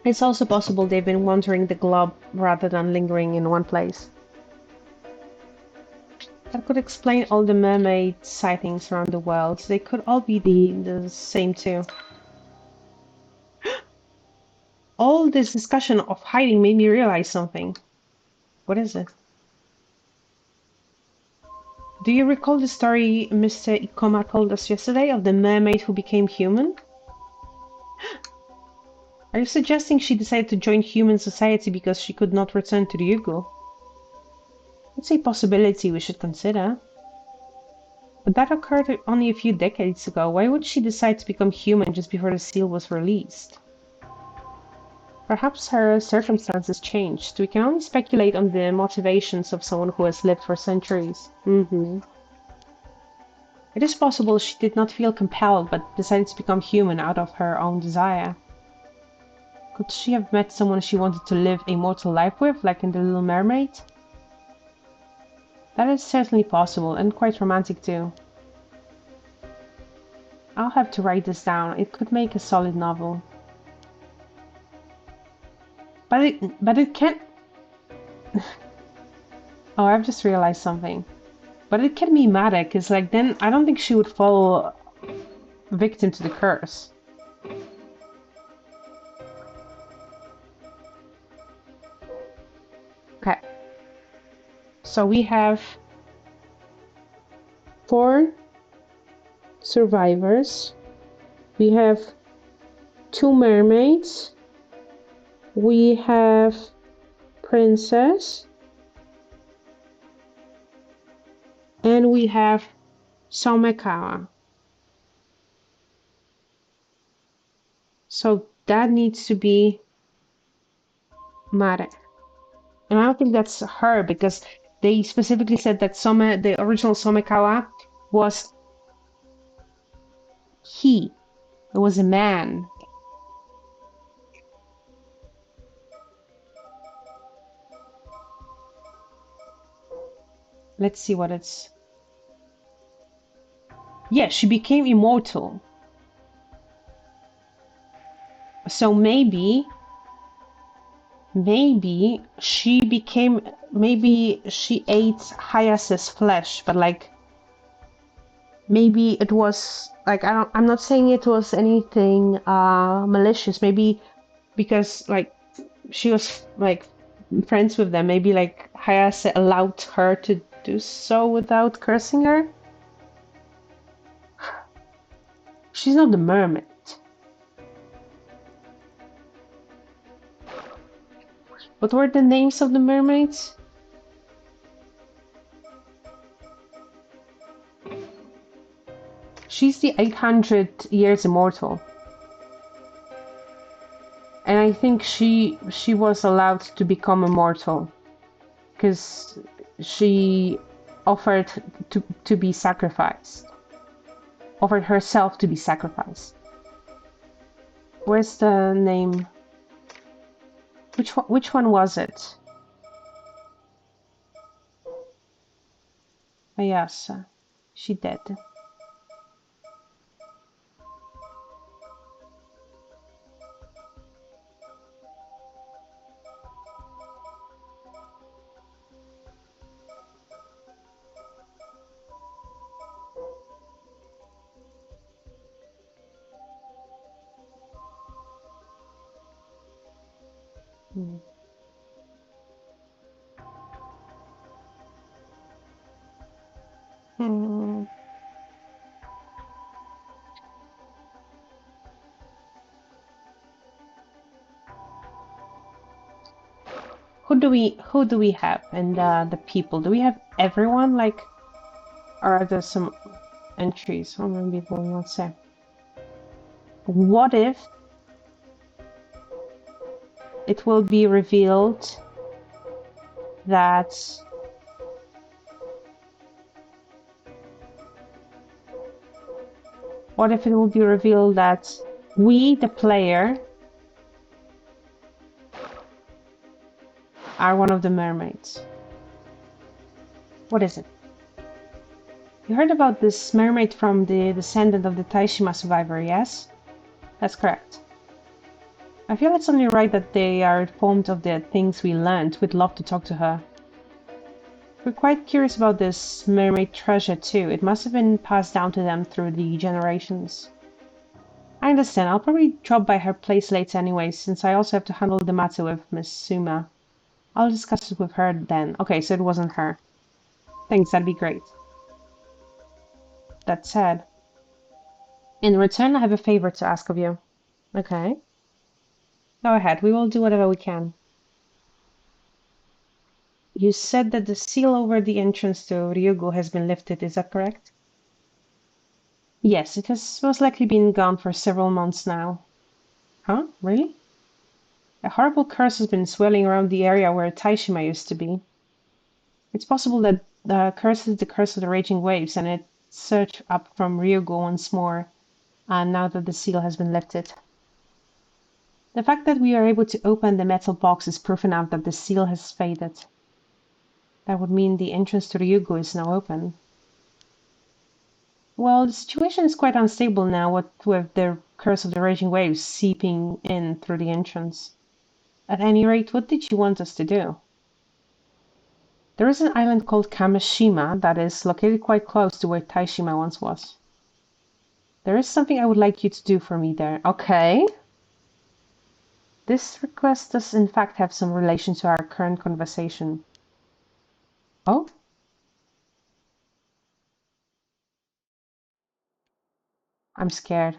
It's also possible they've been wandering the globe rather than lingering in one place. That could explain all the mermaid sightings around the world. They could all be the same too. All this discussion of hiding made me realize something. What is it? Do you recall the story Mr. Ikoma told us yesterday of the mermaid who became human? Are you suggesting she decided to join human society because she could not return to the Yugo? It's a possibility we should consider. But that occurred only a few decades ago. Why would she decide to become human just before the seal was released? Perhaps her circumstances changed. We can only speculate on the motivations of someone who has lived for centuries. It is possible she did not feel compelled, but decided to become human out of her own desire. Could she have met someone she wanted to live a mortal life with, like in The Little Mermaid? That is certainly possible, and quite romantic too. I'll have to write this down. It could make a solid novel. But it can't... Oh, I've just realized something. But it can be matter, because like then I don't think she would fall victim to the curse. Okay. So we have 4 survivors. We have 2 mermaids. We have princess. And we have Somekawa. So that needs to be Mare. And I don't think that's her because they specifically said that the original Somekawa was he. It was a man. Let's see what it's... Yeah, she became immortal. So maybe she became... Maybe she ate Hayase's flesh, but like... Maybe it was... Like, I'm not saying it was anything malicious. Maybe because, like, she was, like, friends with them. Maybe, like, Hayase allowed her to do so without cursing her. She's not the mermaid. What were the names of the mermaids? She's the 800 years immortal. And I think she was allowed to become immortal because she offered to be sacrificed. Offered herself to be sacrificed. Where's the name? Which one was it? Ayasa. She dead. Hmm. Hmm. Who do we have in the people? Do we have everyone, like, or are there some entries? Oh, maybe one will say. What if it will be revealed that we, the player, are one of the mermaids? What is it? You heard about this mermaid from the descendant of the Taishima survivor, yes? That's correct. I feel it's only right that they are informed of the things we learned. We'd love to talk to her. We're quite curious about this mermaid treasure too. It must have been passed down to them through the generations. I understand. I'll probably drop by her place later anyway, since I also have to handle the matter with Miss Suma. I'll discuss it with her then. Okay, so it wasn't her. Thanks, that'd be great. That said, in return, I have a favor to ask of you. Okay. Go ahead, we will do whatever we can. You said that the seal over the entrance to Ryugu has been lifted, is that correct? Yes, it has most likely been gone for several months now. Huh? Really? A horrible curse has been swirling around the area where Taishima used to be. It's possible that the curse is the curse of the raging waves and it surged up from Ryugu once more, and now that the seal has been lifted. The fact that we are able to open the metal box is proof enough that the seal has faded. That would mean the entrance to Ryugu is now open. Well, the situation is quite unstable now, what with the curse of the raging waves seeping in through the entrance. At any rate, what did you want us to do? There is an island called Kamishima that is located quite close to where Taishima once was. There is something I would like you to do for me there. Okay. This request does in fact have some relation to our current conversation. Oh? I'm scared.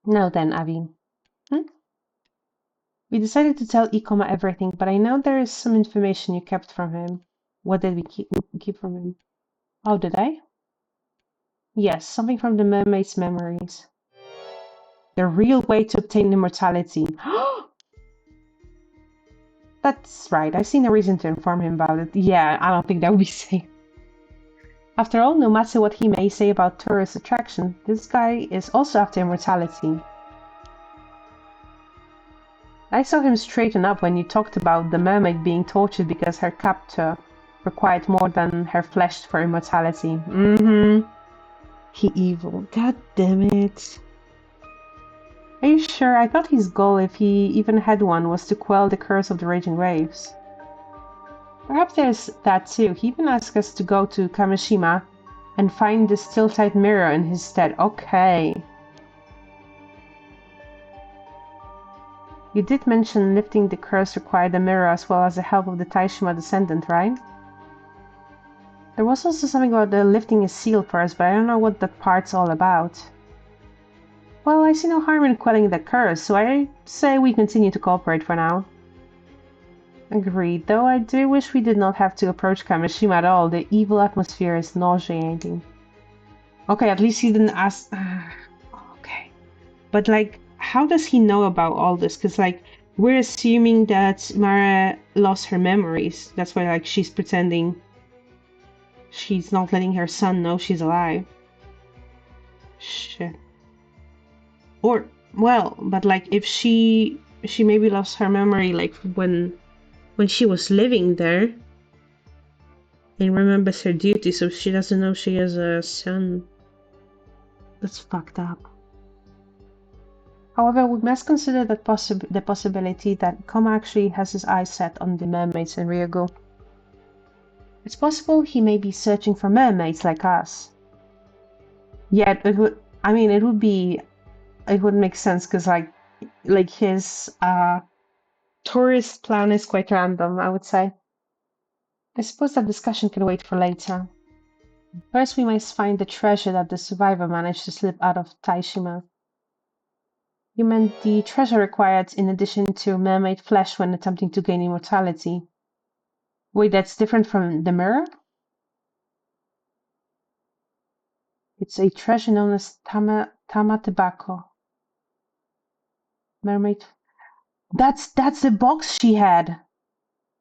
Now then, Avi. Hmm? We decided to tell Ikoma everything, but I know there is some information you kept from him. What did we keep from him? Oh, did I? Yes, something from the mermaid's memories. The real way to obtain immortality. That's right, I see no reason to inform him about it. Yeah, I don't think that would be safe. After all, no matter what he may say about tourist attraction, this guy is also after immortality. I saw him straighten up when you talked about the mermaid being tortured because her captor required more than her flesh for immortality. Mm-hmm. He evil. God damn it. Are you sure? I thought his goal, if he even had one, was to quell the curse of the raging waves. Perhaps there's that too. He even asked us to go to Kamishima and find the still-tight mirror in his stead. Okay. You did mention lifting the curse required a mirror as well as the help of the Taishima descendant, right? There was also something about the lifting a seal first, but I don't know what that part's all about. Well, I see no harm in quelling the curse, so I say we continue to cooperate for now. Agreed, though I do wish we did not have to approach Kamishima at all. The evil atmosphere is nauseating. Okay, at least he didn't ask... okay. But, like, how does he know about all this? Because, like, we're assuming that Mara lost her memories. That's why, like, she's pretending she's not letting her son know she's alive. Shit. Or, well, but, like, if she maybe lost her memory, like, when she was living there and remembers her duty, so she doesn't know she has a son. That's fucked up. However, we must consider that the possibility that Koma actually has his eyes set on the mermaids in Ryugu. It's possible he may be searching for mermaids like us. Yet it would, I mean, it would make sense because like his tourist plan is quite random, I would say. I suppose that discussion can wait for later. First, we must find the treasure that the survivor managed to slip out of Taishima. You meant the treasure required in addition to mermaid flesh when attempting to gain immortality. Wait, that's different from the mirror? It's a treasure known as Tama tobacco. Mermaid. That's the box she had.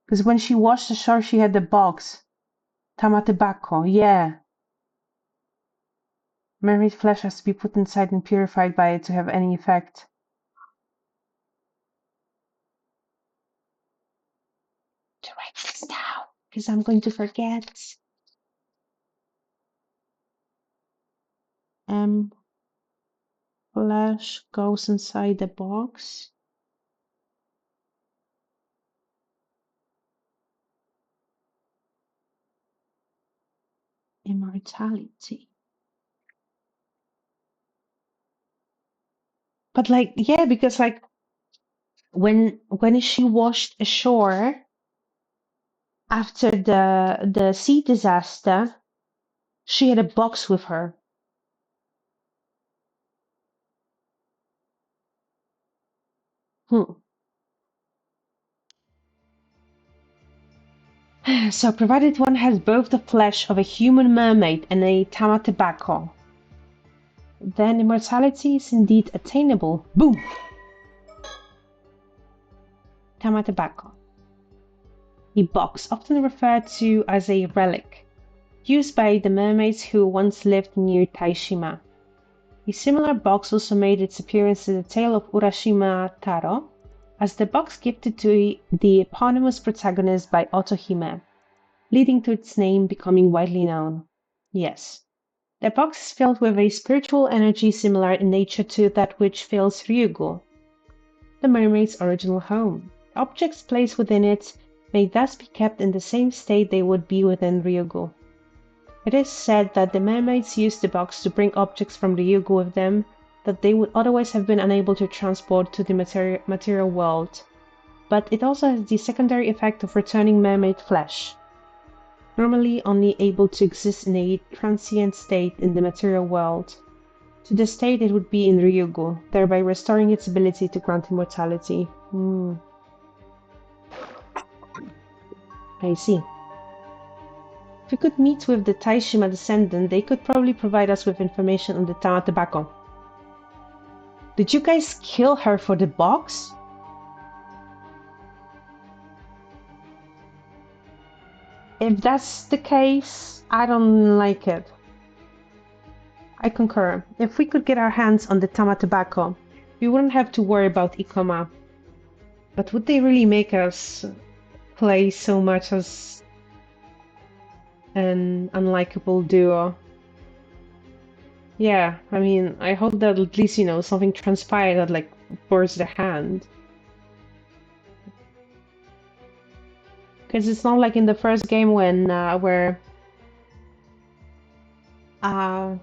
Because when she washed ashore, she had the box. Tama tobacco, yeah. Mermaid flesh has to be put inside and purified by it to have any effect. to write this down because I'm going to forget. Flash goes inside the box. Immortality. But like, yeah, because like when she washed ashore after the sea disaster, she had a box with her. So provided one has both the flesh of a human mermaid and a tamatabako, then immortality is indeed attainable. Boom! Tamatabako. A box, often referred to as a relic, used by the mermaids who once lived near Taishima. A similar box also made its appearance in the tale of Urashima Taro, as the box gifted to the eponymous protagonist by Otohime, leading to its name becoming widely known. Yes, the box is filled with a spiritual energy similar in nature to that which fills Ryugu, the mermaid's original home. Objects placed within it may thus be kept in the same state they would be within Ryugu. It is said that the mermaids used the box to bring objects from Ryugu with them that they would otherwise have been unable to transport to the material world, but it also has the secondary effect of returning mermaid flesh, normally only able to exist in a transient state in the material world, to the state it would be in Ryugu, thereby restoring its ability to grant immortality. I see. If we could meet with the Taishima descendant, they could probably provide us with information on the Tamatabako. Did you guys kill her for the box? If that's the case, I don't like it. I concur. If we could get our hands on the Tamatabako, we wouldn't have to worry about Ikoma. But would they really make us play so much as an unlikable duo? Yeah, I mean, I hope that at least, something transpired that, like, forced the hand. Because it's not like in the first game when, where, like,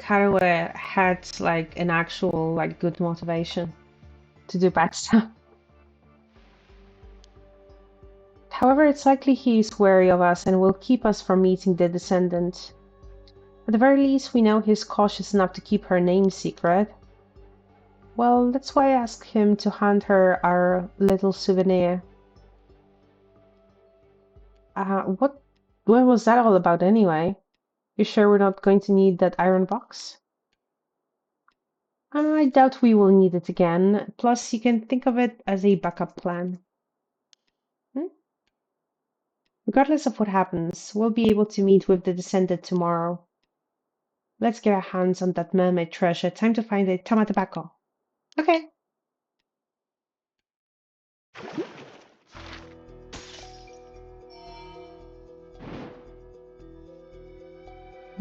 Haruo had, like, an actual, like, good motivation to do bad stuff. However, it's likely he is wary of us and will keep us from meeting the descendant. At the very least, we know he's cautious enough to keep her name secret. Well, that's why I asked him to hand her our little souvenir. What was that all about anyway? You sure we're not going to need that iron box? I doubt we will need it again. Plus, you can think of it as a backup plan. Regardless of what happens, we'll be able to meet with the descendant tomorrow. Let's get our hands on that mermaid treasure. Time to find the Tamatabako. Okay.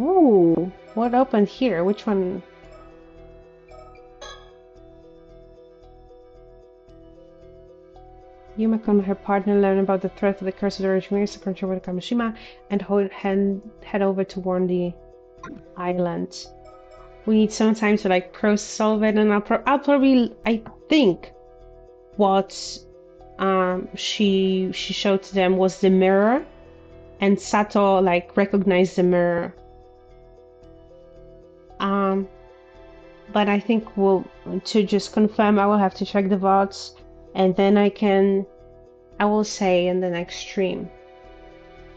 Ooh, what opened here? Which one? Yumeko and her partner learn about the threat of the curse of the Orochimaru to control the Kamishima and head over to warn the island. We need some time to like process all of it, and I'll probably I think what she showed to them was the mirror, and Sato like recognized the mirror. But I think to just confirm, I will have to check the VODs, and then I will say in the next stream,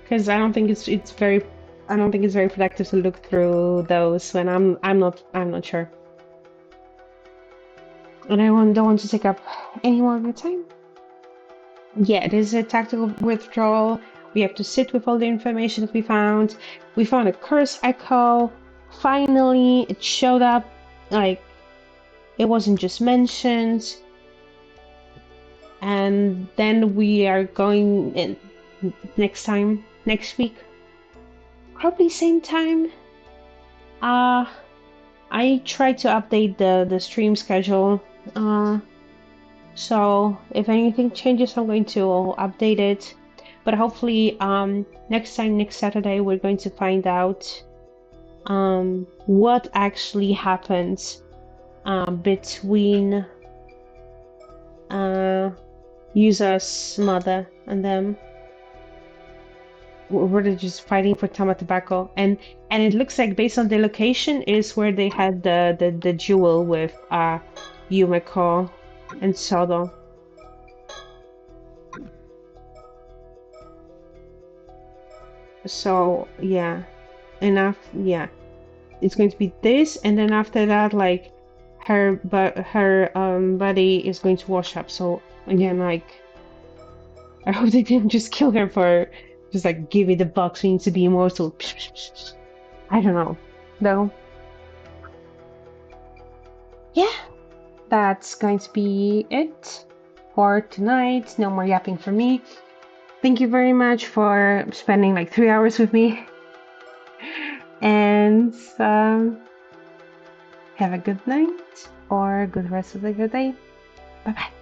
because I don't think it's very productive to look through those when I'm not sure, and I don't want to take up any more of your time. Yeah, it is a tactical withdrawal. We have to sit with all the information that we found. We found a curse echo. Finally, it showed up. Like, it wasn't just mentioned. and then we are going in next week, probably same time. I try to update the stream schedule. So if anything changes, I'm going to update it. But hopefully, next time, next Saturday, we're going to find out what actually happens between Yusa's mother and them. Were they just fighting for Tama Tobacco? And it looks like based on the location is where they had the duel with Yumeko and Sodo. So yeah, yeah, it's going to be this, and then after that, like her body is going to wash up. So again, like I hope they didn't just kill her for just like give me the box. We need to be immortal. I don't know. No. Yeah, that's going to be it for tonight. No more yapping for me. Thank you very much for spending like 3 hours with me. And have a good night or good rest of the day. Bye bye.